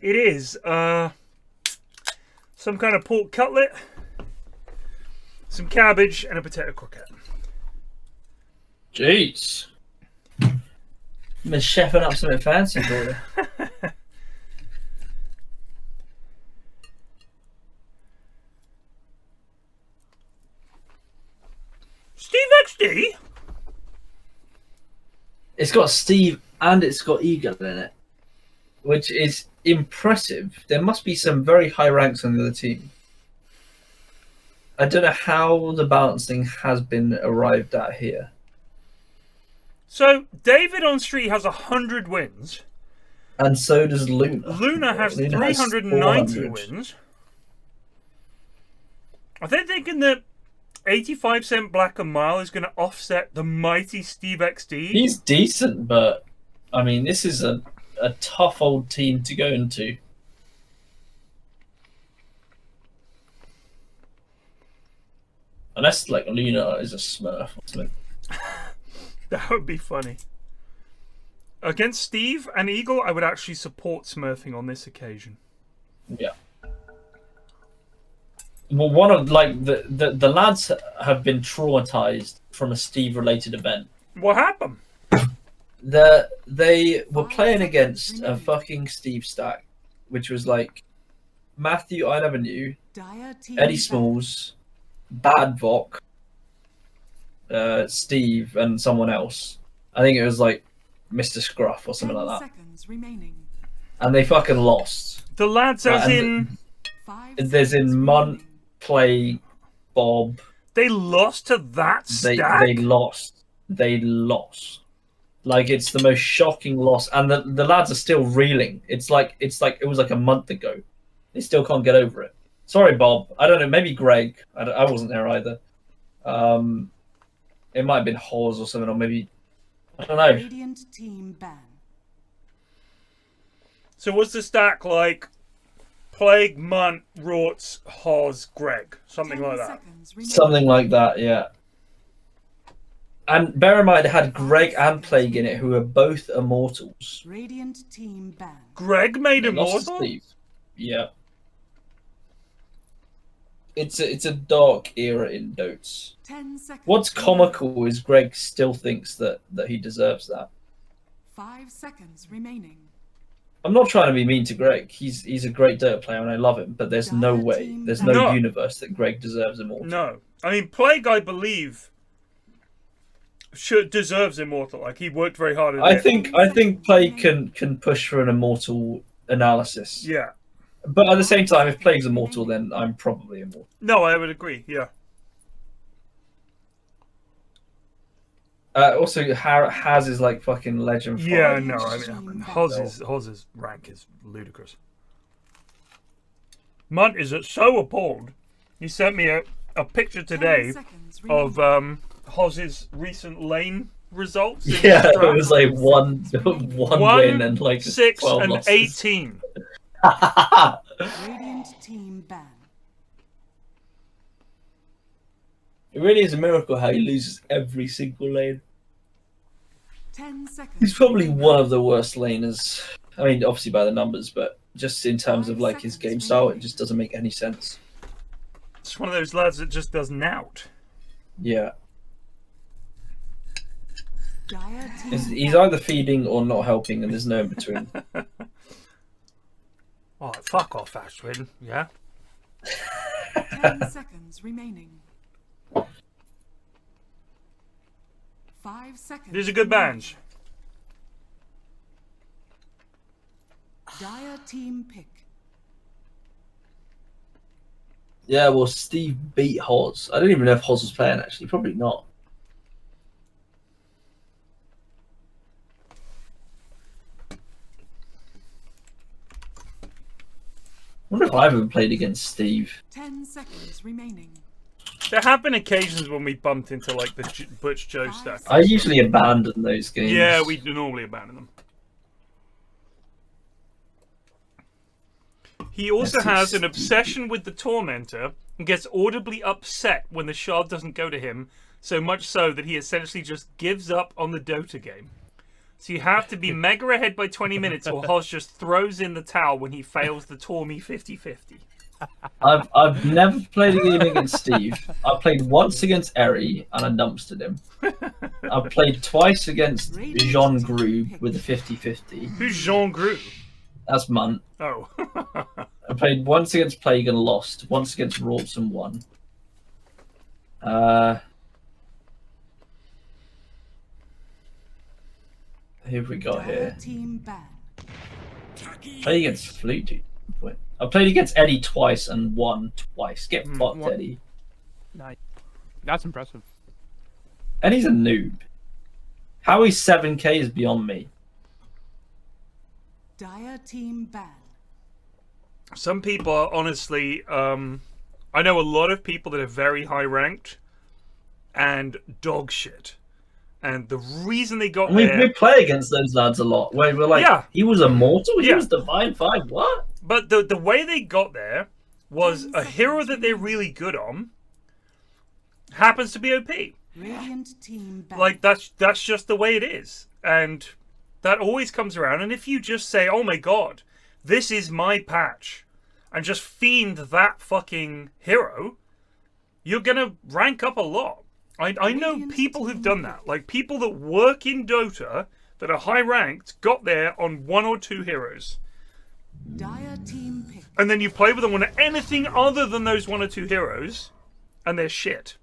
it is some kind of pork cutlet, some cabbage, and a potato croquette. Jeez. Been chefing up something fancy for you. Steve XD? It's got Steve and it's got Eagle in it, which is impressive. There must be some very high ranks on the other team. I don't know how the balancing has been arrived at here. So, David on street has 100 wins. And so does Luna. Luna has 390 wins. Are they thinking that 85 cent Black and Mile is going to offset the mighty Steve XD? He's decent, but I mean, this is a tough old team to go into. Unless, like, Luna is a smurf or something. That would be funny. Against Steve and Eagle, I would actually support smurfing on this occasion. Yeah. Well, one of the lads have been traumatized from a Steve-related event. What happened? They were playing against a fucking Steve stack, which was like Matthew I never knew, Eddie Smalls, Bad Vok, Steve, and someone else. I think it was like Mr. Scruff or something like that. And they fucking lost. The lads as in... There's in Munt, Play, Bob. They lost to that stack? They lost. They lost. Like, it's the most shocking loss. And the lads are still reeling. It's like it was like a month ago. They still can't get over it. Sorry, Bob. I don't know. Maybe Greg. I wasn't there either. It might have been Hawes or something, or maybe... I don't know. Radiant team ban. So was the stack like Plague, Munt, Rorts, Hawes, Greg? Something like that? Something like that, yeah. And bear in mind, it had Greg and Plague in it, who are both immortals. Radiant team ban. Greg made They lost to immortal? Steve. Yeah. It's a dark era in Dotes. 10 seconds. What's comical is Greg still thinks that he deserves that. 5 seconds remaining. I'm not trying to be mean to Greg. He's a great Dota player and I love him, but there's no way, there's no universe that Greg deserves immortal. No. I mean, Plague, I believe, deserves immortal. Like, he worked very hard at it. I think Plague can push for an immortal analysis. Yeah. But at the same time, if Plague's immortal, then I'm probably immortal. No, I would agree, yeah. Also, Haz is like fucking legend. Yeah, no, I mean, Hoz's rank is ludicrous. Munt is so appalled. He sent me a picture today of Hoz's recent lane results. Yeah, it was like one win and like 6 12 and losses. 18. Radiant team ban. It really is a miracle how he loses every single lane. 10 seconds. He's probably one of the worst laners. I mean, obviously by the numbers, but just in terms of like his game style, it just doesn't make any sense. It's one of those lads that just does nout. Yeah. He's either feeding or not helping, and there's no in between. Oh, fuck off, Ashwin. Yeah. 10 seconds remaining. 5 seconds. These are good bands. Dire team pick. Yeah, well, Steve beat Hoz. I don't even know if Hoz was playing, actually. Probably not. I wonder if I've ever played against Steve. 10 seconds remaining. There have been occasions when we bumped into like the Butch Joe stuff. I usually abandon those games. Yeah, we normally abandon them. He also has an obsession with the Tormentor and gets audibly upset when the shard doesn't go to him, so much so that he essentially just gives up on the Dota game. So you have to be mega ahead by 20 minutes or Hoz just throws in the towel when he fails the Tormy 50-50. I've never played a game against Steve. I've played once against Eri and I dumpstered him. I've played twice against Jean Grube with a 50-50. Who's Jean Grube? That's Munt. Oh. I played once against Plague and lost. Once against Rorts and won. Who have we got here? Played against Flute. I played against Eddie twice and won twice. Get fucked, Eddie. Nice. That's impressive. Eddie's a noob. How he's 7k is beyond me. Dire team ban. Some people are honestly, I know a lot of people that are very high ranked and dog shit. And the reason they got there... We play against those lads a lot. Where we're like, yeah. He was immortal? He was Divine 5? What? But the way they got there was a hero that they're really good on happens to be OP. Radiant team ban. Like, that's just the way it is. And that always comes around. And if you just say, oh my god, this is my patch, and just fiend that fucking hero, you're going to rank up a lot. I know people who've done that. Like, people that work in Dota that are high ranked got there on 1 or 2 heroes. Dire team pick. And then you play with them on anything other than those 1 or 2 heroes, and they're shit.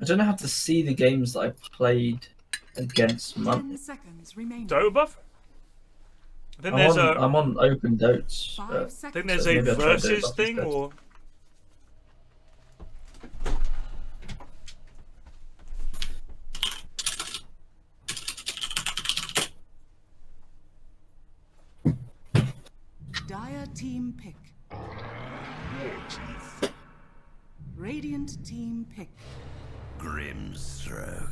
I don't know how to see the games that I played against Munt. 10 seconds remaining. Dota buff? I think I'm on open Dotes. I think there's a versus thing, or... Dire team pick. Radiant team pick. Grimstroke.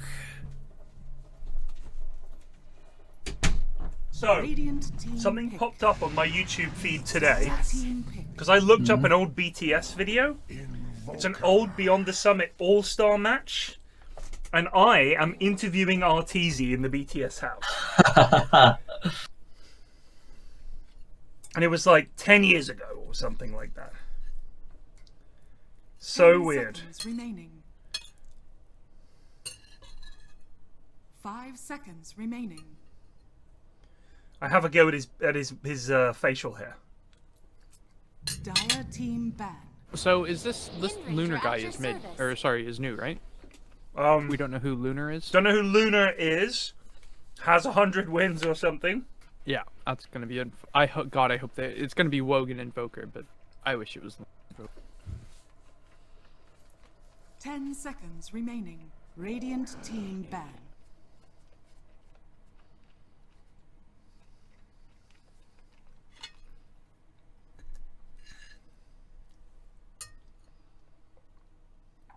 So, something popped up on my YouTube feed today, because I looked up an old BTS video. It's an old Beyond the Summit All-Star match, and I am interviewing Arteezy in the BTS house. And it was like 10 years ago, or something like that. So weird. Remaining. 5 seconds remaining. I have a go at his facial hair. Dire team ban. So is this Lunar guy is mid, or sorry, is new, right? We don't know who Lunar is. Don't know who Lunar is. Has 100 wins or something. Yeah, that's gonna be. God, I hope that it's gonna be Wogan Invoker, but I wish it was. 10 seconds remaining. Radiant team ban.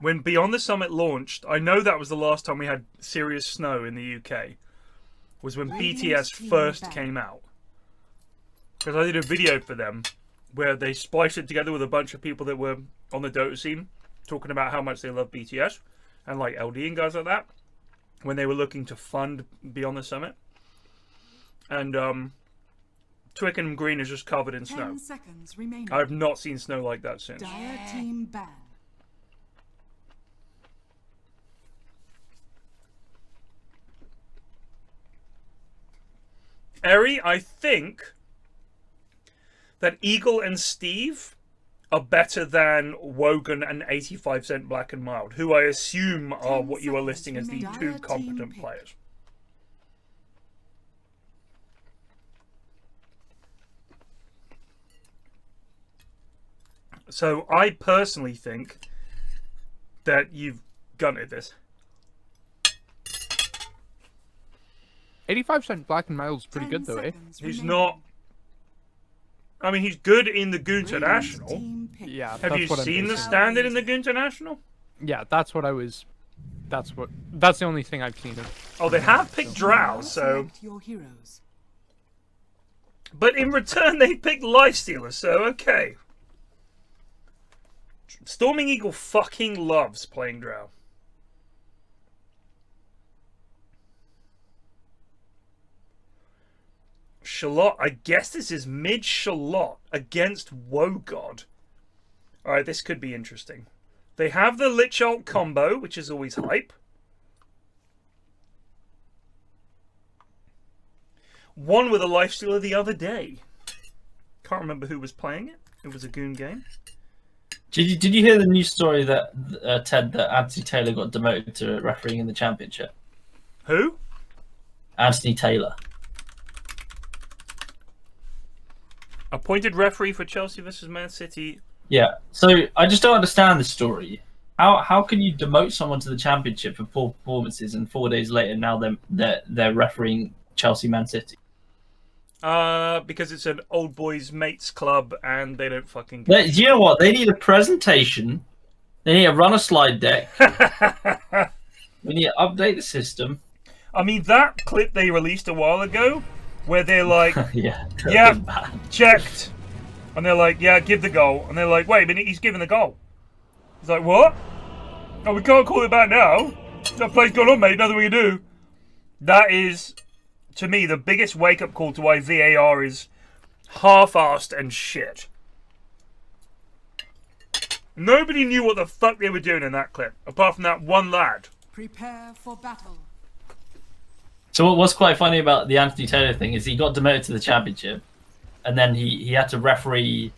When Beyond the Summit launched, I know that was the last time we had serious snow in the UK. Was when BTS first came out. Because I did a video for them where they spliced it together with a bunch of people that were on the Dota scene, talking about how much they love BTS and like LD and guys like that, when they were looking to fund Beyond the Summit. And Twickenham Green is just covered in snow. 10 seconds remaining. I have not seen snow like that since. Dire team ban. Eri, I think that Eagle and Steve are better than Wogan and 85% Black and Mild, who I assume are what you are listing as the two competent players. So I personally think that you've gunted this. 85% Black and Mild's pretty good though, eh? He's not. I mean, he's good in the Goons International. Yeah. Have you seen the standard in the Goons International? Yeah, that's what I was. That's the only thing I've seen of. Oh, they have picked Drow, so. Your heroes. But in return, they picked Lifestealer, so okay. Storming Eagle fucking loves playing Drow. Shallot, I guess this is mid Shallot against Wogod. Alright, this could be interesting. They have the Lich Ult combo, which is always hype. Won with a Lifestealer the other day. Can't remember who was playing it. It was a Goon game. Did you hear the news story that Ted, that Anthony Taylor got demoted to refereeing in the championship? Who? Anthony Taylor. Appointed referee for Chelsea versus Man City. Yeah, so I just don't understand the story. How can you demote someone to the championship for poor performances and 4 days later now they're refereeing Chelsea Man City? Because it's an old boys mates club and they don't fucking. Do you know what? They need a presentation. They need to run a slide deck. We need to update the system. I mean, that clip they released a while ago, where they're like, yeah, checked. And they're like, yeah, give the goal. And they're like, wait a minute, he's giving the goal. He's like, what? Oh, we can't call it back now. That play's gone on, mate. Nothing we can do. That is, to me, the biggest wake-up call to why VAR is half-assed and shit. Nobody knew what the fuck they were doing in that clip, apart from that one lad. Prepare for battle. So what's quite funny about the Anthony Taylor thing is he got demoted to the championship, and then he had to referee,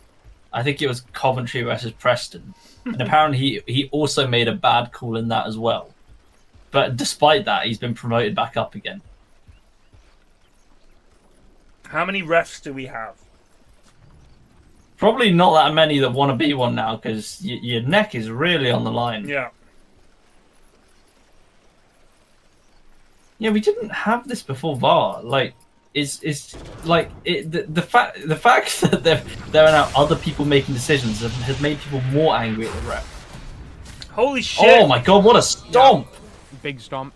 I think it was Coventry versus Preston, and apparently he also made a bad call in that as well. But despite that, he's been promoted back up again. How many refs do we have? Probably not that many that want to be one now, because your neck is really on the line. Yeah. Yeah, we didn't have this before VAR. Like, the fact that there are now other people making decisions has made people more angry at the ref. Holy shit! Oh my god, what a stomp! Yeah. Big stomp.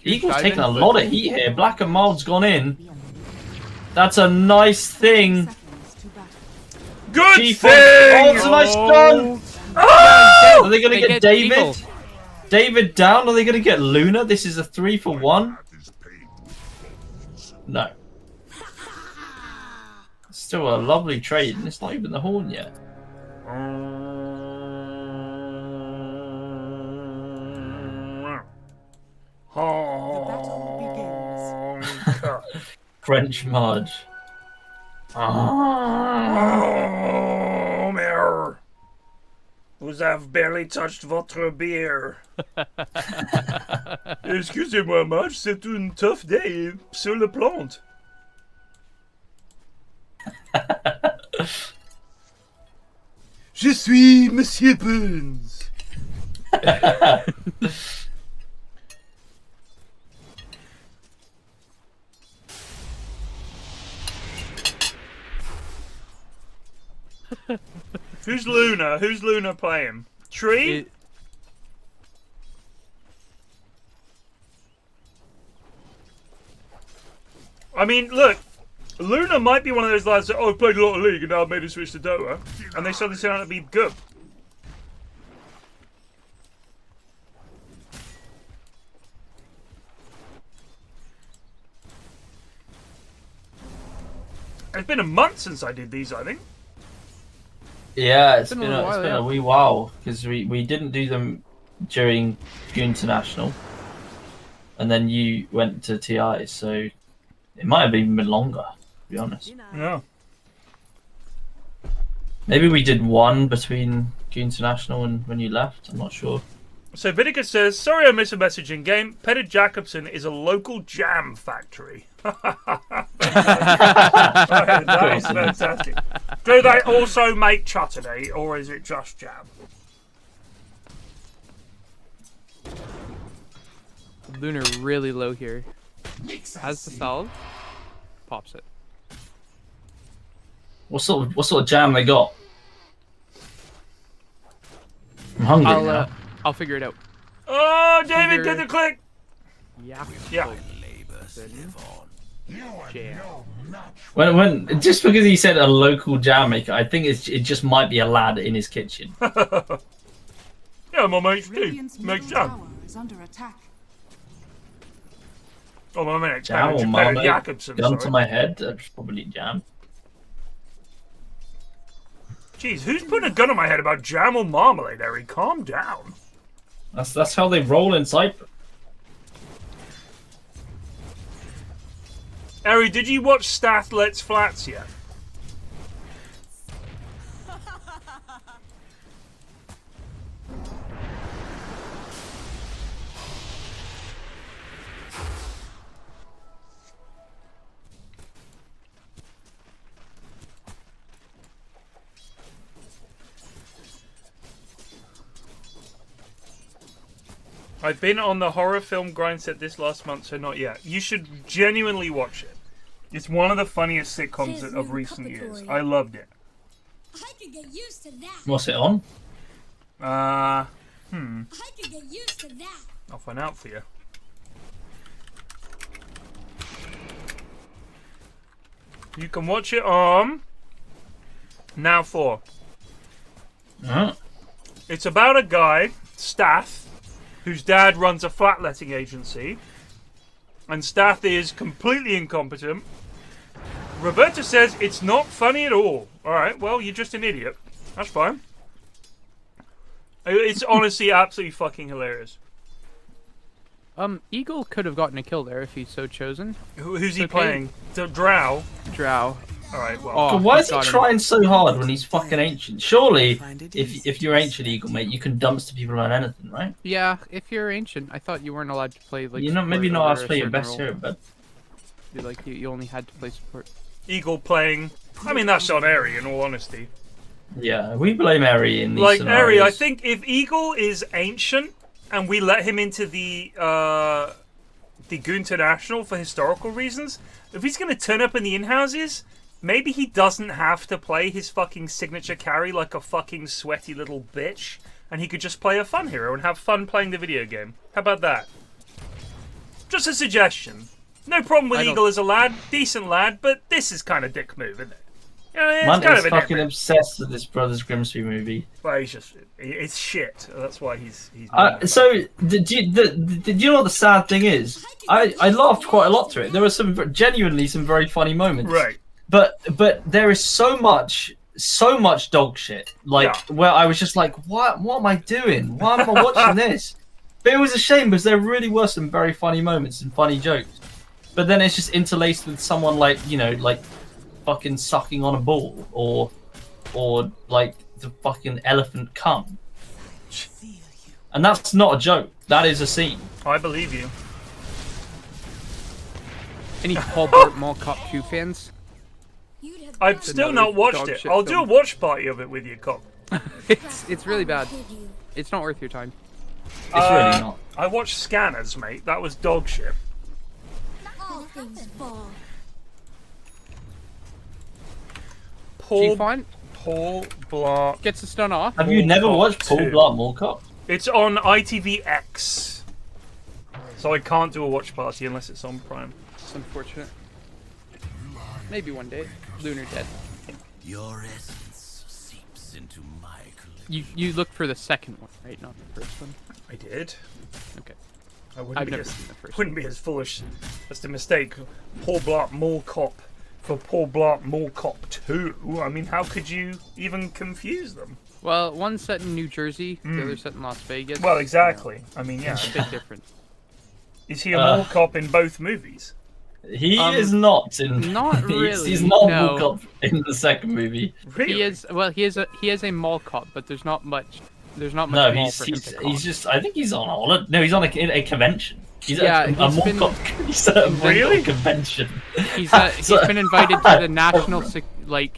Eagle's taking a lot of heat here. Black and Mild's gone in. That's a nice thing. Good thing! Oh, it's a nice stun! Oh! Are they going to get David? Eagle. David down? Are they going to get Luna? This is a 3-for-1. No. Still a lovely trade, and it's not even the horn yet. French Marge. Oh, merde. Vous avez barely touched votre beer. Excusez-moi, Marge, c'est une tough day sur le plante. Je suis Monsieur Burns. Who's Luna? Who's Luna playing? Tree? I mean, look, Luna might be one of those lads that, oh, I've played a lot of League and now I've made a switch to Dota, and they suddenly turn out to be good. It's been a month since I did these, I think. Yeah, it's been a wee while because we didn't do them during Goon International, and then you went to TI, so it might have even been longer, to be honest. Yeah. Maybe we did one between Goon International and when you left. I'm not sure. So Vinegar says, sorry I missed a message in game. Petter Jacobson is a local jam factory. That is fantastic. Do they also make chutney, or is it just jam? Lunar really low here. Has the salad. Pops it. What sort of jam they got? I'm hungry now. I'll figure it out. Oh, David did the click. Yeah. Yeah. Jam. When just because he said a local jam maker, I think it just might be a lad in his kitchen. Yeah, my mate Steve makes jam. Is under attack. Oh, my mate. Jam or Petter marmalade? Jacobson. Gun to Sorry. my head. That's probably jam. Jeez, who's putting a gun on my head about jam or marmalade, Eric? Calm down. That's how they roll in Cyprus. Eri, did you watch Stath Let's Flats yet? I've been on the horror film grind set this last month, so not yet. You should genuinely watch it. It's one of the funniest sitcoms of recent years. I loved it. I could get used to that. What's it on? I could get used to that. I'll find out for you. You can watch it on Now 4. It's about a guy, Stath, whose dad runs a flat-letting agency, and Stath is completely incompetent. Roberta says it's not funny at all. Alright, well, you're just an idiot. That's fine. It's honestly absolutely fucking hilarious. Eagle could have gotten a kill there if he's so chosen. Who's he playing? Drow? Drow. Alright, well. But why is he trying so hard when he's fucking ancient? Surely, if you're ancient Eagle, mate, you can dumpster people on anything, right? Yeah, if you're ancient, I thought you weren't allowed to play like. You're not maybe not allowed to play your best hero, but you only had to play support. Eagle playing. I mean, that's on Eri, in all honesty. yeah, we blame Eri in these Like scenarios. Eri, I think if Eagle is ancient and we let him into the Goon International for historical reasons, if he's going to turn up in the in-houses, maybe he doesn't have to play his fucking signature carry like a fucking sweaty little bitch, and he could just play a fun hero and have fun playing the video game. How about that? Just a suggestion. No problem with Eagle as a lad, decent lad, but this is kind of dick move, isn't it? You know, it's Man kind is of a fucking obsessed with this Brothers Grimsby movie. Well, it's shit. That's why he's So, did you know what the sad thing is? I laughed quite a lot through it. There were genuinely some very funny moments. Right. But there is so much dog shit. Like, where I was just like, what am I doing? Why am I watching this? But it was a shame because there really were some very funny moments and funny jokes. But then it's just interlaced with someone like, you know, like fucking sucking on a ball or like the fucking elephant cum. And that's not a joke. That is a scene. I believe you. Any Paul Bart Mall Cop 2 fans? I've still not watched it. I'll do a watch party of it with you, Cop. It's really bad. It's not worth your time. It's really not. I watched Scanners, mate. That was dog shit. Paul Blart gets the stun off. Have you never watched Paul Blart Mall Cop? It's on ITVX. So I can't do a watch party unless it's on Prime. It's unfortunate. Maybe one day. Lunar dead. Your essence seeps into my collection. You looked for the second one, right? Not the first one. I did. Okay. I've never seen the first. Wouldn't be as foolish as to mistake Paul Blart Mall Cop for Paul Blart Mall Cop 2. I mean, how could you even confuse them? Well, one's set in New Jersey, the other's set in Las Vegas. Well, exactly. I mean, yeah. It's a big difference. Is he a mall cop in both movies? He is not in. Not really. He's not no. mall cop in the second movie. Really? He is. Well, he is a mall cop, but there's not much. There's not much. No, mall he's for him to cop. he's just. I think he's on holiday. No, he's on a convention. He's Yeah, at a he's mall been- cop. He's at a mall Really? cop convention. He's been invited to the National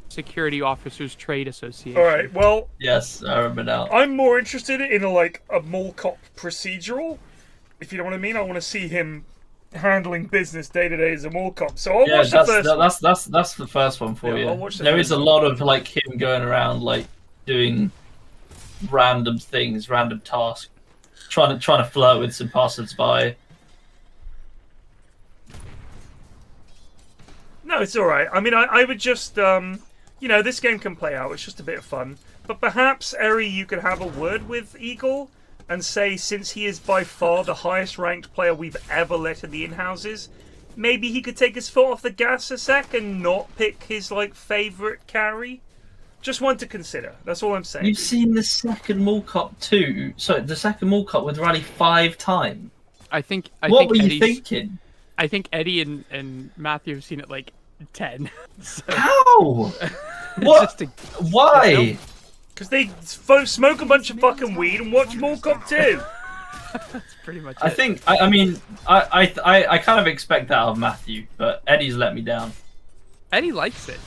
Security Officers Trade Association. All right. Well, Yes, I remember now. I'm more interested in a mall cop procedural. If you know what I mean, I want to see him handling business day to day as a mall cop. So I'll watch the first one. That's the first one for Yeah, you. I'll watch the There first is a lot of like him going around like doing random things, random tasks, trying to flirt with some passers-by. No, it's all right. I mean, I would just, this game can play out. It's just a bit of fun. But perhaps, Eri, you could have a word with Eagle and say, since he is by far the highest ranked player we've ever let in the in-houses, maybe he could take his foot off the gas a sec and not pick his, favourite carry? Just one to consider. That's all I'm saying. You've seen the second Mall Cop 2. Sorry, the second Mall Cop with Rally 5 times. I think. What were you thinking? I think Eddie and Matthew have seen it 10. So. How? What? Why? Because they smoke a bunch of fucking weed and watch Mall Cop 2. That's pretty much I it. think. I kind of expect that of Matthew, but Eddie's let me down. Eddie likes it.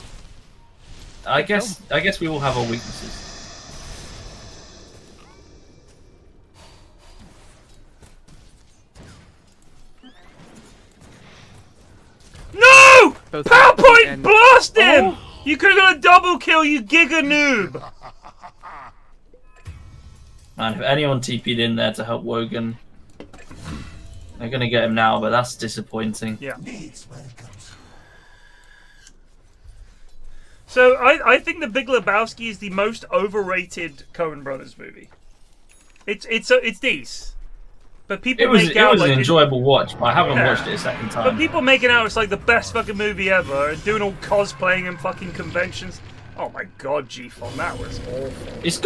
I guess we all have our weaknesses. No! Both PowerPoint and- blast him! Oh. You could have got a double kill, you giga noob! Man, if anyone TP'd in there to help Wogan, they're gonna get him now, but that's disappointing. Yeah. So I think The Big Lebowski is the most overrated Coen Brothers movie. It's decent, but people It was make out an like enjoyable watch, but I haven't Yeah. watched it a second time. But people making out it's like the best fucking movie ever and doing all cosplaying and fucking conventions. Oh my god, G-Fon, that was awful. It's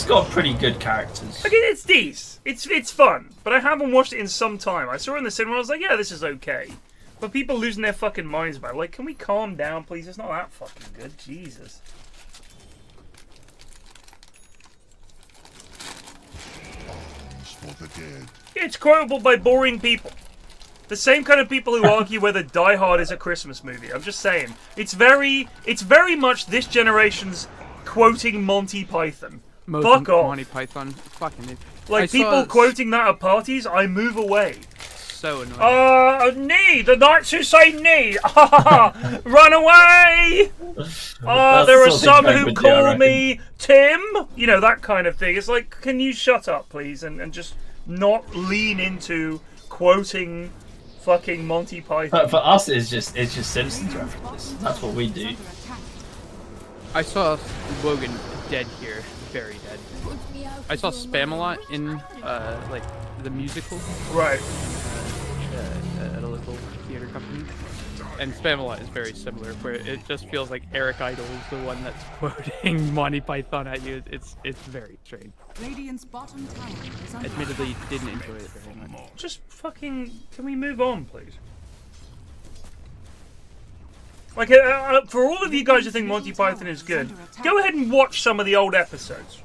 got pretty good characters. Okay, it's decent. It's fun, but I haven't watched it in some time. I saw it in the cinema. I was like, yeah, this is okay. But people losing their fucking minds about it. Like, can we calm down, please? It's not that fucking good. Jesus. Yeah, it's quotable by boring people. The same kind of people who argue whether Die Hard is a Christmas movie. I'm just saying. It's very much this generation's quoting Monty Python. Fuck off. Monty Python. Fucking it. Like, people quoting that at parties, I move away. So annoying. Knee! The knights who say knee! Run away! There are some who call me Tim! You know, that kind of thing. It's like, can you shut up, please? And just not lean into quoting fucking Monty Python. But for us, it's just Simpsons references. That's what we do. I saw Wogan dead here. Very dead. I saw Spamalot in, the musical. Right. At a local theater company. And Spamalot is very similar, where it just feels like Eric Idle is the one that's quoting Monty Python at you. It's very strange. Radiant's bottom tower is under Admittedly, didn't enjoy it very much. Just fucking... Can we move on, please? Like, for all of you guys who think Monty Python is good, go ahead and watch some of the old episodes.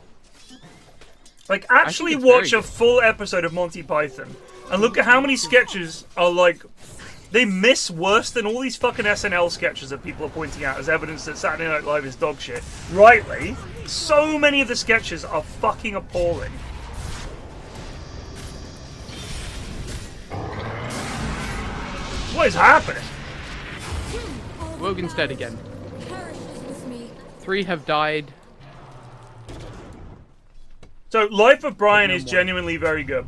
Like, actually it's watch very a full episode of Monty Python and look at how many sketches are, like, they miss worse than all these fucking SNL sketches that people are pointing out as evidence that Saturday Night Live is dog shit. Rightly, so many of the sketches are fucking appalling. What is happening? Wogan's dead again. 3 have died. So, Life of Brian is genuinely very good.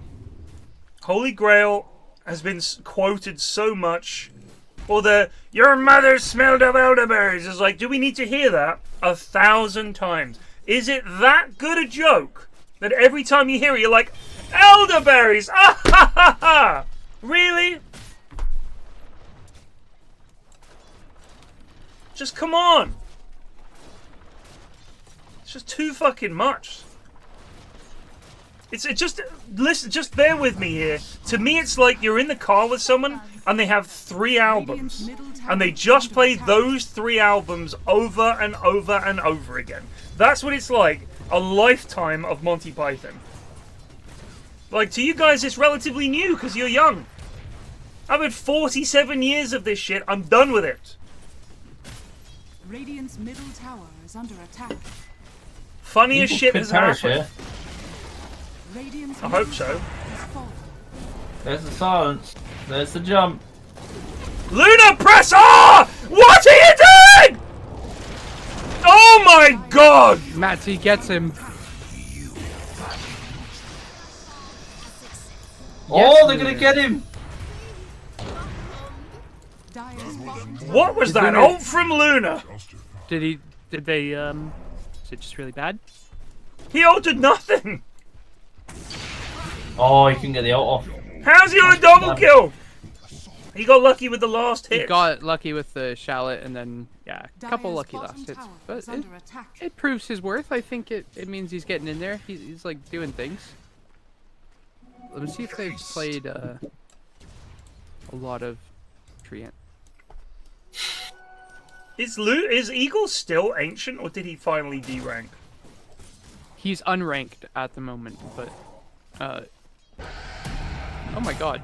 Holy Grail has been quoted so much. Or your mother smelled of elderberries. It's like, do we need to hear that 1,000 times? Is it that good a joke that every time you hear it, you're like, elderberries! Ah ha ha ha! Really? Just come on. It's just too fucking much. It's just listen. Just bear with me here. To me, it's like you're in the car with someone and they have 3 albums, and they just play those 3 albums over and over and over again. That's what it's like. A lifetime of Monty Python. Like, to you guys, it's relatively new because you're young. I've had 47 years of this shit. I'm done with it. Radiant's middle tower is under attack. Funniest shit has happened. Here. I hope so. There's the silence. There's the jump. Luna, press R! What are you doing? Oh my god! Matsy gets him. Oh, they're gonna get him! What was that ult from Luna? Did they, is it just really bad? He ulted nothing! Oh, he can get the ult off. How's he on a double kill? He got lucky with the last hit. He got lucky with the shallot and then, yeah, a couple lucky last hits. But it proves his worth. I think it means he's getting in there. He's like doing things. Let me see if they've played a lot of Treant. Is Eagle still ancient, or did he finally derank? He's unranked at the moment, but oh my god.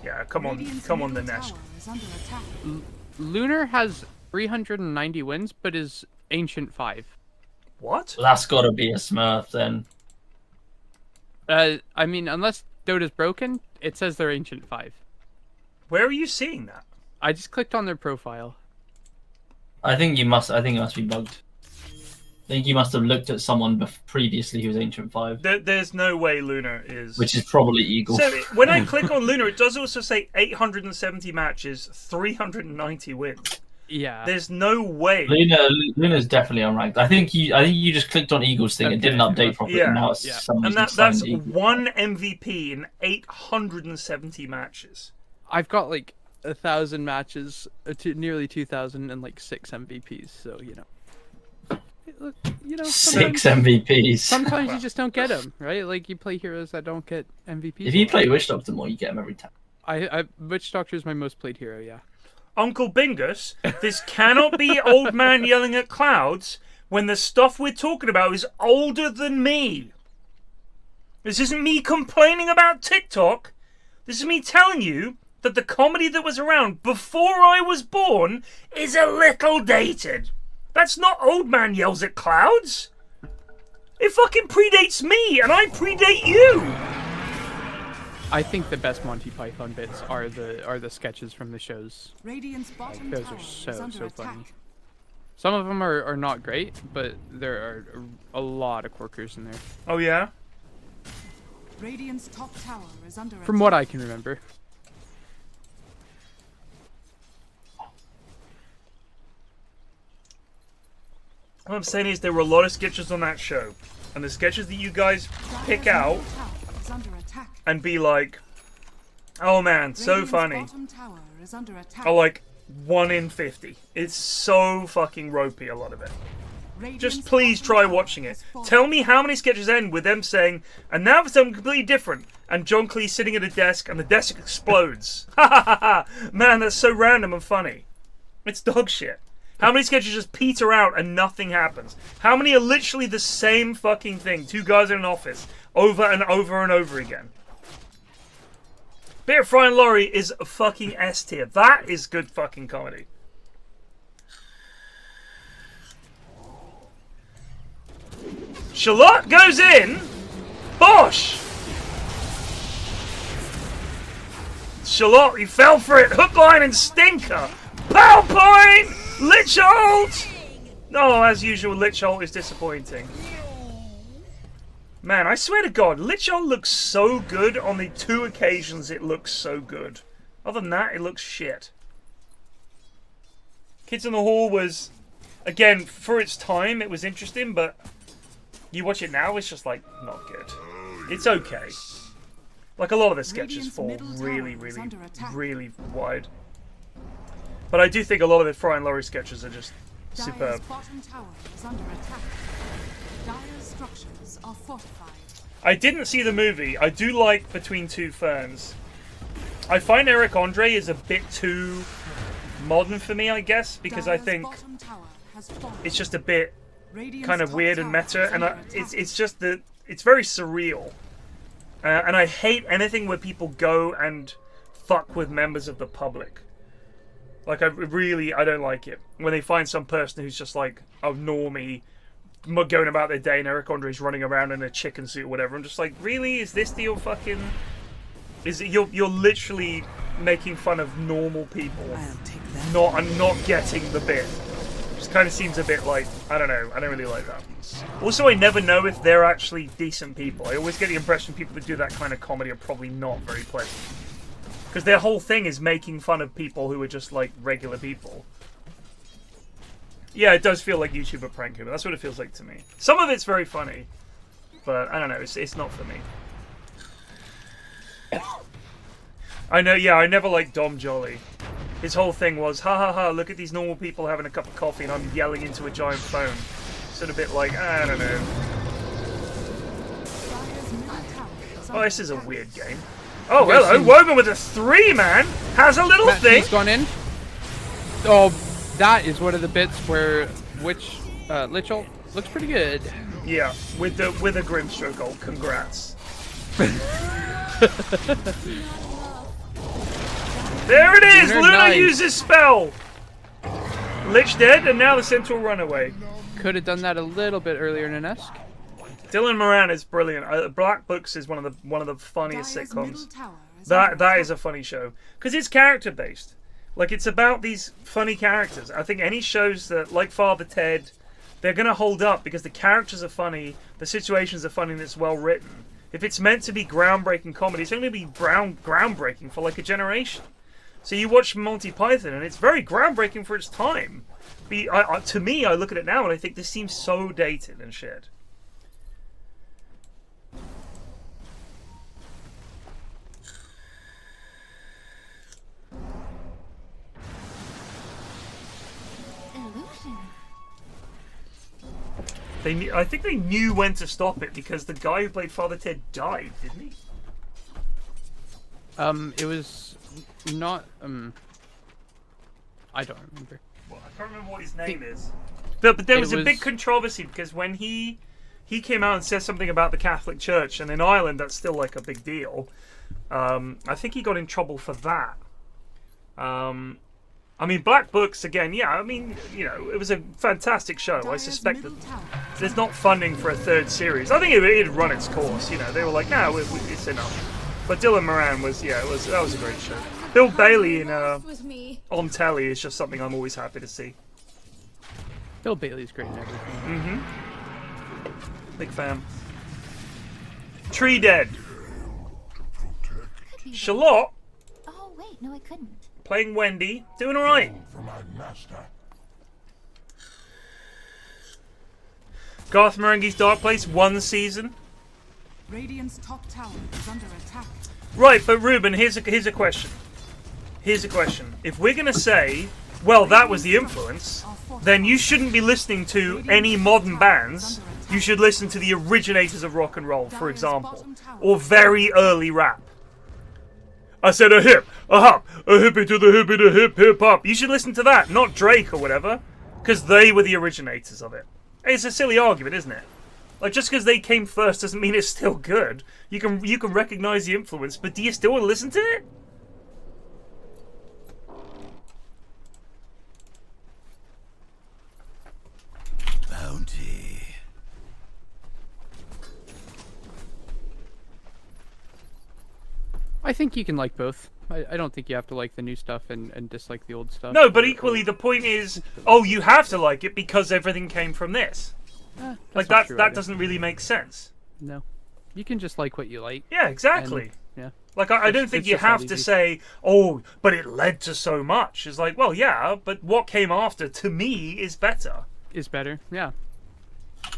Yeah, come on the nest. Lunar has 390 wins, but is ancient 5. What? Well, that's got to be a Smurf then. I mean, unless Dota's broken, it says they're ancient 5. Where are you seeing that? I just clicked on their profile. I think it must be bugged. I think you must have looked at someone previously who was ancient 5. There's no way Lunar is. Which is probably Eagle. So when I click on Lunar, it does also say 870 matches, 390 wins. Yeah. There's no way. Luna's definitely unranked. I think you just clicked on Eagle's thing. Okay. It didn't update properly. Yeah. Now it's and that's one MVP in 870 matches. I've got like 1,000 matches, nearly 2,000, and like 6 MVPs. So you know, 6 MVPs. Sometimes you just don't get them, right? Like you play heroes that don't get MVPs. If you play Witch Doctor more, you get them every time. Witch Doctor is my most played hero. Yeah. Uncle Bingus, this cannot be old man yelling at clouds when the stuff we're talking about is older than me. This isn't me complaining about TikTok. This is me telling you that the comedy that was around before I was born is a little dated. That's not old man yells at clouds. It fucking predates me, and I predate you. I think the best Monty Python bits are the sketches from the shows. Those are so funny. Some of them are not great, but there are a lot of corkers in there. Oh yeah? Radiant's top tower is under From what I can remember. What I'm saying is there were a lot of sketches on that show, and the sketches that you guys pick out and be like, oh man, so funny, are like 1 in 50. It's so fucking ropey, a lot of it. Just please try watching it. Tell me how many sketches end with them saying, and now for something completely different, and John Cleese sitting at a desk and the desk explodes. Ha ha ha ha! Man, that's so random and funny. It's dog shit. How many sketches just peter out and nothing happens? How many are literally the same fucking thing? 2 guys in an office, over and over and over again. Beer Fry and Laurie is a fucking S tier. That is good fucking comedy. Shallot goes in. Bosh! Shallot, he fell for it. Hook, line, and stinker. Power point! Lich ult! Oh, as usual, Lich ult is disappointing. Man, I swear to God, Lich ult looks so good on the 2 occasions it looks so good. Other than that, it looks shit. Kids in the Hall was, again, for its time, it was interesting, but you watch it now, it's just like, not good. It's okay. Like, a lot of the sketches fall really, really, really wide. But I do think a lot of the Fry and Laurie sketches are just Superb. Dire's bottom tower is under attack. Dire's structures are fortified. I didn't see the movie. I do like Between Two Ferns. I find Eric Andre is a bit too modern for me, I guess, because I think it's just a bit kind of weird and meta, and it's just that it's very surreal. And I hate anything where people go and fuck with members of the public. Like, I don't like it. When they find some person who's just like a normie going about their day and Eric Andre's running around in a chicken suit or whatever. I'm just like, really? Is this your fucking... You're literally making fun of normal people. Not getting the bit. Just kind of seems a bit like, I don't know. I don't really like that. Also, I never know if they're actually decent people. I always get the impression people that do that kind of comedy are probably not very pleasant. Because their whole thing is making fun of people who are just like regular people. Yeah, it does feel like YouTuber prank humor. That's what it feels like to me. Some of it's very funny, but I don't know. It's not for me. I know. Yeah, I never liked Dom Jolly. His whole thing was, ha ha ha! Look at these normal people having a cup of coffee, and I'm yelling into a giant phone. Sort of bit like, I don't know. Oh, this is a weird game. Oh, hello, Wogan with a 3-man has a little thing. He's gone in. Oh, that is one of the bits where Lichel looks pretty good. Yeah, with a Grimstroke ult. Congrats. There it is. Luna uses spell. Lich dead, and now the Centaur runaway. Could have done that a little bit earlier in an Esk. Dylan Moran is brilliant. Black Books is one of the funniest sitcoms. That is a funny show because it's character based. Like, it's about these funny characters. I think any shows that, like Father Ted, they're gonna hold up because the characters are funny, the situations are funny, and it's well written. If it's meant to be groundbreaking comedy, it's only gonna be groundbreaking for like a generation. So you watch Monty Python, and it's very groundbreaking for its time. But to me, I look at it now and I think this seems so dated and shit. I think they knew when to stop it because the guy who played Father Ted died, didn't he? It was not. I don't remember. Well, I can't remember what his name is. But there was a big controversy because when he came out and said something about the Catholic Church, and in Ireland that's still like a big deal. I think he got in trouble for that. I mean, Black Books, again, yeah, I mean, you know, it was a fantastic show. I suspect that there's not funding for a third series. I think it had run its course, you know. They were like, no, it's enough. But Dylan Moran was, yeah, that was a great show. Bill Bailey in on telly is just something I'm always happy to see. Bill Bailey's great in everything. Mm-hmm. Big fan. Tree Dead. Shallot. Oh, wait, no, I couldn't. Playing Wendy, doing all right. Garth Marenghi's Dark Place, 1 season. Radiant's top tower is under attack. Right, but Ruben, here's a question. Here's a question. If we're gonna say, well, that was the influence, then you shouldn't be listening to any modern bands. You should listen to the originators of rock and roll, for example, or very early rap. I said a hip, a hop, a hippie to the hippie to hip hip hop. You should listen to that, not Drake or whatever, because they were the originators of it. It's a silly argument, isn't it? Like, just because they came first doesn't mean it's still good. You can recognize the influence, but do you still want to listen to it? Bounty. I think you can like both. I don't think you have to like the new stuff and dislike the old stuff. No, but equally the point is, oh, you have to like it because everything came from this. Like that doesn't really make sense. No, you can just like what you like. Yeah, exactly. And, yeah. Like I don't think you have to say, oh, but it led to so much. It's like, well, yeah, but what came after to me is better. Is better, yeah.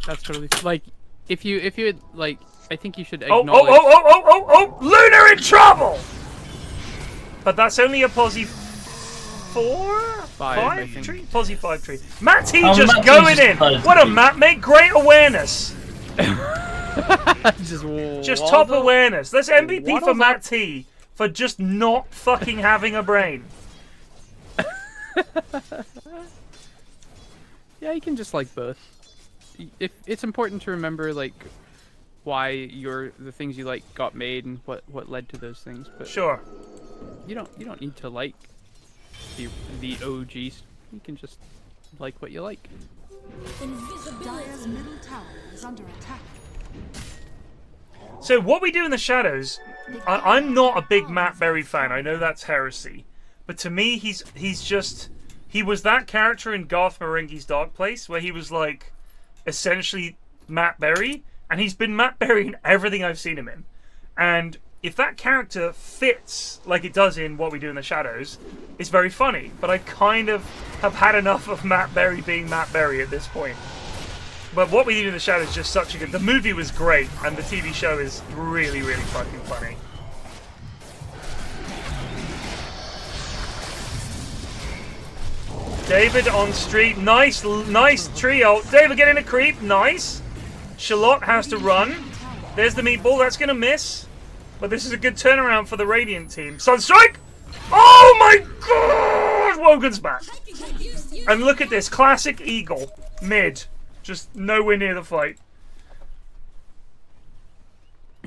That's totally like if you had, like, I think you should acknowledge. Oh! Lunar in trouble. But that's only a posi. I think. tree? Posy 5 tree. Matt T Oh, just Matt T going just in. buzzed What a me. Matt, mate. Great awareness. Just top awareness. Let's MVP for Matt T for just not fucking having a brain. Yeah, you can just like both. If it's important to remember like why the things you like got made and what led to those things, but sure, you don't need to like the OGs. You can just like what you like. Dire's middle tower is under attack. So what we do in the shadows, I'm not a big Matt Berry fan. I know that's heresy, but to me, he was that character in Garth Marenghi's Dark Place where he was like essentially Matt Berry, and he's been Matt Berry in everything I've seen him in. And if that character fits like it does in What We Do in the Shadows, it's very funny. But I kind of have had enough of Matt Berry being Matt Berry at this point. But What We Do in the Shadows is just such a good... The movie was great, and the TV show is really, really fucking funny. David on street. Nice trio. David getting a creep. Nice. Shallot has to run. There's the meatball. That's going to miss. But this is a good turnaround for the Radiant team. Sunstrike! Oh my god! Wogan's back. And look at this. Classic Eagle. Mid. Just nowhere near the fight.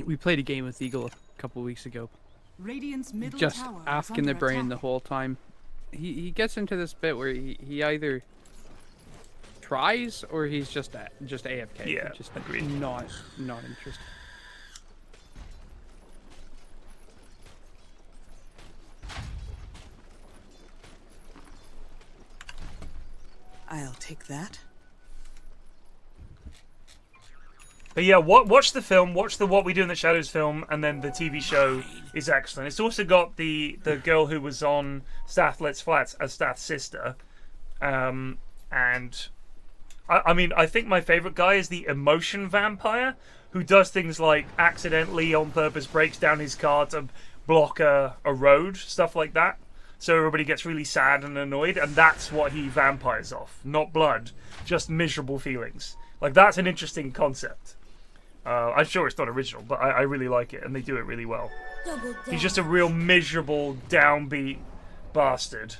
We played a game with Eagle a couple weeks ago. Radiant's middle Just tower is asking the under brain attack. the whole time. He gets into this bit where he either tries or he's just AFK. Yeah, just agreed. Not interested. I'll take that. But yeah, watch the film, watch the What We Do in the Shadows film, and then the TV show is excellent. It's also got the girl who was on Stath Let's Flats as Stath's sister. And I mean, I think my favorite guy is the emotion vampire, who does things like accidentally, on purpose, breaks down his car to block a road, stuff like that. So everybody gets really sad and annoyed, and that's what he vampires off. Not blood, just miserable feelings. Like, that's an interesting concept. I'm sure it's not original, but I really like it, and they do it really well. He's just a real miserable, downbeat bastard.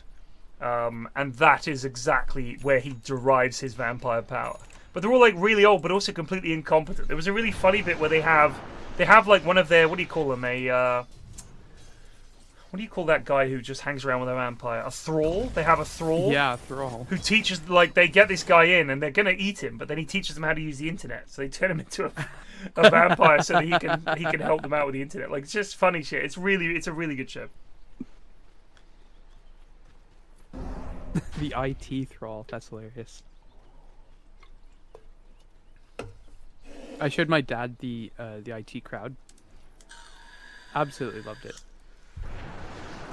And that is exactly where he derives his vampire power. But they're all, like, really old, but also completely incompetent. There was a really funny bit where they have like, one of their, what do you call them, what do you call that guy who just hangs around with a vampire? A thrall? They have a thrall? Yeah, a thrall. Who teaches, like, they get this guy in, and they're gonna eat him, but then he teaches them how to use the internet. So they turn him into a vampire so that he can help them out with the internet. Like, it's just funny shit. It's a really good show. The IT thrall. That's hilarious. I showed my dad the IT crowd. Absolutely loved it.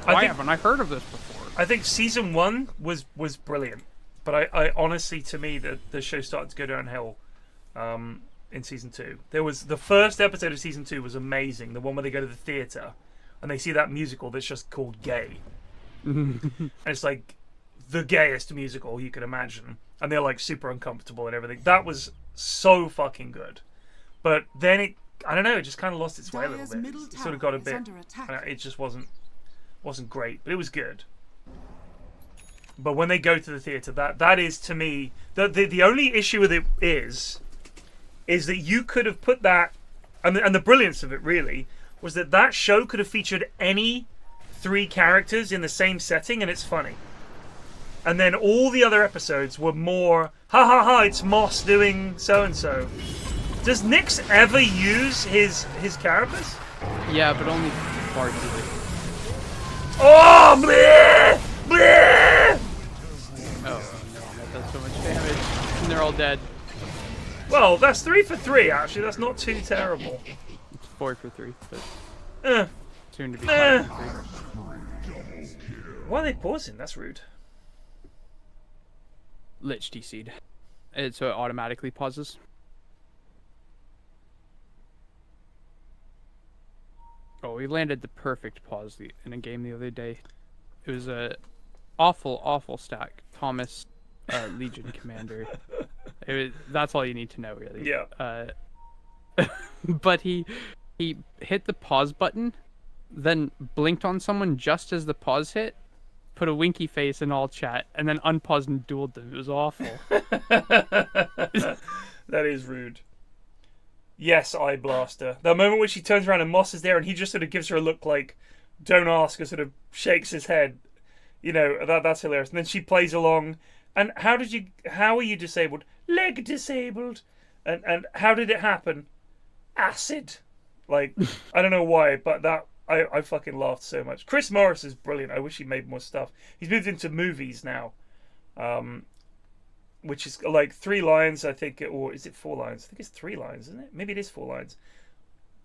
Why haven't I heard of this before? I think season 1 was brilliant, but I honestly, to me, the show started to go downhill in season 2. There was the first episode of season 2 was amazing, the one where they go to the theater and they see that musical that's just called Gay, and it's like the gayest musical you could imagine, and they're like super uncomfortable and everything. That was so fucking good, but then I don't know, it just kind of lost its way a little bit. It sort of got a bit. It just wasn't great, but it was good. But when they go to the theater, that is, to me, the only issue with it is that you could have put that, and the brilliance of it really was that show could have featured any 3 characters in the same setting, and it's funny. And then all the other episodes were more, ha ha ha, it's Moss doing so and so. Does Nyx ever use his carapace? Yeah, but only far too late. Oh, bleh! Bleh! Oh no, that does so much damage. And they're all dead. Well, that's 3 for 3, actually. That's not too terrible. It's 4 for 3, but soon to be 5 for 3. Why are they pausing? That's rude. Lich DC'd. So it automatically pauses. Oh, we landed the perfect pause in a game the other day. It was awful stack. Thomas, Legion Commander. That's all you need to know, really. Yeah. But he hit the pause button, then blinked on someone just as the pause hit, put a winky face in all chat, and then unpaused and dueled them. It was awful. That is rude. Yes, Eye Blaster. The moment when she turns around and Moss is there and he just sort of gives her a look like, don't ask, or sort of shakes his head. You know, that's hilarious. And then she plays along. And how are you disabled? Leg disabled. And how did it happen? Acid. Like, I don't know why, but that, I fucking laughed so much. Chris Morris is brilliant. I wish he made more stuff. He's moved into movies now. Which is like 3 lines, I think, or is it 4 lines? I think it's 3 lines, isn't it? Maybe it is 4 lines.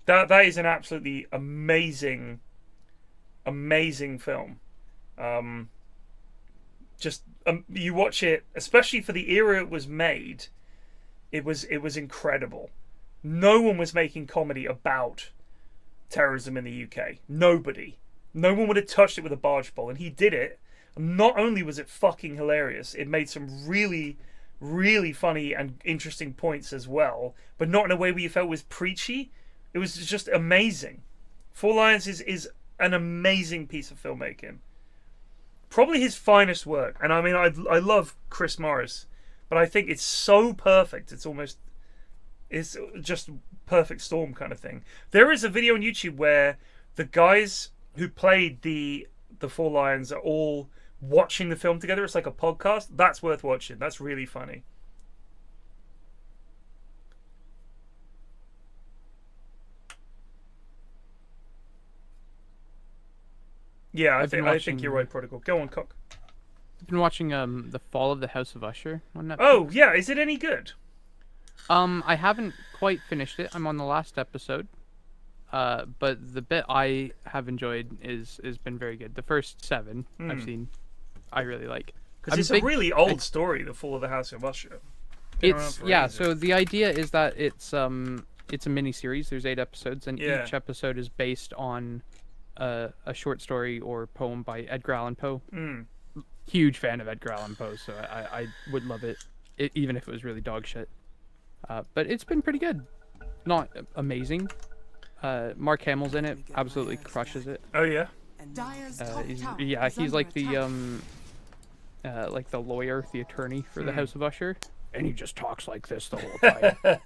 That is an absolutely amazing film. You watch it, especially for the era it was made. It was incredible. No one was making comedy about terrorism in the UK. Nobody. No one would have touched it with a barge pole, and he did it. Not only was it fucking hilarious, it made some really, really funny and interesting points as well, but not in a way where you felt was preachy. It was just amazing. 4 Lions is an amazing piece of filmmaking. Probably his finest work. And I mean, I love Chris Morris, but I think it's so perfect. It's just perfect storm kind of thing. There is a video on YouTube where the guys who played the 4 Lions are all watching the film together. It's like a podcast. That's worth watching. That's really funny. Yeah, I think you're right, Prodigal. Go on, Cock. I've been watching The Fall of the House of Usher on Netflix. Oh, yeah. Is it any good? I haven't quite finished it. I'm on the last episode. But the bit I have enjoyed has been very good. The first 7 I've seen, I really like. Because it's a really old story, The Fall of the House of Usher. So the idea is that it's a mini series. There's 8 episodes, and each episode is based on a short story or poem by Edgar Allan Poe. Huge fan of Edgar Allan Poe, so I would love it, even if it was really dog shit. But it's been pretty good. Not amazing. Mark Hamill's in it, absolutely crushes it. Oh yeah. He's like the lawyer, the attorney for the House of Usher, and he just talks like this the whole time.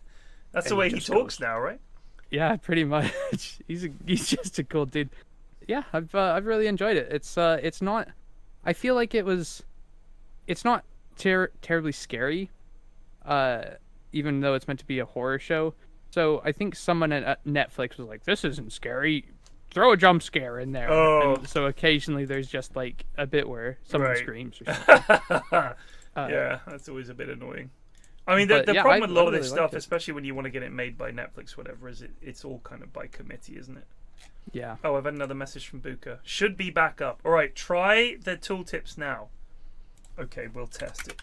That's the way he talks now, right? Yeah, pretty much. He's just a cool dude. Yeah, I've really enjoyed it. It's not. I feel like it's not terribly scary, even though it's meant to be a horror show. So I think someone at Netflix was like, "This isn't scary. Throw a jump scare in there." Oh. And so occasionally there's just like a bit where someone screams or something. Yeah, that's always a bit annoying. I mean, the problem with a lot of this stuff, especially when you want to get it made by Netflix, whatever, is it's all kind of by committee, isn't it? Yeah. Oh, I've had another message from Buka. Should be back up. All right, try the tooltips now. Okay, we'll test it.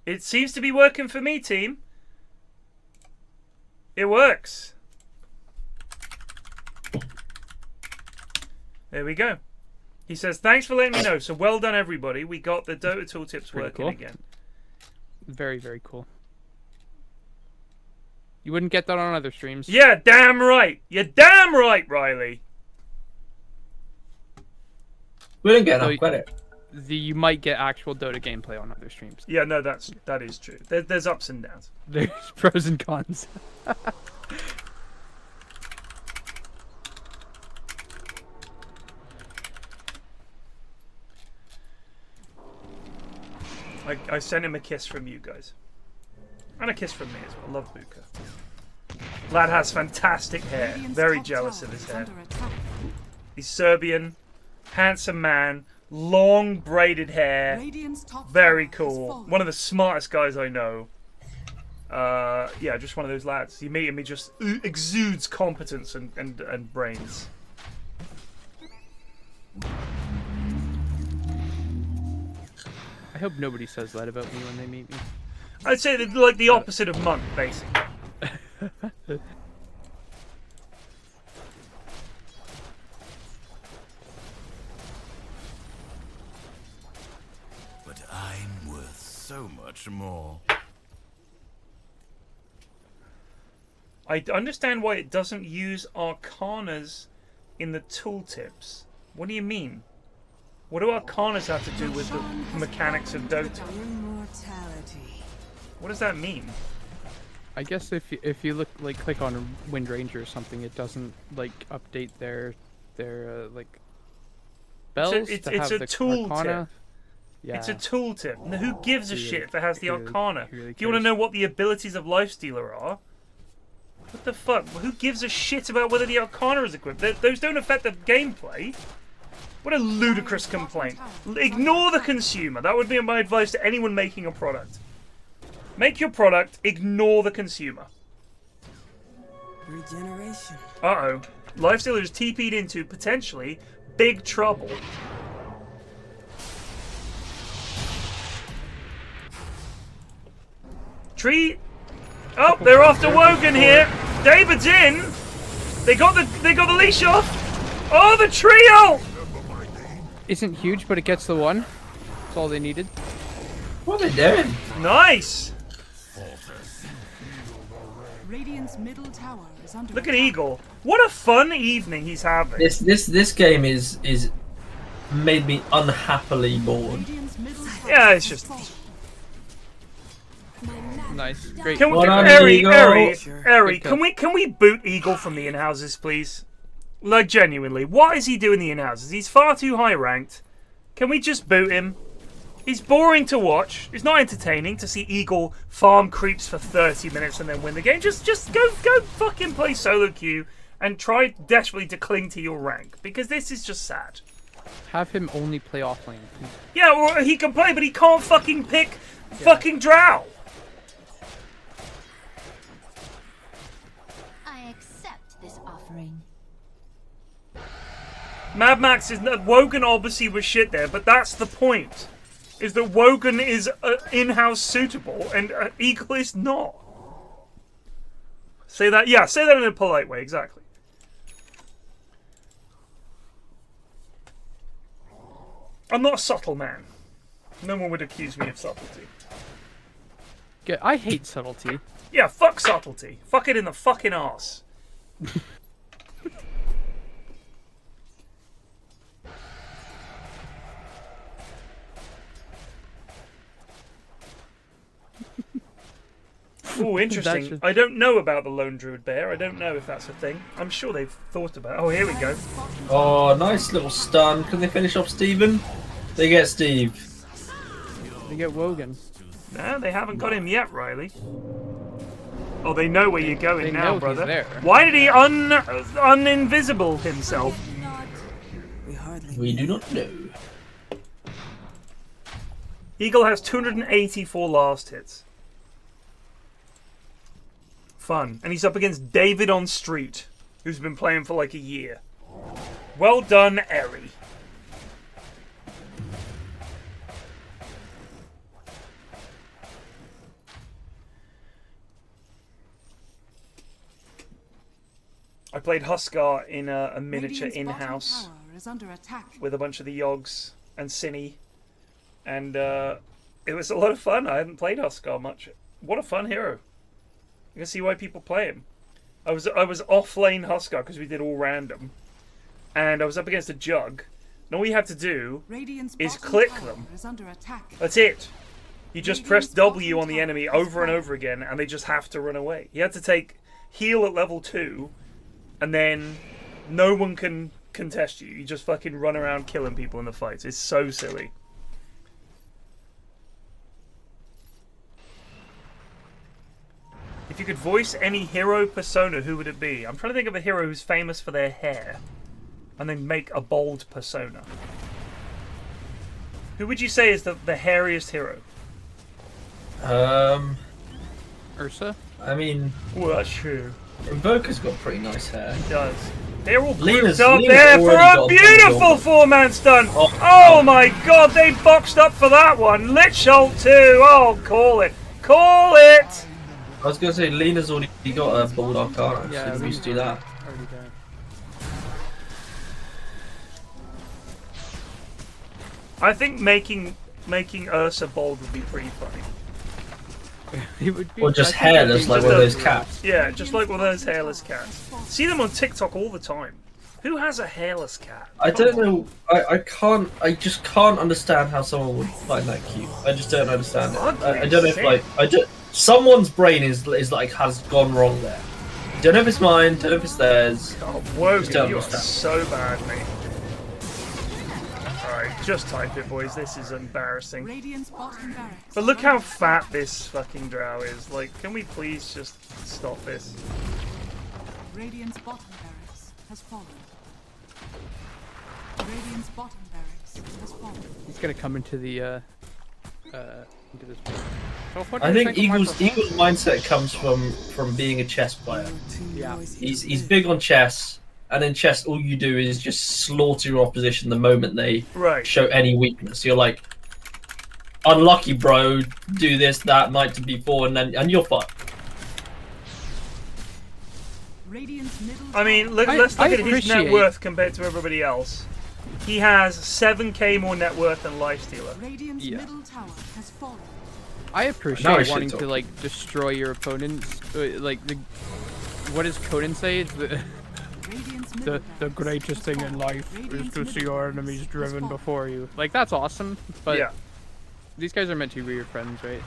It seems to be working for me, team. It works. There we go. He says, thanks for letting me know. So well done, everybody. We got the Dota tooltips working again. Very, very cool. You wouldn't get that on other streams. Yeah, damn right. You're damn right, Riley. We didn't get enough credit. You might get actual Dota gameplay on other streams. Yeah, no, that is true. There's ups and downs. There's pros and cons. I sent him a kiss from you guys. And a kiss from me as well. Love Buka. Lad has fantastic hair. Very jealous of his hair. He's Serbian, handsome man, long braided hair. Very cool. One of the smartest guys I know. Yeah, just one of those lads. You meet him, he just exudes competence and brains. I hope nobody says that about me when they meet me. I'd say like the opposite of Monk, basically. so much more. I understand why it doesn't use arcanas in the tooltips. What do you mean? What do arcanas have to do with the mechanics of Dota? What does that mean? I guess if you look like click on Wind Ranger or something, it doesn't like update their like spells. It's to have a tooltip. arcana. Yeah. It's a tooltip. Now, who gives a shit if it has the arcana? really Do you want to know what the abilities of Lifestealer are? What the fuck? Who gives a shit about whether the arcana is equipped? Those don't affect the gameplay. What a ludicrous complaint. Ignore the consumer. That would be my advice to anyone making a product. Make your product, ignore the consumer. Regeneration. Uh-oh. Lifestealer is TP'd into, potentially, big trouble. Tree... Oh, they're off to Wogan here. David's in. They got the leash off. Oh, the trio! Isn't huge, but it gets the one. That's all they needed. What are they doing? Nice. Radiant's middle tower is under Look at Eagle. What a fun evening he's having. This game is made me unhappily bored. Yeah, it's just. Nice, great. Can we, Eri, can we boot Eagle from the in-houses, please? Like, genuinely, what is he doing in the in-houses? He's far too high ranked. Can we just boot him? He's boring to watch. It's not entertaining to see Eagle farm creeps for 30 minutes and then win the game. Just go fucking play solo queue and try desperately to cling to your rank, because this is just sad. Have him only play offlane. Yeah, or he can play, but he can't fucking pick fucking Drow. I accept this offering. Mad Max is Wogan obviously was shit there, but that's the point. Is that Wogan is in-house suitable and Eagle is not. Say that in a polite way, exactly. I'm not a subtle man. No one would accuse me of subtlety. I hate subtlety. Yeah, fuck subtlety. Fuck it in the fucking arse. Oh, interesting. I don't know about the Lone Druid Bear. I don't know if that's a thing. I'm sure they've thought about it. Oh, here we go. Oh, nice little stun. Can they finish off Steven? They get Steve. They get Wogan. No, they haven't got him yet, Riley. Oh, they know where you're going They now, know brother. he's there. Why did he uninvisible himself? We do not know. Eagle has 284 last hits. Fun. And he's up against David on Street, who's been playing for like a year. Well done, Eri. I played Huskar in a miniature in-house with a bunch of the Yogs and Cine, and it was a lot of fun. I hadn't played Huskar much. What a fun hero. You can see why people play him. I was off lane Huskar because we did all random, and I was up against a Jug. And all you had to do is click them. That's it. You just press W on the enemy over and over again, and they just have to run away. You had to take heal at level 2, and then no one can contest you. You just fucking run around killing people in the fights. It's so silly. If you could voice any hero persona, who would it be? I'm trying to think of a hero who's famous for their hair, and then make a bold persona. Who would you say is the hairiest hero? Ursa? I mean... Well, that's true. Invoker's got pretty nice hair. He does. They're all Lena's grouped up there for a beautiful four-man stun. Oh my god, they boxed up for that one. Lich ult too. Oh, call it. Call it! I was going to say, Lena's already got a bald arcana, Yeah, so we used to do that. Already done. I think making making Ursa bald would be pretty funny. It would be, or just hairless, like one of those cats. Yeah, just like one of those hairless cats. See them on TikTok all the time. Who has a hairless cat? I don't know. I just can't understand how someone would find that cute. I just don't understand it. I don't know if someone's brain is like has gone wrong there. Don't know if it's mine. Don't know if it's theirs. Oh, Wogan, you are so bad, mate. Alright, just type it, boys. This is embarrassing. But look how fat this fucking drow is. Like, can we please just stop this? Radiant's bottom barracks has fallen. Radiant's bottom barracks has fallen. He's gonna come into the into this. So I think Eagle's mindset comes from being a chess player. Yeah. He's big on chess, and in chess, all you do is just slaughter your opposition the moment they show any weakness. You're like, unlucky, bro. Do this, that, knight to b4, and you're fucked. I mean, let's look at his net worth compared to everybody else. He has 7k more net worth than Lifestealer. Yeah. I appreciate wanting to like destroy your opponents. Like what does Conan say? It's the greatest thing in life is to see your enemies driven before you. Like that's awesome, but yeah. These guys are meant to be your friends, right?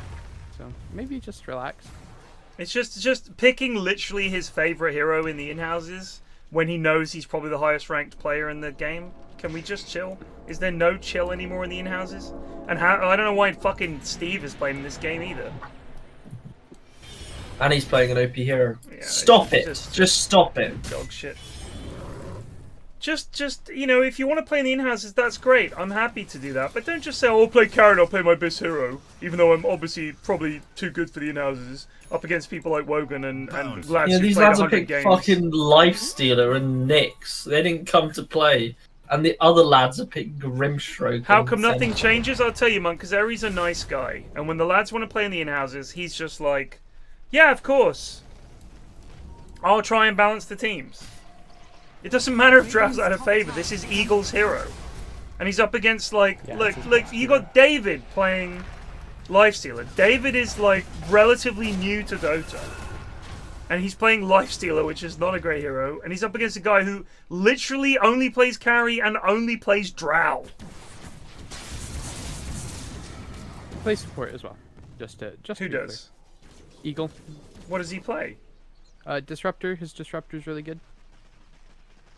So maybe just relax. It's just picking literally his favorite hero in the in-houses when he knows he's probably the highest ranked player in the game. Can we just chill? Is there no chill anymore in the in-houses? And how, I don't know why fucking Steve is playing this game either. And he's playing an OP hero. Yeah, stop it! Just stop it! Dog shit. Just you know, if you want to play in the in-houses, that's great. I'm happy to do that. But don't just say, oh, I'll play Karen, I'll play my best hero. Even though I'm obviously probably too good for the in-houses. Up against people like Wogan and lads who these played lads 100 have picked games. fucking Lifestealer and Nyx. They didn't come to play. And the other lads have picked Grimstroke. How come nothing changes? I'll tell you, Monk, because Eri's a nice guy. And when the lads want to play in the in-houses, he's just like, yeah, of course. I'll try and balance the teams. It doesn't matter if Drow's out of favor. This is Eagle's hero. And he's up against, like, look, you got David playing Lifestealer. David is, like, relatively new to Dota. And he's playing Lifestealer, which is not a great hero. And he's up against a guy who literally only plays carry and only plays Drow. Play support as well. Just who does? Eagle. What does he play? Disruptor. His Disruptor's really good.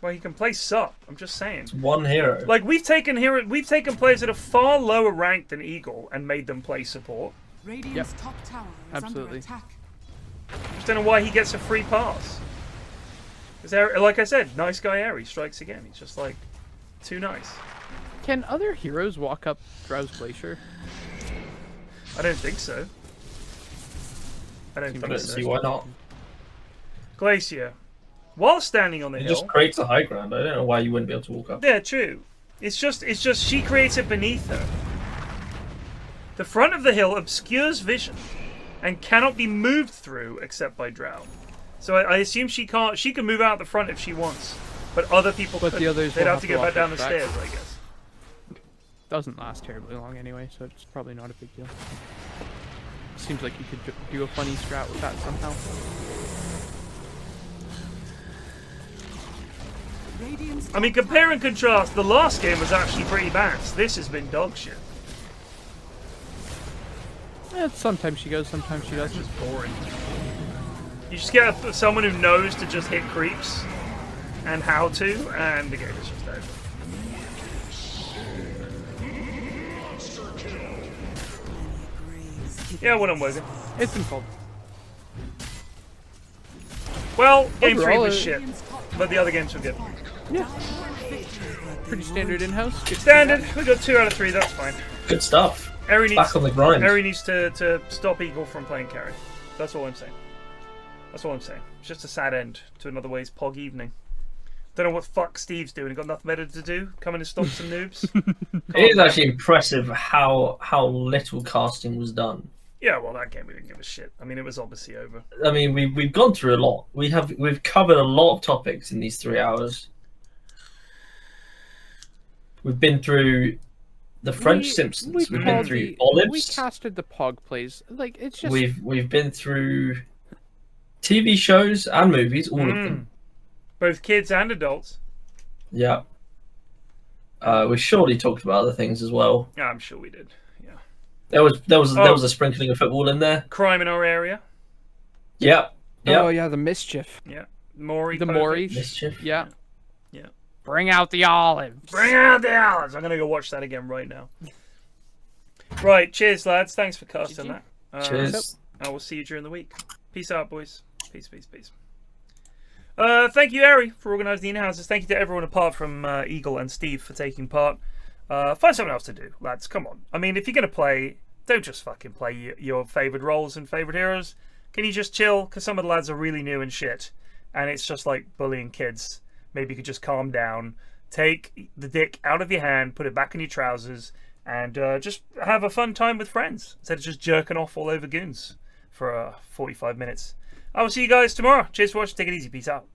Well, he can play sup. I'm just saying. It's one hero. Like we've taken players that are far lower ranked than Eagle and made them play support. Radiant's top tower is under attack. Just don't know why he gets a free pass. Because, like I said, nice guy Eri strikes again. He's just like too nice. Can other heroes walk up Drow's Glacier? I don't think so. I don't see why not. Glacier, while standing on the hill, just creates a high ground. I don't know why you wouldn't be able to walk up. Yeah, true. It's just she creates it beneath her. The front of the hill obscures vision and cannot be moved through except by Drow. So I assume she can't. She can move out the front if she wants, but other people. But the others they'd have to get back down the stairs, I guess. Doesn't last terribly long anyway, so it's probably not a big deal. Seems like you could do a funny strat with that somehow. I mean, compare and contrast. The last game was actually pretty bad. This has been dog shit. Sometimes she goes, sometimes she doesn't. It's just boring. You just get someone who knows to just hit creeps and how to, and the game is just over. Yeah, what I'm working. It's been called. Well, game 3 was shit, but the other games were good. Yeah. Pretty standard in-house. Standard. We got 2 out of 3. That's fine. Good stuff. Eri needs, back on the grind. Eri needs to stop Eagle from playing carry. That's all I'm saying. That's all I'm saying. It's just a sad end to another way's Pog evening. Don't know what fuck Steve's doing. He got nothing better to do. Coming to stop some noobs. It is actually impressive how little casting was done. Yeah, well, that game we didn't give a shit. I mean, it was obviously over. I mean, we've gone through a lot. We've covered a lot of topics in these 3 hours. We've been through the French Simpsons. We've been through Olives. We casted the Pog plays. Like it's just We've been through TV shows and movies, all of them. Both kids and adults. Yeah. We surely talked about other things as well. Yeah, I'm sure we did. Yeah. There was a sprinkling of football in there. Crime in our area. Yeah. Yeah. Oh yeah, the mischief. Yeah. Maury. The Maury. Mischief. Yeah. Yeah. Bring out the olives. Bring out the olives. I'm gonna go watch that again right now. Right. Cheers, lads. Thanks for casting that. Cheers. I will see you during the week. Peace out, boys. Peace, peace, peace. Thank you, Ari, for organising the in-houses. Thank you to everyone apart from Eagle and Steve for taking part. Find something else to do, lads. Come on. I mean, if you're going to play, don't just fucking play your favourite roles and favourite heroes. Can you just chill? Because some of the lads are really new and shit. And it's just like bullying kids. Maybe you could just calm down. Take the dick out of your hand, put it back in your trousers, and just have a fun time with friends. Instead of just jerking off all over Goons for 45 minutes. I will see you guys tomorrow. Cheers for watching. Take it easy. Peace out.